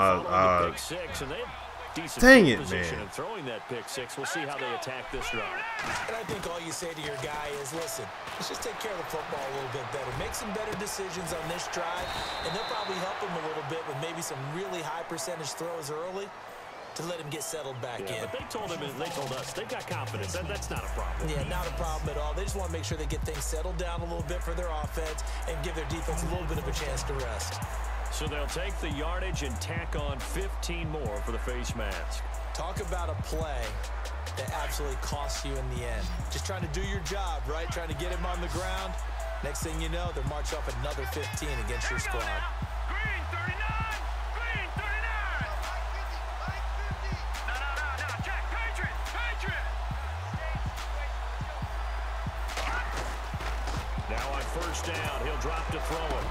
dang it, man. Throwing that pick six. We'll see how they attack this drive. And I think all you say to your guy is, listen, let's just take care of the football a little bit better. Make some better decisions on this drive, and they'll probably help him a little bit with maybe some really high percentage throws early to let him get settled back in. But they told us they've got confidence. That's not a problem. Yeah, not a problem at all. They just want to make sure they get things settled down a little bit for their offense and give their defense a little bit of a chance to rest. So they'll take the yardage and tack on 15 more for the face mask. Talk about a play that absolutely costs you in the end. Just trying to do your job, right? Trying to get him on the ground. Next thing you know, they're march up another 15 against your squad. Green 39! Green 39! No, check. Patriot! Now on first down, he'll drop to throw it.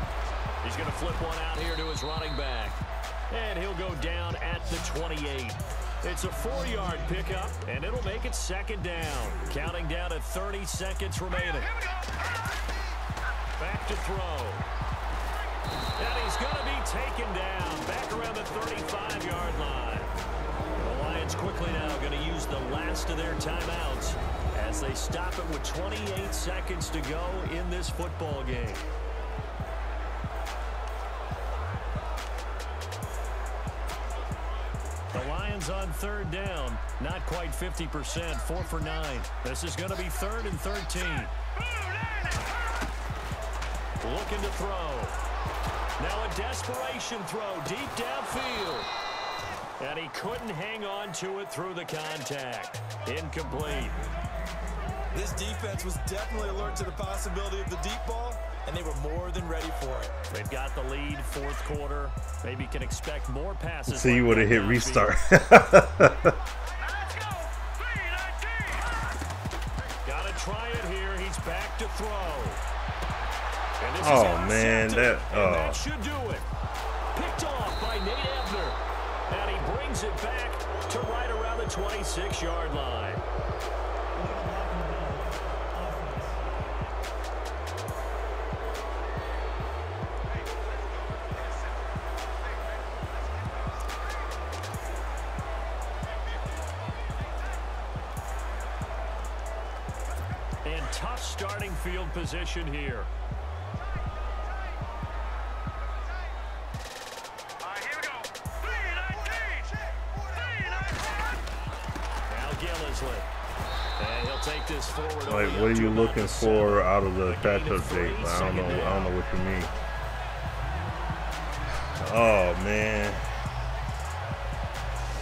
He's going to flip one out here to his running back. And he'll go down at the 28. It's a 4-yard pickup, and it'll make it second down. Counting down at 30 seconds remaining. Back to throw. And he's going to be taken down back around the 35-yard line. The Lions quickly now going to use the last of their timeouts as they stop it with 28 seconds to go in this football game. The Lions on third down, not quite 50%, 4 for 9. This is going to be 3rd and 13. Looking to throw. Now a desperation throw deep downfield. And he couldn't hang on to it through the contact. Incomplete. This defense was definitely alert to the possibility of the deep ball, and they were more than ready for it. They've got the lead, 4th quarter. Maybe can expect more passes. So you would have hit restart. Gotta try it here. He's back to throw. And this Oh is man, that should do it. Picked off by Nate Ebner. And he brings it back to right around the 26-yard line. And tough starting field position here. And he'll take this forward. Like, what are you looking for out of the patch update? I don't know what you mean. Oh man,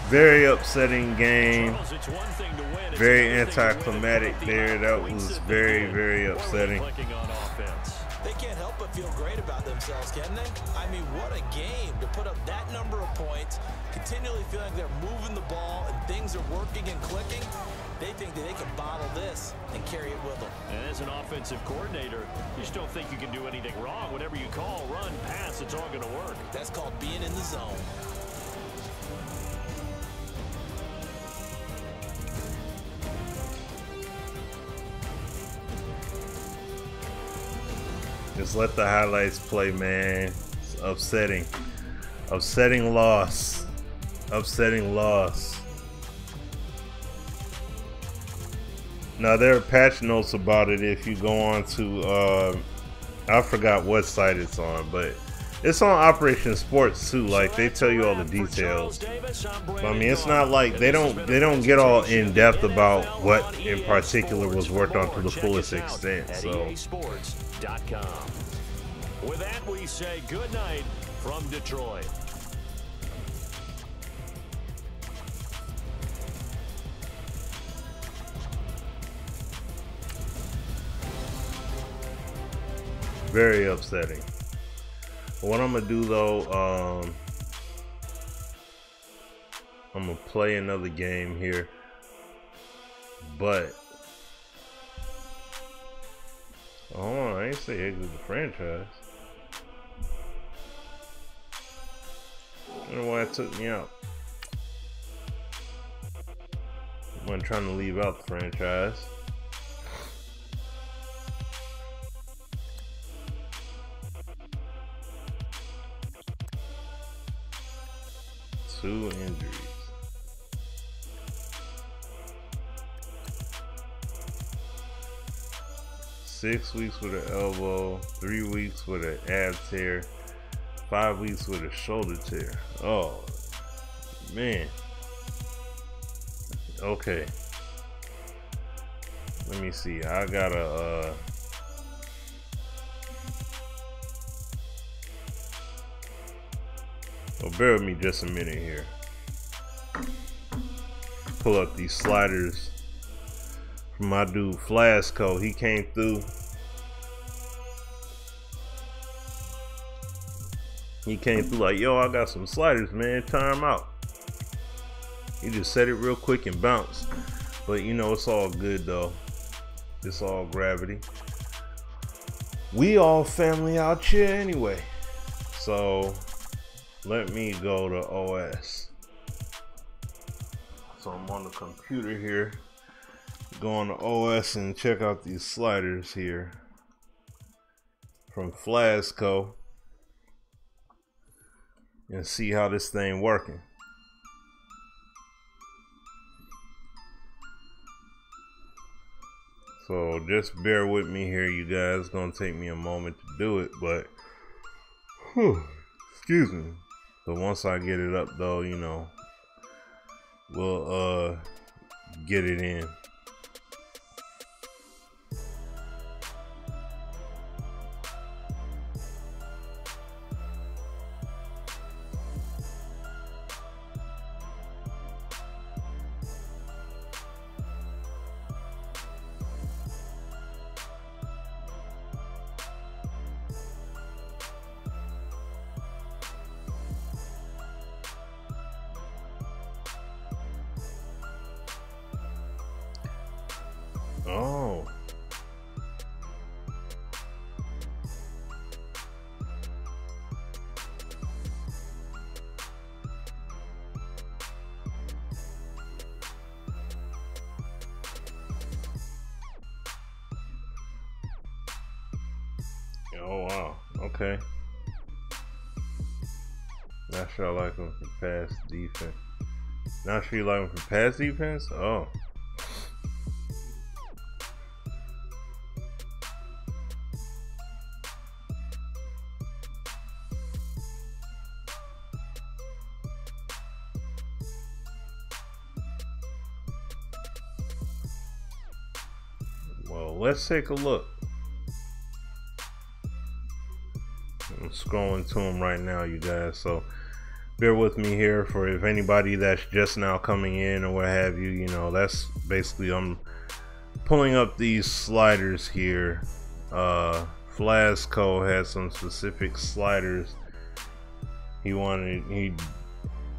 very upsetting game. Very anticlimactic there. That was very, very upsetting. They can't help but feel great about themselves, can they? I mean, what a game to put up that number of points, continually feeling like they're moving the ball and things are working and clicking. They think that they can bottle this and carry it with them. And as an offensive coordinator, you just don't think you can do anything wrong. Whatever you call, run, pass, it's all going to work. That's called being in the zone. Just let the highlights play, man. It's upsetting. Upsetting loss. Upsetting loss. Now, there are patch notes about it if you go on to, I forgot what site it's on, but it's on Operation Sports too. Like, they tell you all the details. But, I mean, it's not like they don't get all in depth about what in particular was worked on to the fullest extent. So. With that, we say good night from Detroit. Very upsetting. What I'm gonna do though, I'm gonna play another game here, but hold on, I ain't say exit the franchise. I don't know why it took me out. I wasn't trying to leave out the franchise. Two injuries. Six weeks with an elbow, 3 weeks with an ab tear, 5 weeks with a shoulder tear. Oh man. Okay. Let me see. I gotta well, bear with me just a minute here. Pull up these sliders from my dude Flasco. He came through. He came through like, yo, I got some sliders, man. Try them out. He just set it real quick and bounced. But you know, it's all good though. It's all gravity. We all family out here anyway. So let me go to OS. So I'm on the computer here. Go on to OS and check out these sliders here from Flasco and see how this thing working. So just bear with me here, you guys. It's gonna take me a moment to do it, but excuse me. But once I get it up though, you know, we'll get it in. Oh. Oh wow. Okay. Not sure I like him for pass defense. Not sure you like him for pass defense? Oh. Well, let's take a look. I'm scrolling to them right now, you guys, so bear with me here for if anybody that's just now coming in or what have you. You know, that's basically, I'm pulling up these sliders here. Flasco had some specific sliders he wanted me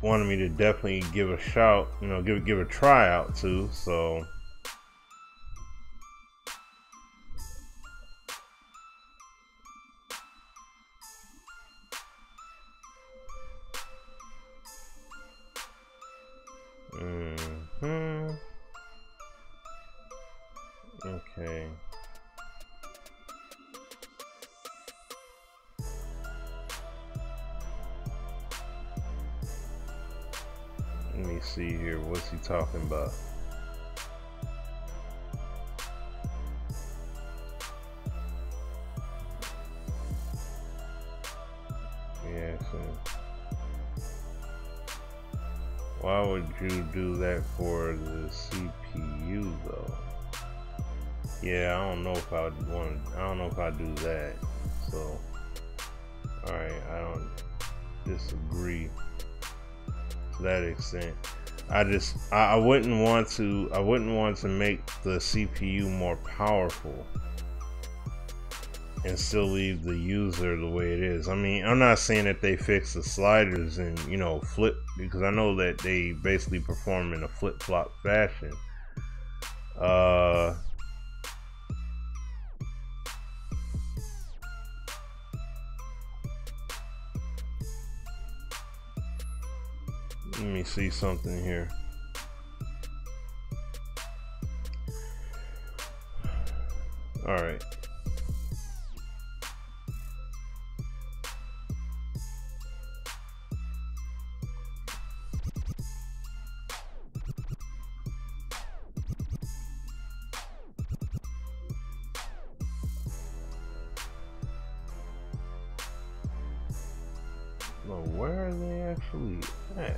to definitely give a shout, you know, give a try out to. So okay. Let me see here. What's he talking about? Reaction. Why would you do that for the CPU though? Yeah, I don't know if I don't know if I do that. So, all right, I don't disagree to that extent. I wouldn't want to make the CPU more powerful and still leave the user the way it is. I mean, I'm not saying that they fix the sliders and, you know, flip, because I know that they basically perform in a flip-flop fashion. Let me see something here. All right. Well, where are they actually at?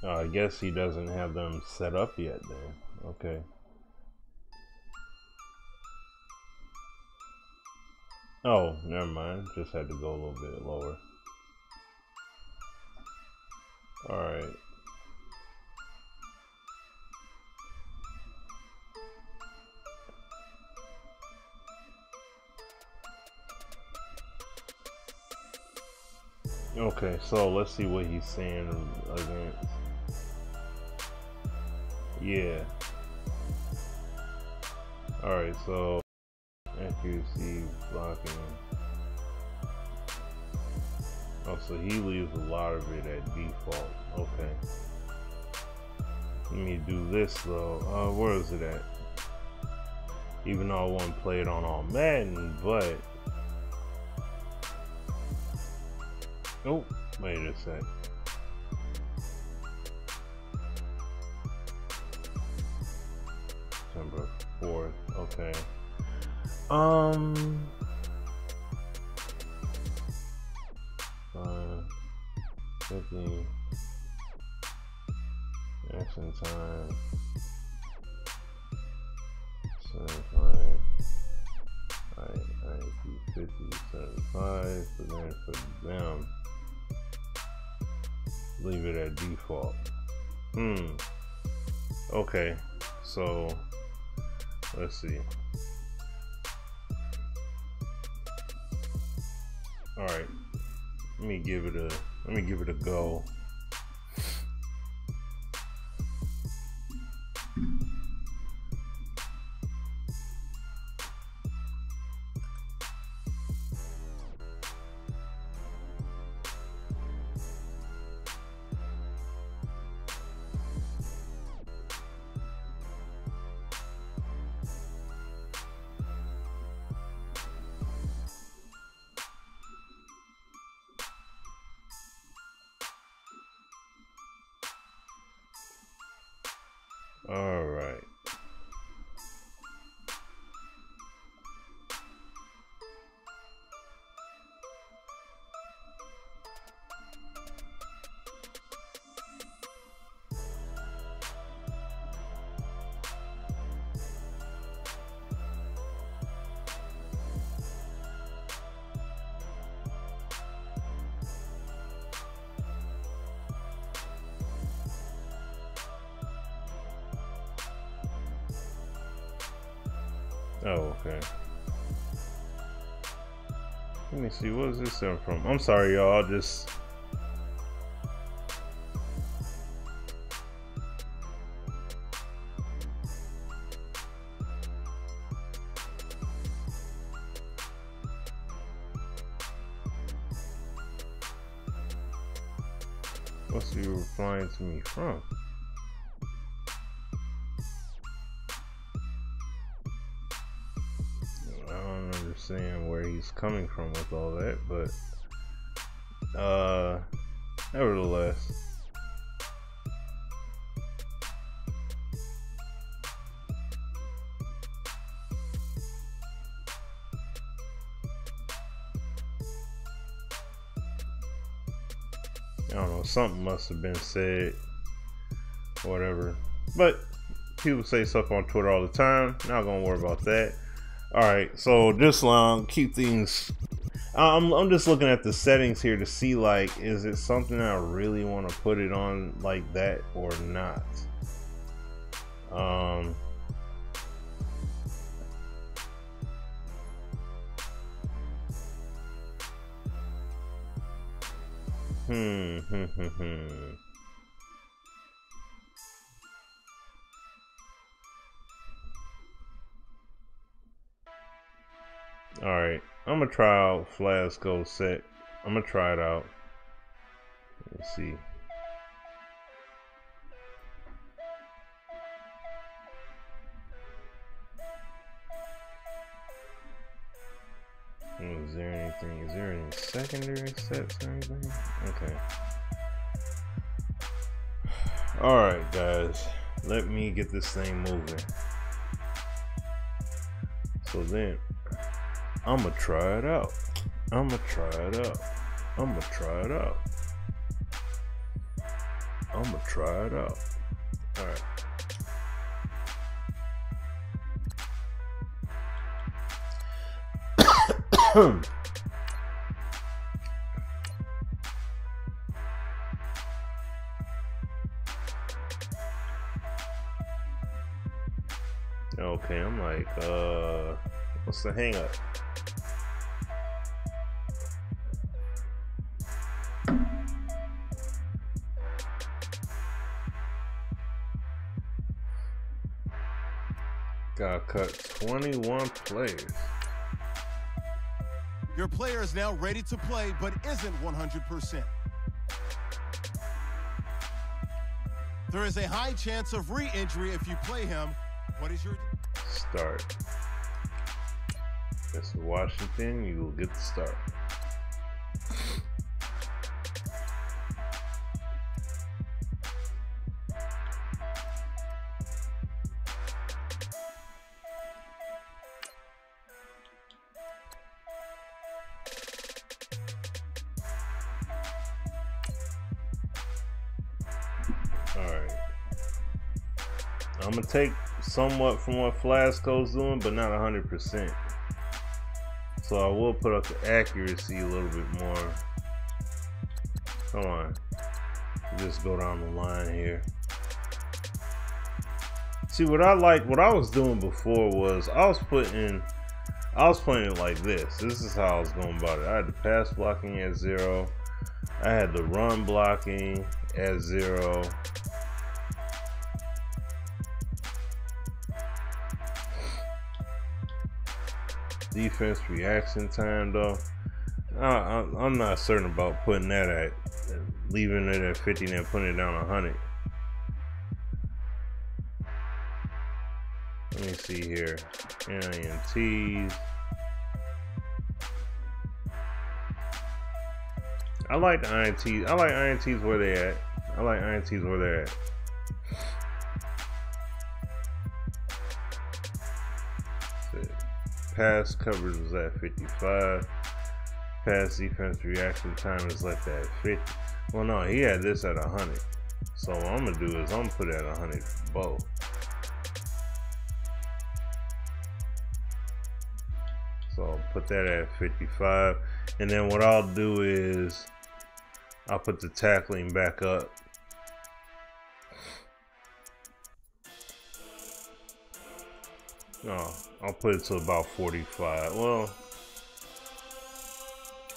I guess he doesn't have them set up yet then. Okay. Oh, never mind. Just had to go a little bit lower. Alright. Okay, so let's see what he's saying against. Yeah. Alright, so accuracy, blocking. Oh, so he leaves a lot of it at default. Okay. Let me do this though. Where is it at? Even though I want to play it on all Madden, but oh, wait a sec. September 4th. Okay. 50 action time. 75. I do 50, 75, but then for them, leave it at default. Okay, so let's see. All right, let me give it a go. All right. Oh, okay. Let me see, what is this from? I'm sorry, y'all. Just what's you replying to me from? Understand where he's coming from with all that, but nevertheless, I don't know, something must have been said, whatever, but people say stuff on Twitter all the time. Not gonna worry about that. Alright, so just keep things. I'm just looking at the settings here to see, like, is it something I really want to put it on like that or not? Alright, I'm gonna try out Flash Go Set. I'm gonna try it out. Let's see. Is there anything? Is there any secondary sets or anything? Okay. Alright, guys. Let me get this thing moving. So then, I'm gonna try it out. I'm gonna try it out. I'm gonna try it out. I'm gonna try it out. All right. Okay, I'm like, what's the hangout? Got cut 21 players. Your player is now ready to play, but isn't 100%. There is a high chance of re-injury if you play him. What is your start? That's Washington. You will get the start. Alright. I'm gonna take somewhat from what Flasco's doing, but not 100%. So I will put up the accuracy a little bit more. Come on. Just go down the line here. See, what I was doing before was I was playing it like this. This is how I was going about it. I had the pass blocking at 0. I had the run blocking at 0. Defense reaction time though, I'm not certain about putting that at, leaving it at 50 and then putting it down 100. Let me see here. INTs. I like the INTs. I like INTs where they at. I like INTs where they're at. Pass coverage was at 55. Pass defense reaction time is left at 50. Well, no, he had this at 100. So what I'm gonna do is I'm gonna put it at 100 for both. So I'll put that at 55. And then what I'll do is I'll put the tackling back up. No, I'll put it to about 45. Well,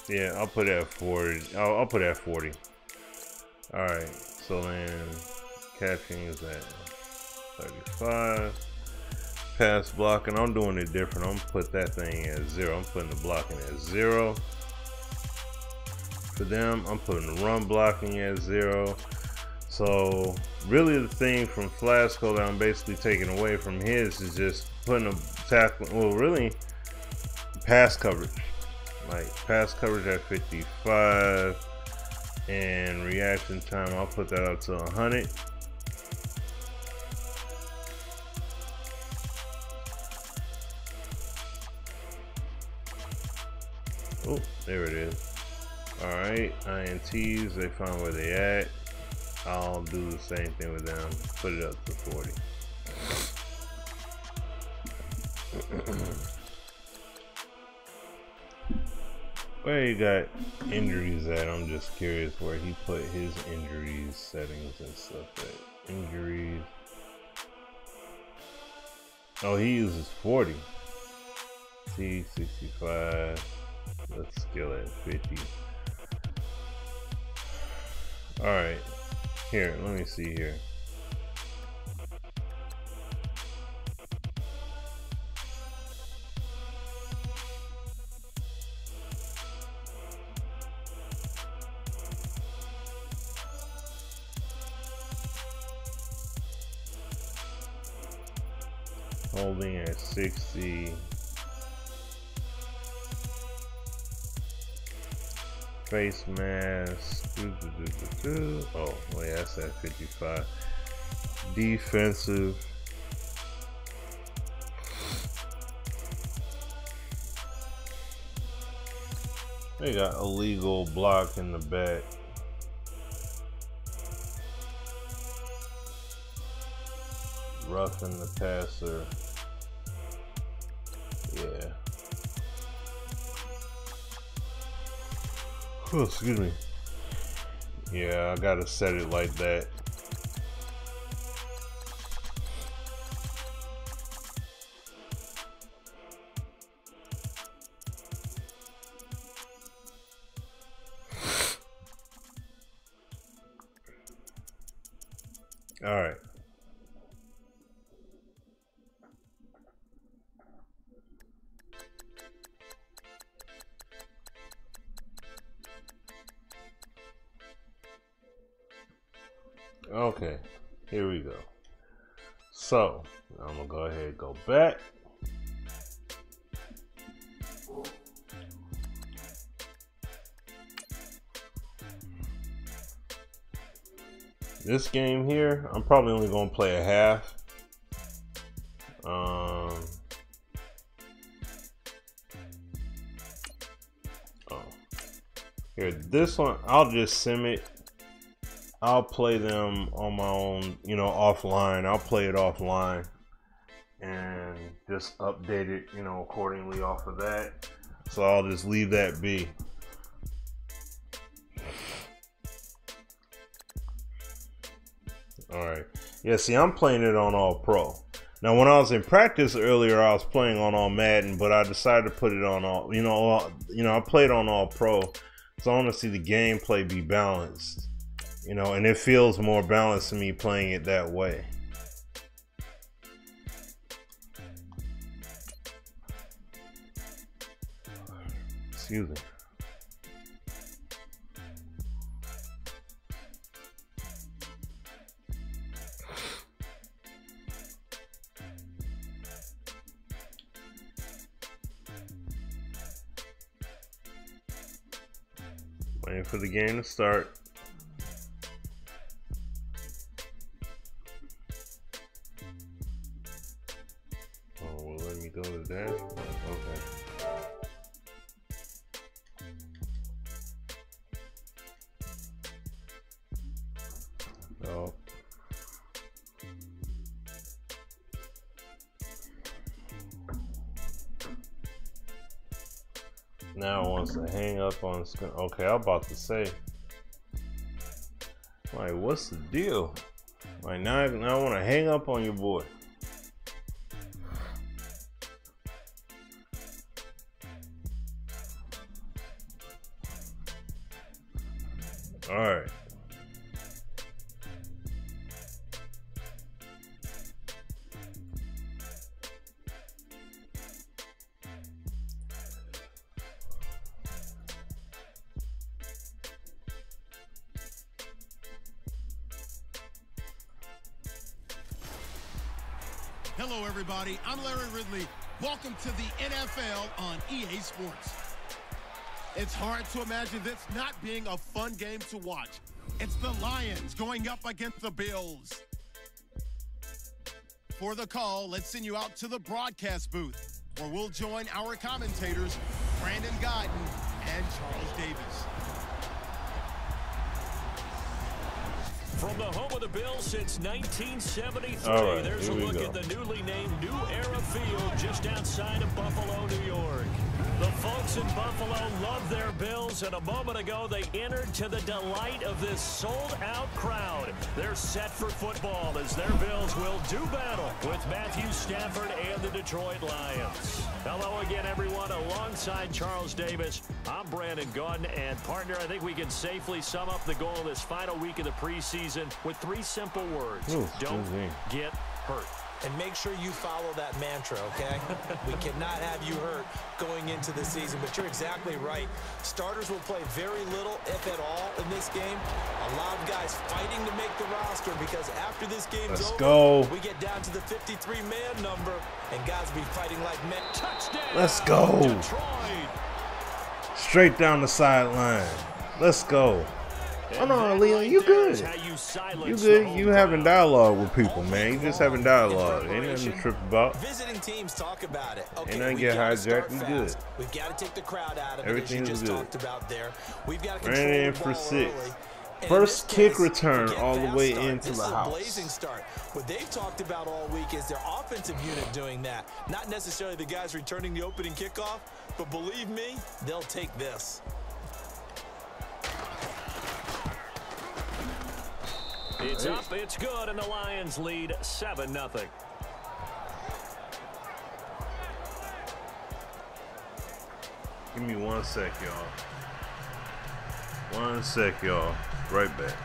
yeah, I'll put it at 40. I'll put it at 40. All right, so then catching is at 35. Pass blocking, I'm doing it different. I'm gonna put that thing at 0. I'm putting the blocking at 0. For them, I'm putting the run blocking at 0. So really the thing from Flasco that I'm basically taking away from his is just putting a tackle, well really pass coverage. Like pass coverage at 55 and reaction time, I'll put that up to 100. Oh, there it is. Alright, INTs, they found where they at. I'll do the same thing with them. Put it up to 40. Where you got injuries at? I'm just curious where he put his injuries settings and stuff at. Injuries. Oh, he uses 40. T65. Let's skill at 50. Alright. Here, let me see here. Holding at 60. Face mask. Oh, wait, that's at 55. Defensive. They got illegal block in the back. roughing the passer. Yeah. Oh, excuse me. Yeah, I gotta set it like that. All right. Okay, here we go. So, I'm gonna go ahead and go back. This game here, I'm probably only gonna play a half. Here, this one, I'll just sim it. I'll play them on my own, you know, offline. I'll play it offline and just update it, you know, accordingly off of that. So I'll just leave that be. All right. Yeah, see, I'm playing it on All Pro. Now, when I was in practice earlier, I was playing on All Madden, but I decided to put it on all, I played on All Pro. So I want to see the gameplay be balanced. You know, and it feels more balanced to me playing it that way. Excuse me. Waiting for the game to start. Go to that. Okay. So now it wants to hang up on screen. Okay, I'm about to say, like, what's the deal? Like, now I want to hang up on your boy. All right. Hello, everybody. I'm Larry Ridley. Welcome to the NFL on EA Sports. It's hard to imagine this not being a fun game to watch. It's the Lions going up against the Bills. For the call, let's send you out to the broadcast booth, where we'll join our commentators, Brandon Guyton and Charles Davis. From the home of the Bills since 1973, right, there's a look at the newly named New Era Field just outside of Buffalo, New York. The folks in Buffalo love their Bills, and a moment ago they entered to the delight of this sold-out crowd. They're set for football as their Bills will do battle with Matthew Stafford and the Detroit Lions. Hello again, everyone. Alongside Charles Davis, I'm Brandon Guyton, and partner, I think we can safely sum up the goal of this final week of the preseason with 3 simple words. Don't get hurt. And make sure you follow that mantra, okay? We cannot have you hurt going into the season, but you're exactly right. Starters will play very little, if at all, in this game. A lot of guys fighting to make the roster because after this game's over, we get down to the 53-man number, and guys will be fighting like men. Touchdown! Let's go. Detroit. Straight down the sideline. Let's go. Hold on, Leon, you good. You good. You having dialogue with people, man. You just having dialogue. Ain't nothing to trip about. Visiting teams talk about it. Okay, ain't nothing get hijacked. We good. We've got to take the crowd out of it. Everything's as you just good. talked about there. We've got to Ran control in the for ball 6. early. First kick return all the way into the house. Blazing start. What they've talked about all week is their offensive unit doing that. Not necessarily the guys returning the opening kickoff, but believe me, they'll take this. It's up, it's good, and the Lions lead 7-0. Give me 1 sec, y'all. 1 sec, y'all. Right back.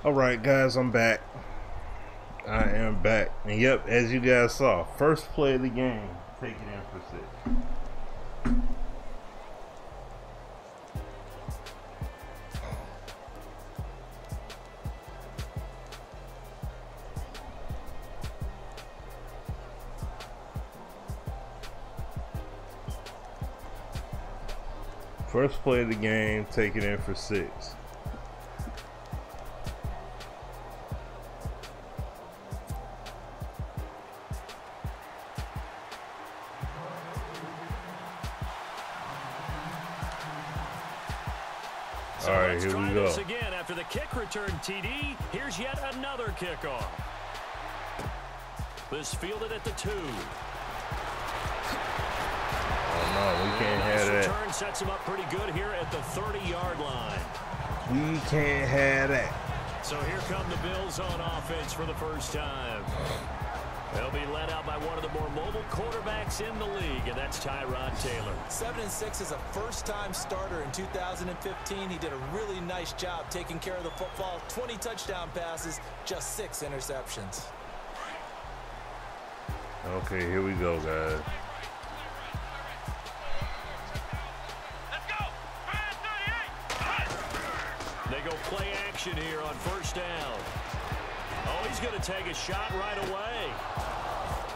Alright guys, I'm back. I am back. And yep, as you guys saw, first play of the game, take it in for 6. First play of the game, take it in for 6. So all right, here we go. This again after the kick return TD. Here's yet another kickoff. This fielded at the 2. Oh no, we can't have that. Return sets him up pretty good here at the 30-yard line. We can't have that. So here come the Bills on offense for the first time. They'll be led out by one of the more mobile quarterbacks in the league, and that's Tyrod Taylor. 7-6 as a first-time starter in 2015. He did a really nice job taking care of the football. 20 touchdown passes, just 6 interceptions. Okay, here we go, guys. Let's go. 38. They go play action here on first down. Oh, he's going to take a shot right away.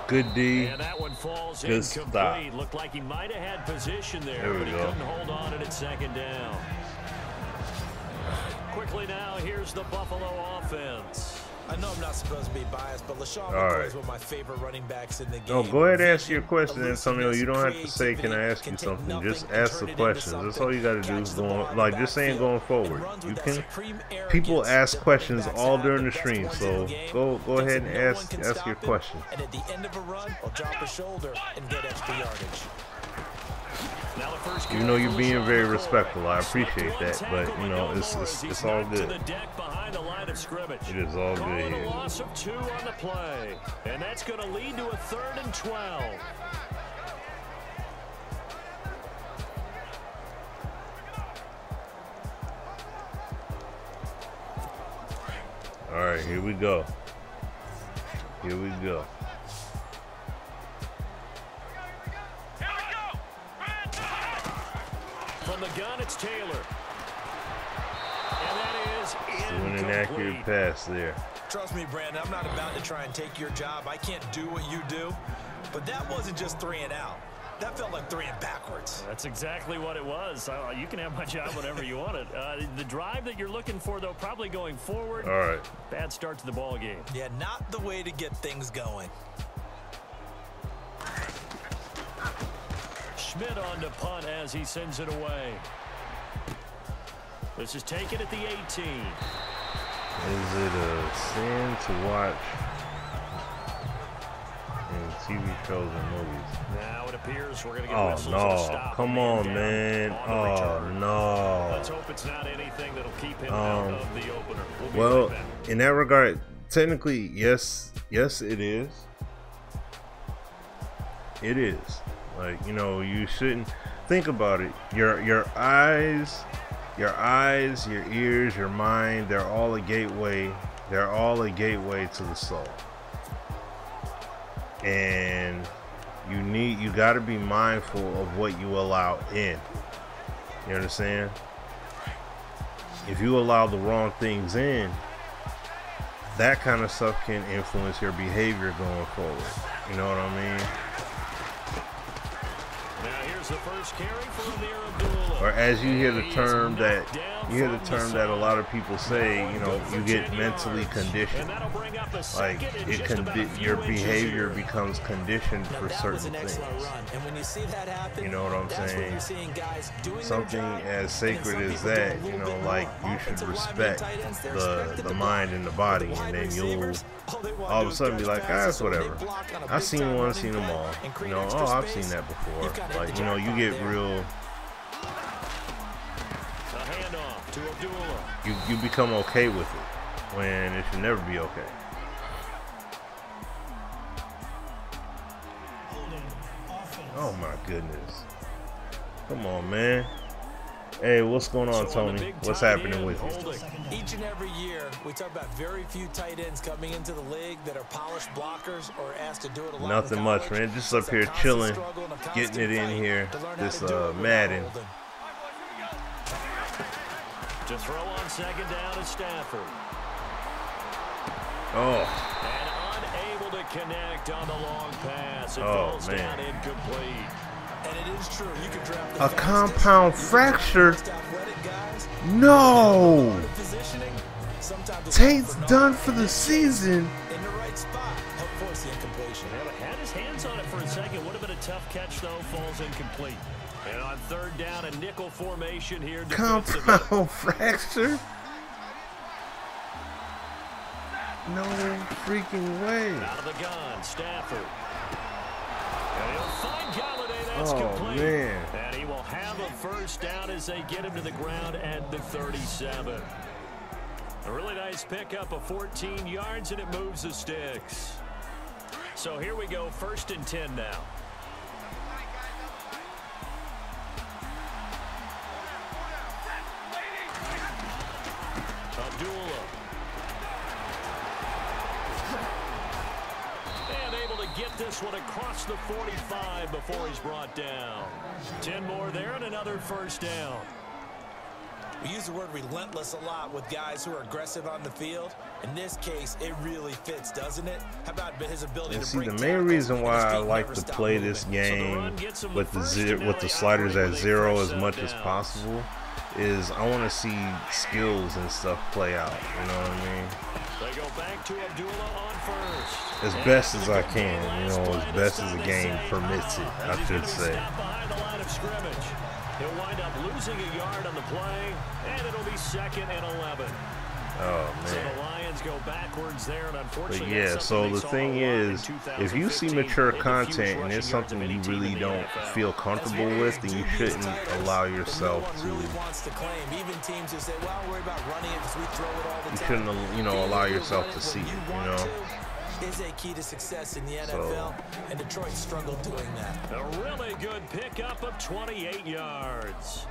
Good D. And that one falls Good incomplete. stop. Looked like he might have had position there, but he couldn't hold on at second down. Quickly now, here's the Buffalo offense. I know I'm not supposed to be biased, but LaShawn McCoy is one of my favorite running backs in the game. No, go ahead and ask your question, Antonio. You don't have to say, can I ask you something? Just ask the questions. That's all you got to do is going, like, just saying going forward. You can, people ask questions all during the stream, so go ahead and ask your question. And at the end of a run, I'll drop a shoulder and get extra yardage. Even though you're being very respectful, I appreciate that, but you know, it's all good. It is all good here. Loss of 2 on the play, and that's going to lead to a 3rd and 12. All right, here we go. Here we go. From the gun, it's Taylor. And that is doing an accurate pass there. Trust me, Brandon, I'm not about to try and take your job. I can't do what you do. But that wasn't just 3 and out. That felt like 3 and backwards. That's exactly what it was. You can have my job whenever you want it. The drive that you're looking for, though, probably going forward. All right. Bad start to the ball game. Yeah, not the way to get things going. Schmidt on to punt as he sends it away. This is taken at the 18. Is it a sin to watch in TV shows and movies? Now it appears we're going to get whistles no. and stop. Come on, man. Oh, no. Let's hope it's not anything that'll keep him out of the opener. Well, in that regard, technically, yes, it is. It is. Like, you know, you shouldn't think about it. Your eyes Your eyes, your ears, your mind, they're all a gateway. They're all a gateway to the soul. And you got to be mindful of what you allow in. You understand? If you allow the wrong things in, that kind of stuff can influence your behavior going forward. You know what I mean? Now here's the first carry for Amir Abdullah. Or as you hear the term that a lot of people say, you know, you get mentally conditioned. Like your behavior becomes conditioned for certain things. You know what I'm saying? Something as sacred as that, you know, like you should respect the mind and the body, and then you'll all of a sudden be like, ah, it's whatever. I've seen one, seen them all. You know, oh, I've seen that before. Like, you know, you get real. You become okay with it when it should never be okay. Oh my goodness. Come on, man. Hey, what's going on, Tony? What's happening with you? Each and every year, we talk about very few tight ends coming into the league that are polished blockers or asked to do it a lot. Nothing much, man. Just up here chilling, getting it in here. This Madden. To throw on second down is Stafford. Oh. And unable to connect on the long pass. It falls down incomplete. And it is true. You can draft a compound fracture. No. Tate's done for the season. In the right spot. Help force the incompletion. Had his hands on it for a second. Would have been a tough catch, though. Falls incomplete. And on third down, a nickel formation here. Compound fracture? No freaking way. Out of the gun, Stafford. And he'll find Galladay. That's complete. Man. And he will have a first down as they get him to the ground at the 37. A really nice pickup of 14 yards, and it moves the sticks. So here we go, 1st and 10 now. Get this one across the 45 before he's brought down. 10 more there and another first down. We use the word relentless a lot with guys who are aggressive on the field. In this case, it really fits, doesn't it? How about his ability to break the main reason why I like to play this game with the sliders at 0 as much as possible is I want to see skills and stuff play out. You know what I mean? They go back to Abdullah on first. As best as I can, you know, as best as the game permits it, I should say. Behind the line of scrimmage. He'll wind up losing a yard on the play, and it'll be 2nd and 11. Oh, man. So the Lions go backwards there, and unfortunately, but yeah, so the thing is, if you see mature content and it's something you really don't feel comfortable with, then you shouldn't allow yourself to. You shouldn't, you know, allow yourself to see it, you know. Is a key to success in the NFL, and Detroit struggled doing that. A really good pickup of 28 yards.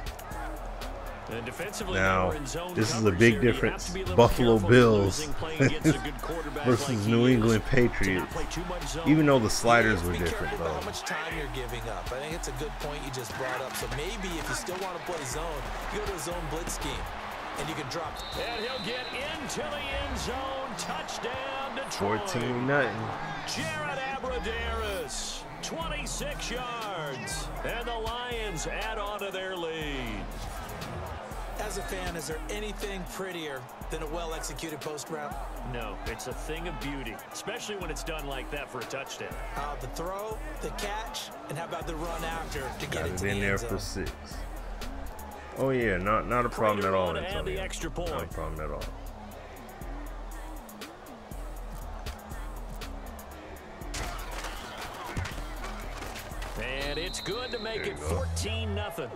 And defensively, now, this is a big difference. Buffalo Bills versus New England Patriots. Even though the sliders were different, though. How much time you're giving up? I think it's a good point you just brought up. So maybe if you still want to play zone, you go to a zone blitz scheme. And you can drop. And he'll get into the end zone. Touchdown, Detroit. 14-0. Jared Abbrederis, 26 yards. And the Lions add on to their lead. As a fan, is there anything prettier than a well-executed post route? No, it's a thing of beauty, especially when it's done like that for a touchdown. The throw, the catch, and how about the run after to get it to the end zone? Got it in there for 6. Oh yeah, not a problem at all. Not a problem at all. And it's good to make it 14-0.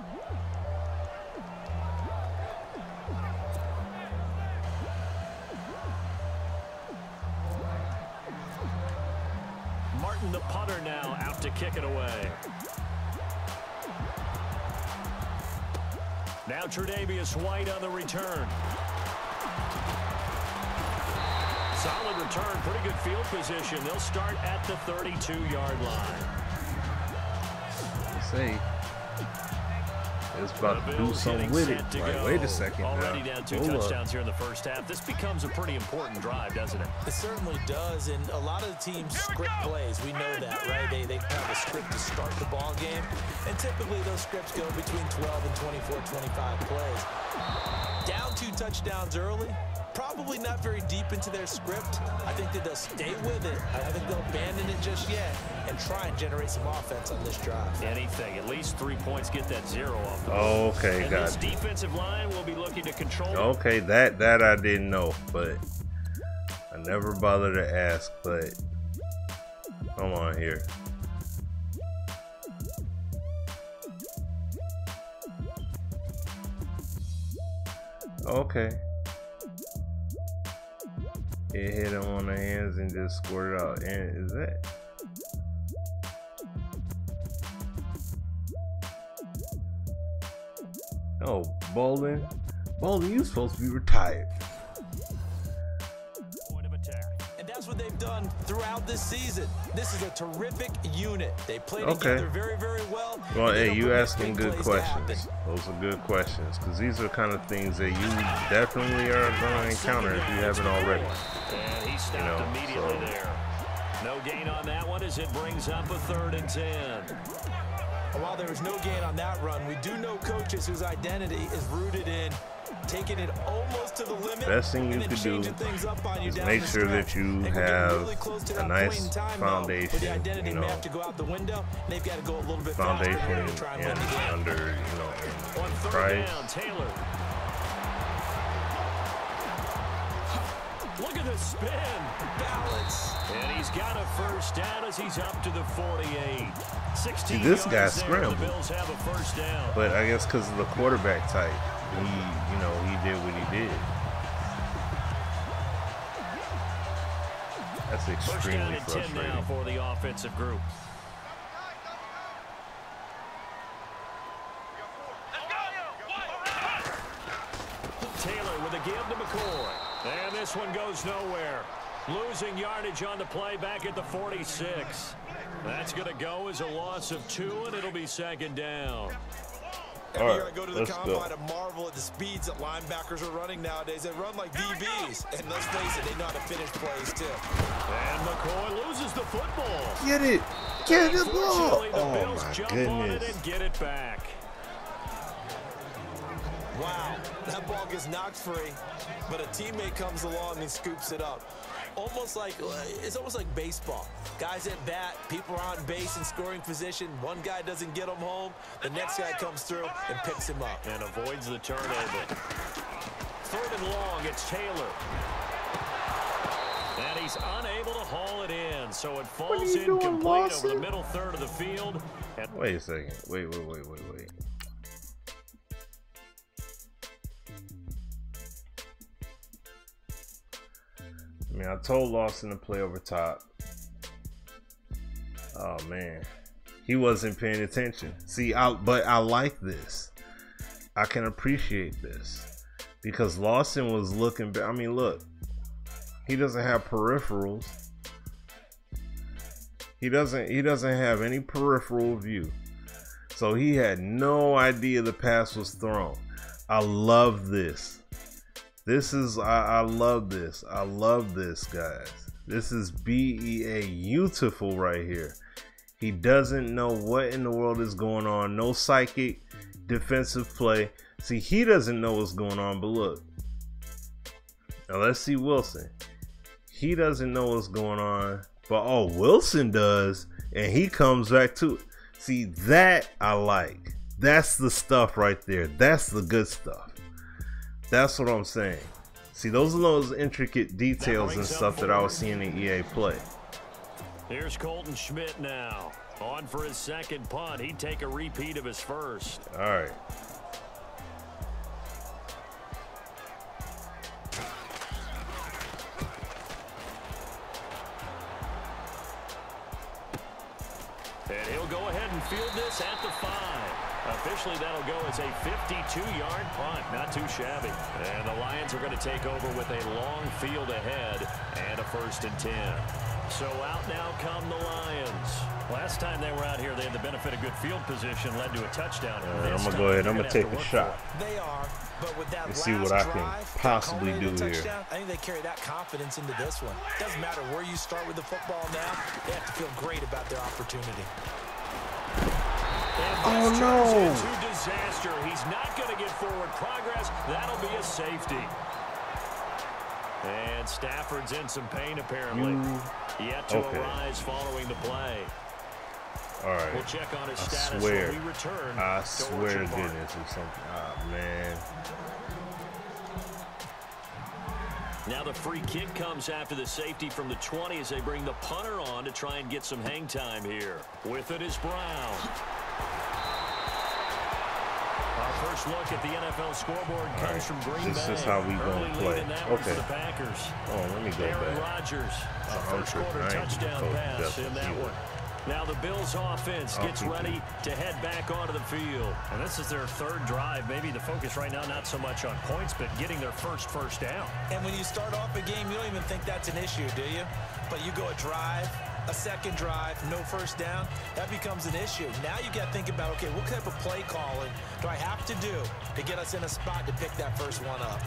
Martin, the punter, now out to kick it away. Now Tre'Davious White on the return. Solid return, pretty good field position. They'll start at the 32-yard line. Say it's about to do something with it. Like, wait a second. Already down 2 touchdowns here in the first half. This becomes a pretty important drive, doesn't it? It certainly does, and a lot of the teams script plays. We know that, right? They have a script to start the ball game, and typically those scripts go between 12 and 24, 25 plays. Down 2 touchdowns early, probably not very deep into their script. I think that they'll stay with it. I don't think they'll abandon it just yet and try and generate some offense on this drive. Anything. At least 3 points, get that 0 off the board. Okay, and got this it. defensive line will be looking to control. Okay, that I didn't know, but I never bothered to ask. But come on here. Okay. It hit him on the hands and just squirted out. And is that? Oh, Bolden. Bolden, you supposed to be retired. Point of attack. And that's what they've done throughout this season. This is a terrific unit. They play together very, very well. Well, hey, you asking good questions. Those are good questions, because these are the kind of things that you definitely are going to encounter if you haven't already. And he stopped immediately there. No gain on that one as it brings up a 3rd and 10. And while there was no gain on that run, we do know coaches whose identity is rooted in taking it almost to the limit. Best thing you could do is make sure that you have a nice foundation, you know, foundation and under, you know, price. Taylor. Look at the spin. Balance. And he's got a first down as he's up to the 48. 16 this guy yards there. scrambled. The Bills have a first down. But I guess because of the quarterback type, he did what he did. That's extremely First down and 10 now frustrating. for the offensive group. Taylor with a give to McCoy. And this one goes nowhere. Losing yardage on the play back at the 46. That's going to go as a loss of 2, and it'll be 2nd down. Every year I go to the combine and marvel at the speeds that linebackers are running nowadays. They run like DBs. And let's face it, they know how to finish plays, too. And McCoy loses the football. Get it! Get the ball! The Oh Bills my jump on it goodness. and get it back. Wow, that ball gets knocked free, but a teammate comes along and scoops it up. It's almost like baseball. Guys at bat, people are on base in scoring position. One guy doesn't get him home. The next guy comes through and picks him up. And avoids the turnover. 3rd and long, it's Taylor. And he's unable to haul it in, so it falls incomplete over the middle 3rd of the field. And Wait a second. Wait. I mean, I told Lawson to play over top. Oh man, he wasn't paying attention. See, but I like this. I can appreciate this because Lawson was looking back. I mean, look, he doesn't have peripherals. He doesn't have any peripheral view, so he had no idea the pass was thrown. I love this. I love this. I love this, guys. This is beautiful right here. He doesn't know what in the world is going on. No psychic defensive play. See, he doesn't know what's going on, but look. Now let's see Wilson. He doesn't know what's going on, but Wilson does, and he comes back to it. See, that I like. That's the stuff right there. That's the good stuff. That's what I'm saying. See, those are those intricate details and stuff that I was seeing in EA play. here's Colton Schmidt now. On for his 2nd punt. He'd take a repeat of his first. All right. And he'll go ahead and field this at the 5. Officially, that'll go as a 52-yard punt. Not too shabby. And the Lions are going to take over with a long field ahead and a 1st and 10. So out now come the Lions. Last time they were out here, they had the benefit of good field position, led to a touchdown. I'm going to go ahead. I'm going to take a shot. They are, but with that Let's see what I can possibly do here. I think they carry that confidence into this one. Doesn't matter where you start with the football now. They have to feel great about their opportunity. Oh, no. Into disaster. He's not going to get forward progress. That'll be a safety. And Stafford's in some pain, apparently. Yet to arise following the play. All right. We'll check on his status when we return. I swear to goodness or something. Oh, man. Now the free kick comes after the safety from the 20 as they bring the punter on to try and get some hang time here. With it is Brown. Our first look at the NFL scoreboard comes from Green Bay. This is how we going to play. Okay. The Packers. Oh, let me go Aaron back. Rodgers, a first quarter touchdown pass in that one. Now the Bills offense gets ready to head back onto the field. And this is their 3rd drive. Maybe the focus right now not so much on points, but getting their first down. And when you start off a game, you don't even think that's an issue, do you? But you go a drive, a second drive, no first down, that becomes an issue. Now you got to think about, okay, what type of play calling do I have to do to get us in a spot to pick that first one up?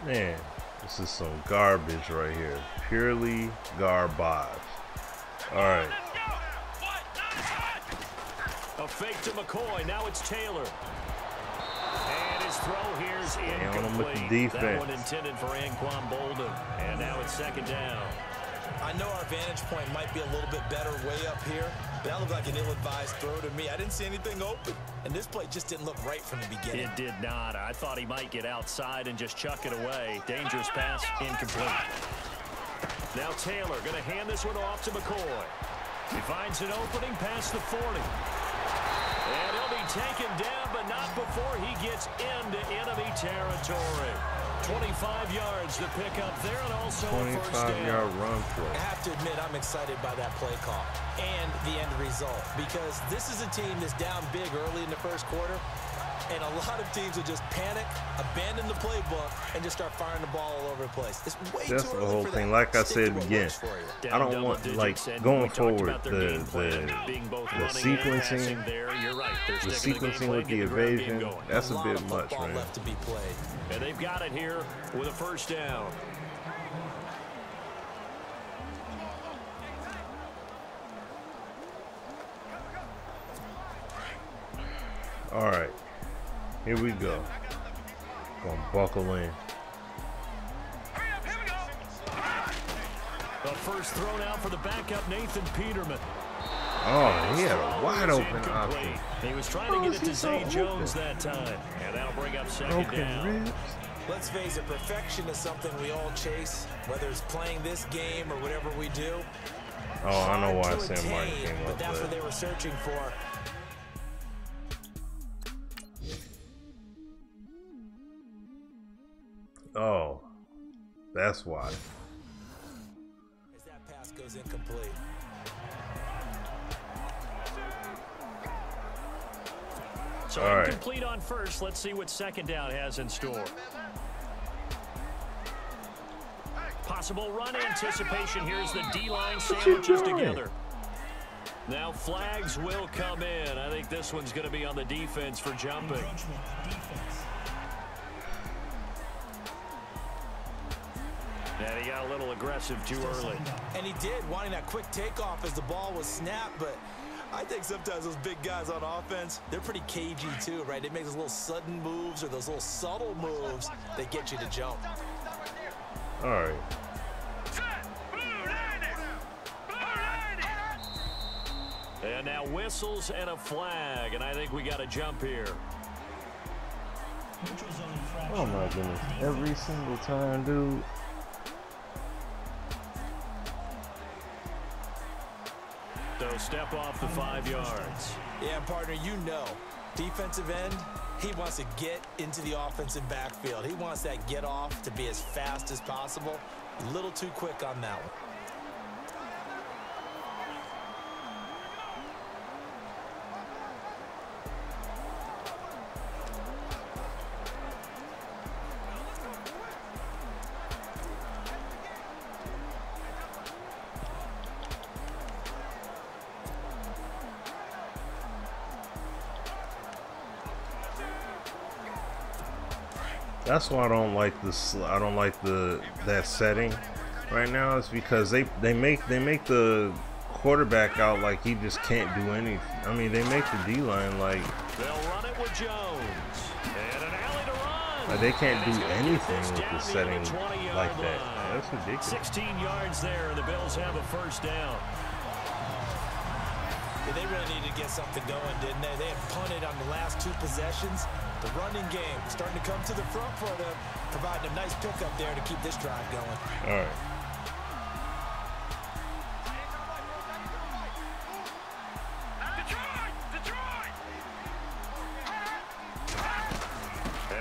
Man, this is some garbage right here. Purely garbage. All right. A fake to McCoy. Now it's Taylor. And his throw here's incomplete. That one intended for Anquan Bolden. And now it's 2nd down. I know our vantage point might be a little bit better way up here. That looked like an ill-advised throw to me. I didn't see anything open. And this play just didn't look right from the beginning. It did not. I thought he might get outside and just chuck it away. Dangerous pass, incomplete. Now Taylor going to hand this one off to McCoy. He finds an opening past the 40. And he'll be taken down, but not before he gets into enemy territory. 25 yards to pick up there, and also a 25-yard run play. I have to admit, I'm excited by that play call and the end result, because this is a team that's down big early in the first quarter, and a lot of teams will just panic, abandon the playbook, and just start firing the ball all over the place. It's way That's too the early whole for thing. that. Like I said Stick to what again, works for you. I don't want, like, going forward, the sequencing, the sequencing with the evasion, that's a bit much, man. Left to be played. And they've got it here with a 1st down. All right, here we go. Gonna buckle in. The first thrown out for the backup, Nathan Peterman. Oh, he had a wide open option. He was trying to get it to Zay Jones that time. And that'll bring up 2nd down. Let's face it, perfection is something we all chase, whether it's playing this game or whatever we do. Oh, I know why Sam Martin came up, but that's what they were searching for. Oh, that's why. As that pass goes incomplete. So all right. Incomplete on first. Let's see what 2nd down has in store. Possible run anticipation. Here's the D-line sandwiches together. Now flags will come in. I think this one's going to be on the defense for jumping. And he got a little aggressive too early. And he did, wanting that quick takeoff as the ball was snapped, but I think sometimes those big guys on offense, they're pretty cagey too, right? They make those little sudden moves or those little subtle moves that get you to jump. All right. And now whistles and a flag, and I think we got a jump here. Oh my goodness, every single time, dude. Those step off the 5 yards. Yeah, partner, you know, defensive end, he wants to get into the offensive backfield. He wants that get off to be as fast as possible. A little too quick on that one. That's why I don't like this. I don't like that setting right now. It's because they make the quarterback out like he just can't do anything. I mean, they make the D-line like they'll run it with Jones. And an alley to run. Like they can't do anything with the setting like that. That's ridiculous. 16 yards there, and the Bills have a first down. Yeah, they really needed to get something going, didn't they? They had punted on the last 2 possessions. The running game starting to come to the front for them, providing a nice pickup there to keep this drive going. All right.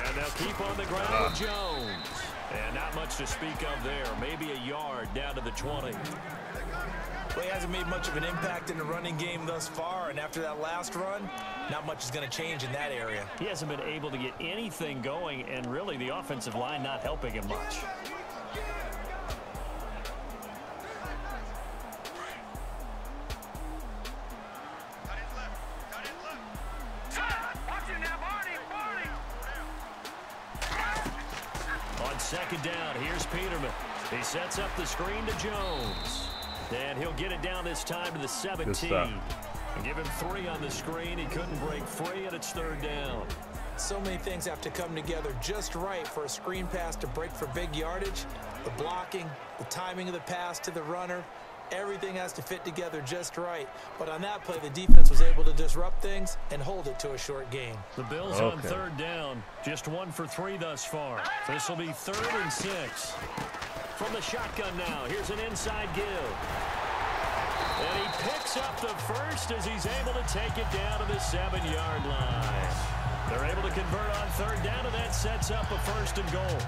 And they'll keep on the ground with Jones. And not much to speak of there. Maybe a yard down to the 20. Well, he hasn't made much of an impact in the running game thus far, and after that last run, not much is going to change in that area. He hasn't been able to get anything going, and really the offensive line not helping him much. On second down, here's Peterman. He sets up the screen to Jones. And he'll get it down this time to the 17. And give him 3 on the screen. He couldn't break free, and it's 3rd down. So many things have to come together just right for a screen pass to break for big yardage. The blocking, the timing of the pass to the runner, everything has to fit together just right. But on that play, the defense was able to disrupt things and hold it to a short gain. The Bills on 3rd down, just 1 for 3 thus far. This will be 3rd and 6. From the shotgun now, here's an inside give. And he picks up the first as he's able to take it down to the 7-yard line. They're able to convert on 3rd down, and that sets up a 1st and goal.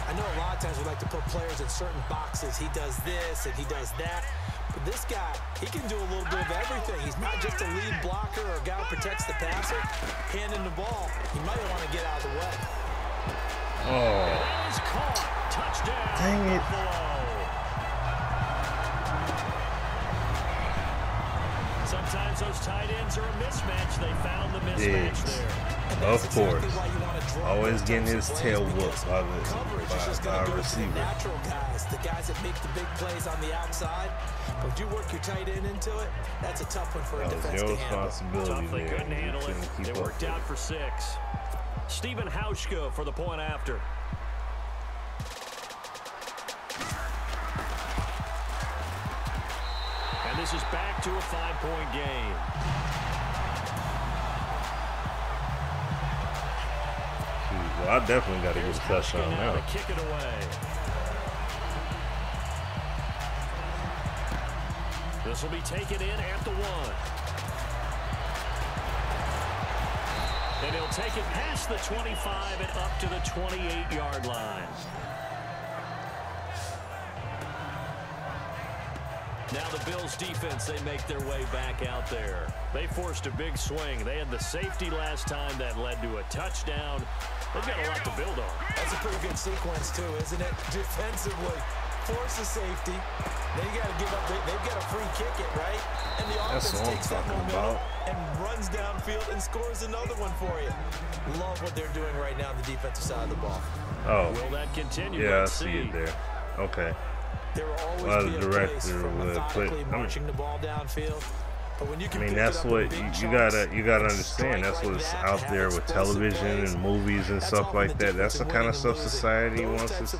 I know a lot of times we like to put players in certain boxes. He does this and he does that. But this guy, he can do a little bit of everything. He's not just a lead blocker or a guy who protects the passer. Handing the ball, he might want to get out of the way. Oh. That is caught. Touchdown. Dang it. Sometimes those tight ends are a mismatch. They found the mismatch there. Of course. Always getting his tail whooped by the receiver. Natural guys, the guys that make the big plays on the outside. But if you work your tight end into it, that's a tough one for a defense to handle. Tough, they couldn't handle it. It worked out for 6. Stephen Hauschka for the point after. And this is back to a 5-point game. Well, I definitely got to get a touchdown now. To kick it away. This will be taken in at the 1. And he'll take it past the 25 and up to the 28-yard line. Now the Bills defense, they make their way back out there. They forced a big swing. They had the safety last time that led to a touchdown. They've got a lot to build on. That's a pretty good sequence too, isn't it? Defensively, force a safety. Then you got to give up. They've got to free kick it, right? And the offense takes that momentum and runs downfield and scores another one for you. Love what they're doing right now on the defensive side of the ball. Oh, will that continue? Yeah, I see it there. Okay. There will always be a place for would methodically marching the ball downfield. But when you can that's what you gotta understand. That's what's out there with television and movies and stuff like that. That's the kind of stuff society wants to see.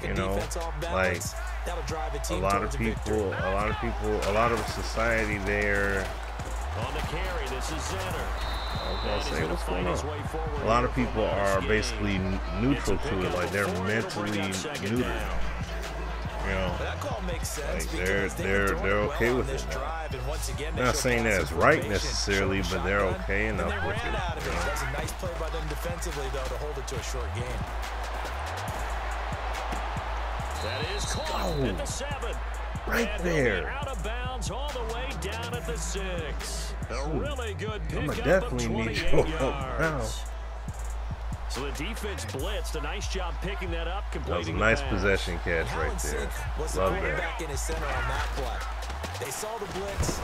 You know, like a lot of people, a lot of society there. On the carry, this is Zenner. I was gonna say, what's going on? A lot of people are basically neutral to it, like they're mentally neutral. You know, That call makes sense like because they're okay with it. drive, and once again, Not saying that it's right necessarily, but they're okay enough and they with ran it. out of it. That's a nice play by them defensively, though, to hold it to a short game. That is caught at the 7. Right and there. Out of bounds all the way down at the 6. A really good I'm pickup definitely of need 28 your yards. now. So the defense blitzed. A nice job picking that up, That was a completing nice the pass. possession catch How right in there. sync was the Love quarterback that. in his center on that play. They saw the blitz,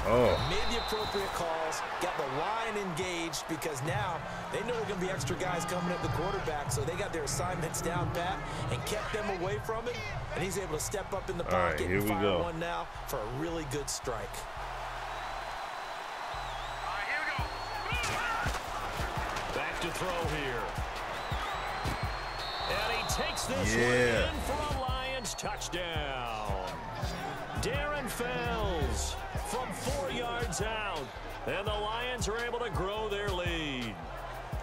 made the appropriate calls, got the line engaged because now they know there are going to be extra guys coming at the quarterback, so they got their assignments down pat and kept them away from it, and he's able to step up in the pocket here and we fire go. one now for a really good strike. Back to throw here. And he takes this one Yeah. in for a Lions touchdown. Darren Fells from 4 yards out. And the Lions are able to grow their lead.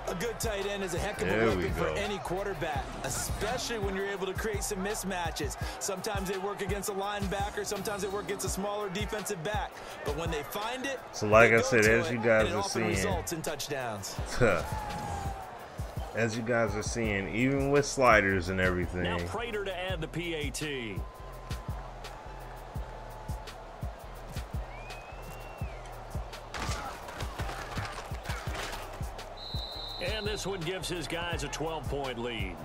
A good tight end is a heck of a There we weapon for go. any quarterback, especially when you're able to create some mismatches. Sometimes they work against a linebacker, sometimes they work against a smaller defensive back. But when they find it, So like they I go said, to as it, you guys and it are often seeing, results in touchdowns. as you guys are seeing, even with sliders and Now everything, Prater to add the PAT. And this one gives his guys a 12-point lead.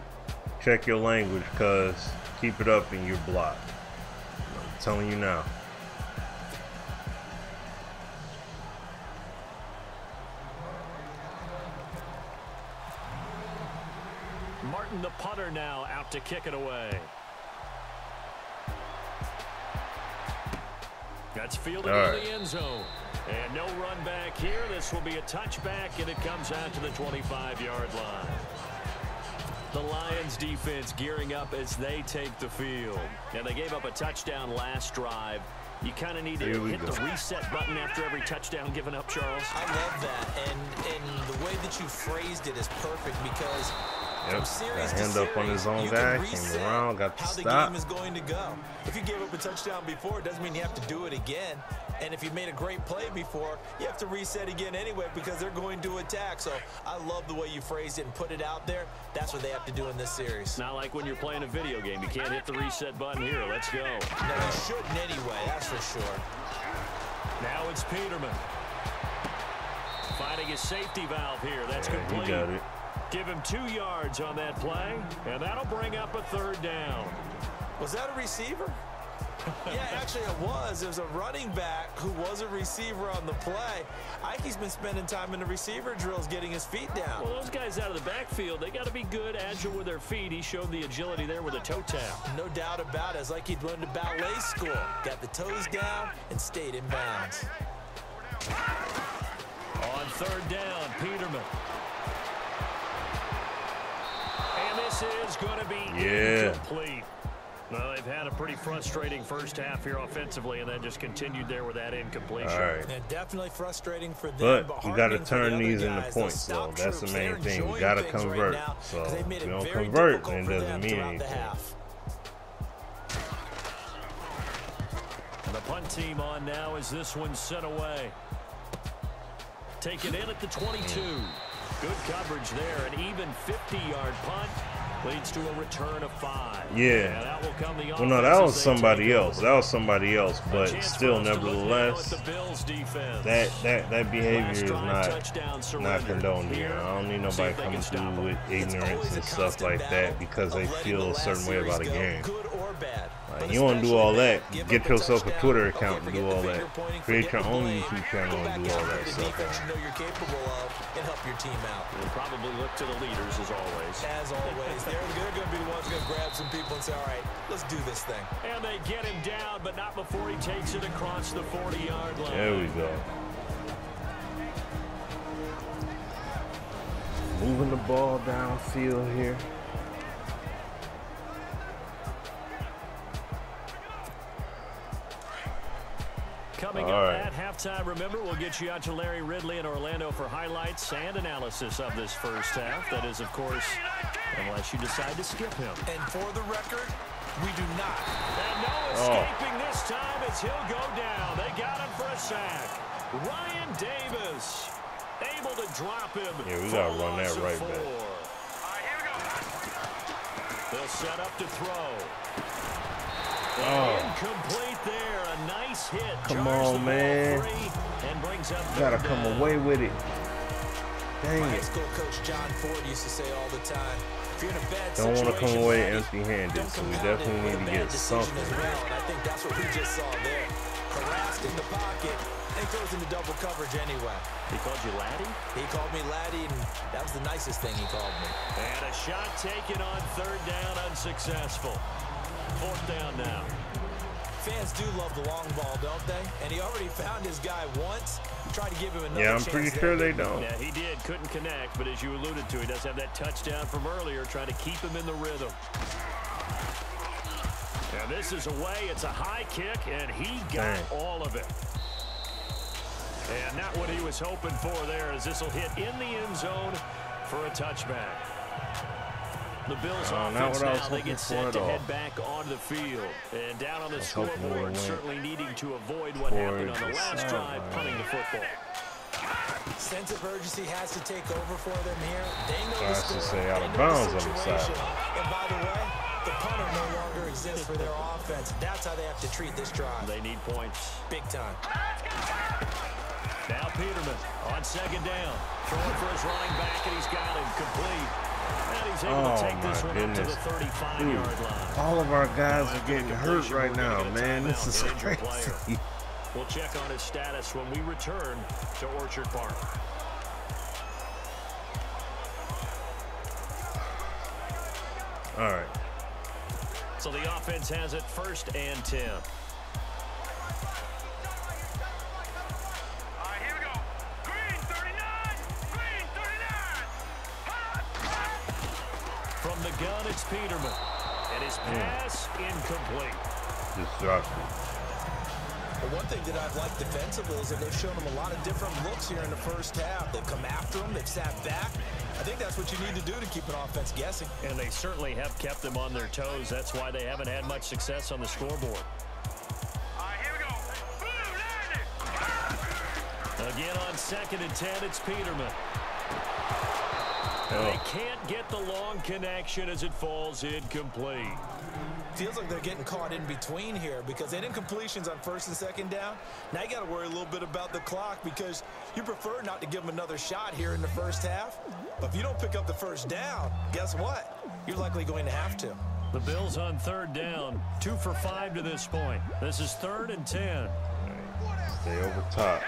check your language, cuz keep it up and you're blocked. I'm telling you now. Martin, the punter, now out to kick it away. That's fielded in the end zone. And no run back here. This will be a touchback, and it comes out to the 25-yard line. The Lions defense gearing up as they take the field. And they gave up a touchdown last drive. You kind of need to hit the reset button after every touchdown given up, Charles. I love that, and the way that you phrased it is perfect because from series got hand to up on his series, own you guy, can came reset around, got the how the stop. game is going to go. If you gave up a touchdown before, it doesn't mean you have to do it again. And if you made a great play before, you have to reset again anyway because they're going to attack. So I love the way you phrased it and put it out there. That's what they have to do in this series. It's not like when you're playing a video game. You can't hit the reset button here. Let's go. No, you shouldn't anyway, that's for sure. Now it's Peterman. Finding his safety valve here. That's complete. He got it. Give him 2 yards on that play, and that'll bring up a third down. Was that a receiver? Yeah, actually it was. There was a running back who was a receiver on the play. I think he's been spending time in the receiver drills getting his feet down. Well, those guys out of the backfield, they got to be good, agile with their feet. He showed the agility there with a toe tap. No doubt about it. It's like he'd learned to ballet school. Got the toes down and stayed in bounds. On third down, Peterman. And this is going to be incomplete. Well, they've had a pretty frustrating first half here offensively, and then just continued there with that incompletion. All right. And definitely frustrating for them. But we got to turn these into points, though. That's the main thing. We got to convert. So if we don't convert, then it doesn't mean anything. And the punt team on now as this one's sent away. Taken in at the 22. Good coverage there. An even 50-yard punt leads to a return of 5. Yeah. And that will come the Well, no, that was somebody else. That was somebody else. But still, nevertheless, that behavior is not condoned here. I don't need nobody coming through with ignorance and stuff like that because they feel a certain way about a game. Like, you want to do all that, get yourself a Twitter account and do all that. Create your own YouTube channel and do all that stuff. And help your team out. We'll probably look to the leaders as always. As always. They're going to be the ones going to grab some people and say, all right, let's do this thing. And they get him down, but not before he takes it across the 40-yard line. There we go. Moving the ball downfield here. Coming up at halftime, remember, we'll get you out to Larry Ridley in Orlando for highlights and analysis of this first half. That is, of course, unless you decide to skip him. And for the record, We do not. And no escaping this time as he'll go down. They got him for a sack. Ryan Davis able to drop him. Yeah, we gotta run that right back. All right, here we go. They'll set up to throw. Oh. Incomplete there. A nice hit. Come Charges on, the ball man. free and brings up Gotta third come down. away with it. Dang My high it. school coach John Ford used to say all the time, if you're in a bad Don't want to come situation, away Maddie, empty-handed, don't so we compound it definitely with need a to bad get decision something. as well, and I think that's what we just saw there. Harassed in the pocket, and goes into double coverage anyway. He called you Laddie? He called me Laddie, and that was the nicest thing he called me. And a shot taken on third down, unsuccessful. Fourth down now. Fans do love the long ball, don't they? And he already found his guy once. Tried to give him another Yeah, I'm chance pretty there, sure they didn't he? don't. Yeah, he did. Couldn't connect, but as you alluded to, he does have that touchdown from earlier, trying to keep him in the rhythm. And this is away. It's a high kick, and he got all of it. And not what he was hoping for there, as this will hit in the end zone for a touchback. The Bills offense now, they get set to head back onto the field. And down on the scoreboard, certainly needing to avoid what happened on the last drive, punting the football. Sense of urgency has to take over for them here. They know the I should score. say out They of know bounds the on the situation. side. And by the way, the punter no longer exists for their offense. That's how they have to treat this drive. They need points. Big time. Now Peterman on second down. Throwing for his running back, and he's got him complete. And he's able to take this one up to the 35-yard line. All of our guys are getting hurt right now, man. This is crazy. We'll check on his status when we return to Orchard Park. All right. So the offense has it 1st and 10. All right, here we go. Green 39. Green 39. From the gun, it's Peterman. And his pass incomplete. Just dropped it. But one thing that I've liked defensively is that they've shown them a lot of different looks here in the first half. They've come after them. They've sat back. I think that's what you need to do to keep an offense guessing. And they certainly have kept them on their toes. That's why they haven't had much success on the scoreboard. All right, here we go. Blue, landing. Again on 2nd and 10, it's Peterman. And they can't get the long connection as it falls incomplete. Feels like they're getting caught in between here because they didn't completions on 1st and 2nd down. Now you got to worry a little bit about the clock because you prefer not to give them another shot here in the first half. But if you don't pick up the first down, guess what? You're likely going to have to. The Bills on 3rd down, 2 for 5 to this point. This is 3rd and 10. Stay over top.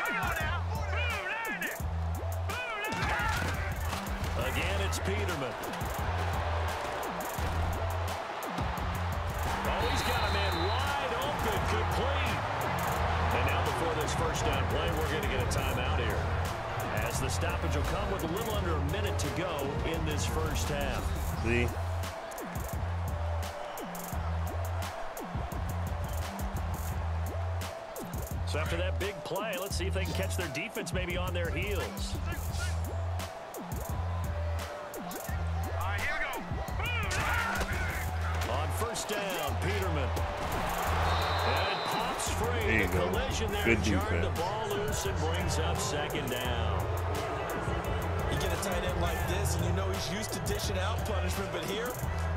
Again, it's Peterman. Oh, he's got a man wide open, complete. And now before this first down play, we're going to get a timeout here, as the stoppage will come with a little under a minute to go in this first half. See? So after that big play, let's see if they can catch their defense maybe on their heels. All right, here we go. On 1st down, Peterman. And it pops free. There you The go. collision there Good jarred the defense. ball loose and brings up 2nd down. You get a tight end like this, and you know he's used to dishing out punishment, but here,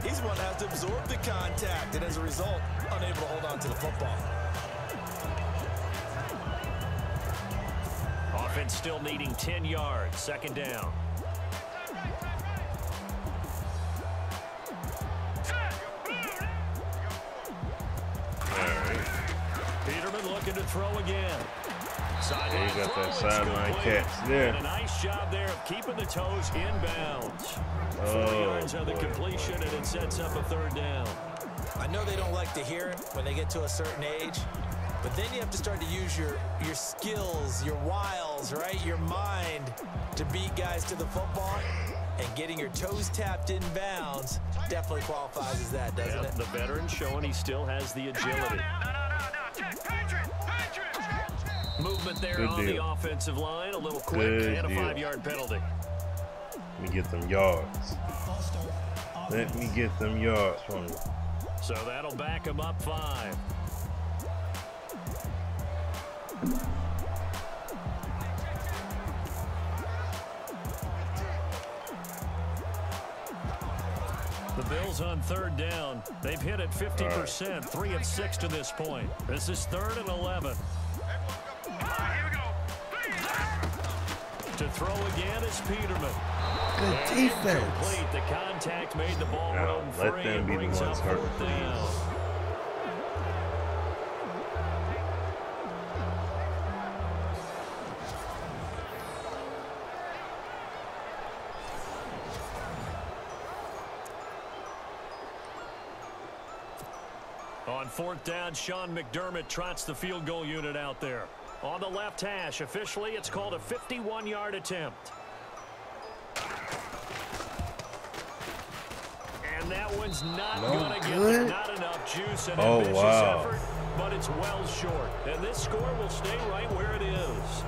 he's the one that has to absorb the contact, and as a result, unable to hold on to the football. Offense still needing 10 yards, 2nd down. Peterman looking to throw again. Yeah, you got that sideline catch there. And a nice job there of keeping the toes inbounds. 4 yards on the completion, and it sets up a 3rd down. I know they don't like to hear it when they get to a certain age, but then you have to start to use your skills, your wiles, right? Your mind to beat guys to the football. And getting your toes tapped in bounds definitely qualifies as that, doesn't it? The veteran showing he still has the agility. Movement there Good on deal. the offensive line. A little quick Good and a deal. 5-yard penalty. Let me get them yards. Let me get them yards from you. So that'll back him up 5. The Bills on 3rd down. They've hit it 50%, 3 of 6 to this point. This is 3rd and 11. To throw again is Peterman. Good defense. Complete. The contact made the ball Now, roam let free them and be the brings ones up hurt. 4th down. On 4th down, Sean McDermott trots the field goal unit out there. On the left hash, officially, it's called a 51-yard attempt. And that one's not going to get there. Not enough juice and ambitious effort, but it's well short. And this score will stay right where it is.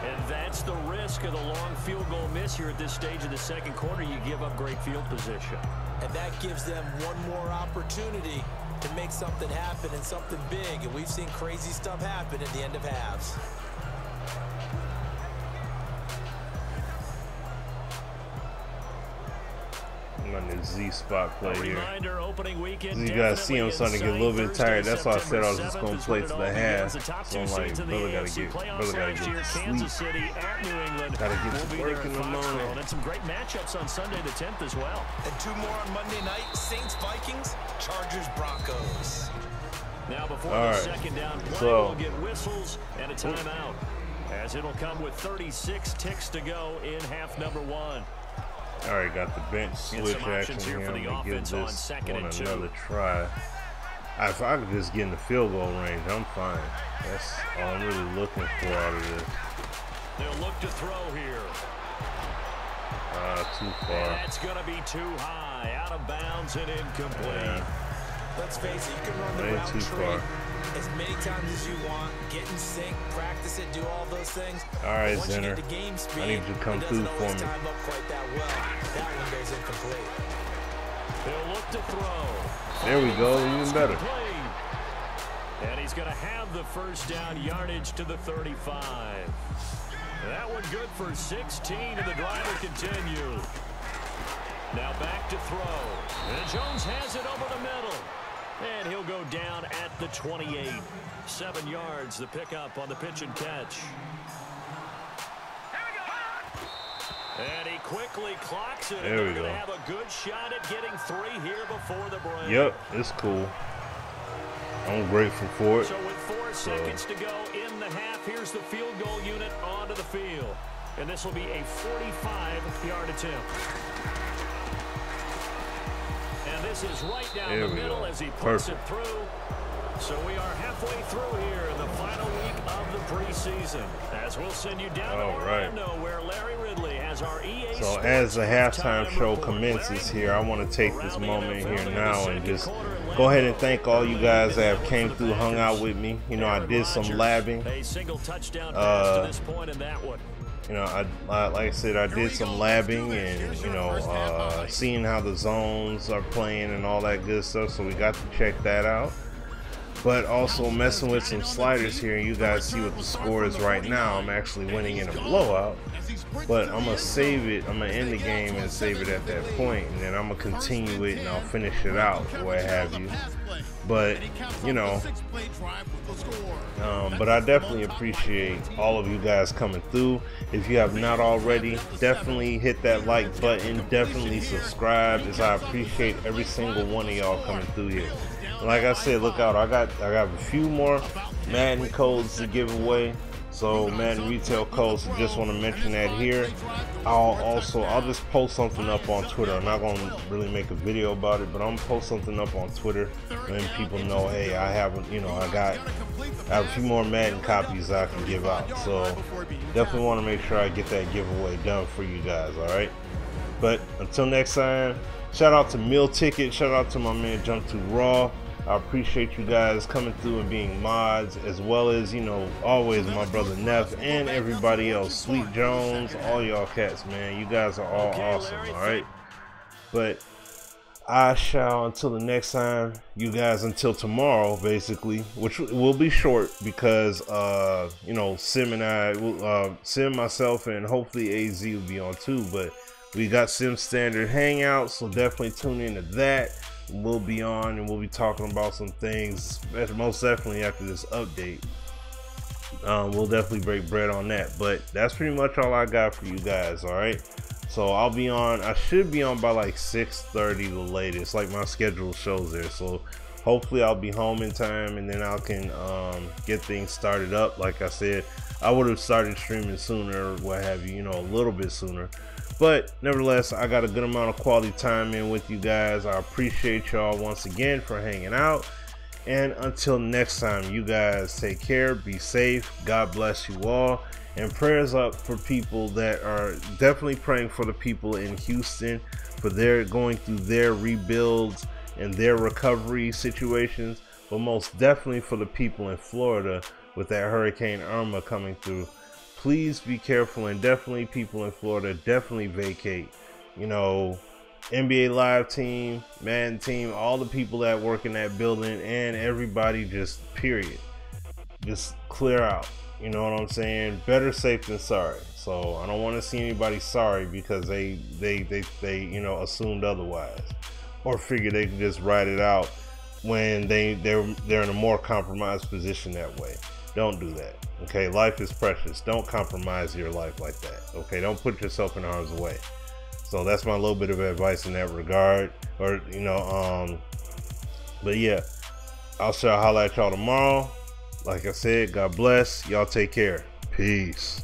And that's the risk of the long field goal miss here at this stage of the second quarter. You give up great field position. And that gives them one more opportunity to make something happen and something big. And we've seen crazy stuff happen at the end of halves. I'm on this Z spot play here. Opening weekend, you guys see I'm starting to get a little bit tired. That's why I said I was just going to play to the half. So I'm like, brother gotta get to sleep. Gotta get to work in the morning. And some great matchups on Sunday the 10th as well. And 2 more on Monday night. Saints, Vikings, Chargers, Broncos. Now before the second down play, we'll get whistles and a timeout, as it'll come with 36 ticks to go in half number 1. All right, got the bench switch action here. I'm going to give this one another try. If I could just get in the field goal range, I'm fine. That's all I'm really looking for out of this. They'll look to throw here. Too far. And that's going to be too high. Out of bounds and incomplete. Yeah. Let's face it, you can run the route tree as many times as you want, get in sync, practice it, do all those things. All right, once Zenner, you get to game speed, I need you to come through for me. time up quite that well. That one goes incomplete. They'll look to throw. There we go, even better. And he's going to have the first down yardage to the 35. That one good for 16, and the drive will continue. Now back to throw. And Jones has it over the middle. And he'll go down at the 28. 7 yards, the pickup on the pitch and catch. And he quickly clocks it. There we go. go. Have a good shot at getting 3 here before the break. Yep, it's cool. I'm grateful for it. So with 4 seconds to go in the half, here's the field goal unit onto the field. And this will be a 45-yard attempt. And this is right down the middle as he puts it through. So we are halfway through here in the final week of the preseason. As we'll send you down to Orlando, where Larry Ridley has our EA So as the halftime show commences here, I want to take this moment here now and just go ahead and thank all you guys that have came through, hung out with me. You know, I did some labbing. A single touchdown pass to this point in that one. You know, like I said, I did some labbing and, you know, seeing how the zones are playing and all that good stuff. So we got to check that out. But also messing with some sliders here. You guys see what the score is right now. I'm actually winning in a blowout. But I'm going to save it. I'm going to end the game and save it at that point. And then I'm going to continue it and I'll finish it out or what have you. But, you know, but I definitely appreciate all of you guys coming through. If you have not already, definitely hit that like button. Definitely subscribe, as I appreciate every single one of y'all coming through here. Like I said, look out, I got a few more Madden codes to give away. So Madden retail codes, so just want to mention that here. I'll just post something up on Twitter. I'm not going to really make a video about it, but I'm going to post something up on Twitter, letting people know, hey, I have a few more Madden copies I can give out. So definitely want to make sure I get that giveaway done for you guys, all right? But until next time, shout out to Meal Ticket, shout out to my man Jump to Raw. I appreciate you guys coming through and being mods, as well as, you know, always my brother Neff and everybody else, Sweet Jones, all y'all cats, man. You guys are all awesome, all right? But I shall, until the next time, you guys, until tomorrow, basically, which will be short because, you know, Sim and I, Sim, myself, and hopefully AZ will be on too, but we got Sim Standard Hangout, so definitely tune into that. We'll be on and we'll be talking about some things, most definitely after this update. We'll definitely break bread on that, but that's pretty much all I got for you guys, all right? So I'll be on, I should be on by like 6:30 the latest, like my schedule shows there. So hopefully I'll be home in time and then I can get things started up. Like I said, I would have started streaming sooner, what have you, you know, a little bit sooner. But nevertheless, I got a good amount of quality time in with you guys. I appreciate y'all once again for hanging out. And until next time, you guys take care, be safe, God bless you all. And prayers up for people that are definitely praying for the people in Houston, for their going through their rebuilds and their recovery situations, but most definitely for the people in Florida with that Hurricane Irma coming through. Please be careful, and definitely people in Florida, definitely vacate. You know, NBA Live team, Madden team, all the people that work in that building, and everybody, just period. Just clear out. You know what I'm saying? Better safe than sorry. So I don't want to see anybody sorry because they you know, assumed otherwise, or figured they could just ride it out when they're in a more compromised position that way. Don't do that. Okay, life is precious. Don't compromise your life like that. Okay, don't put yourself in harm's way. So that's my little bit of advice in that regard. Or you know, but yeah, I'll holler at y'all tomorrow. Like I said, God bless. Y'all take care. Peace.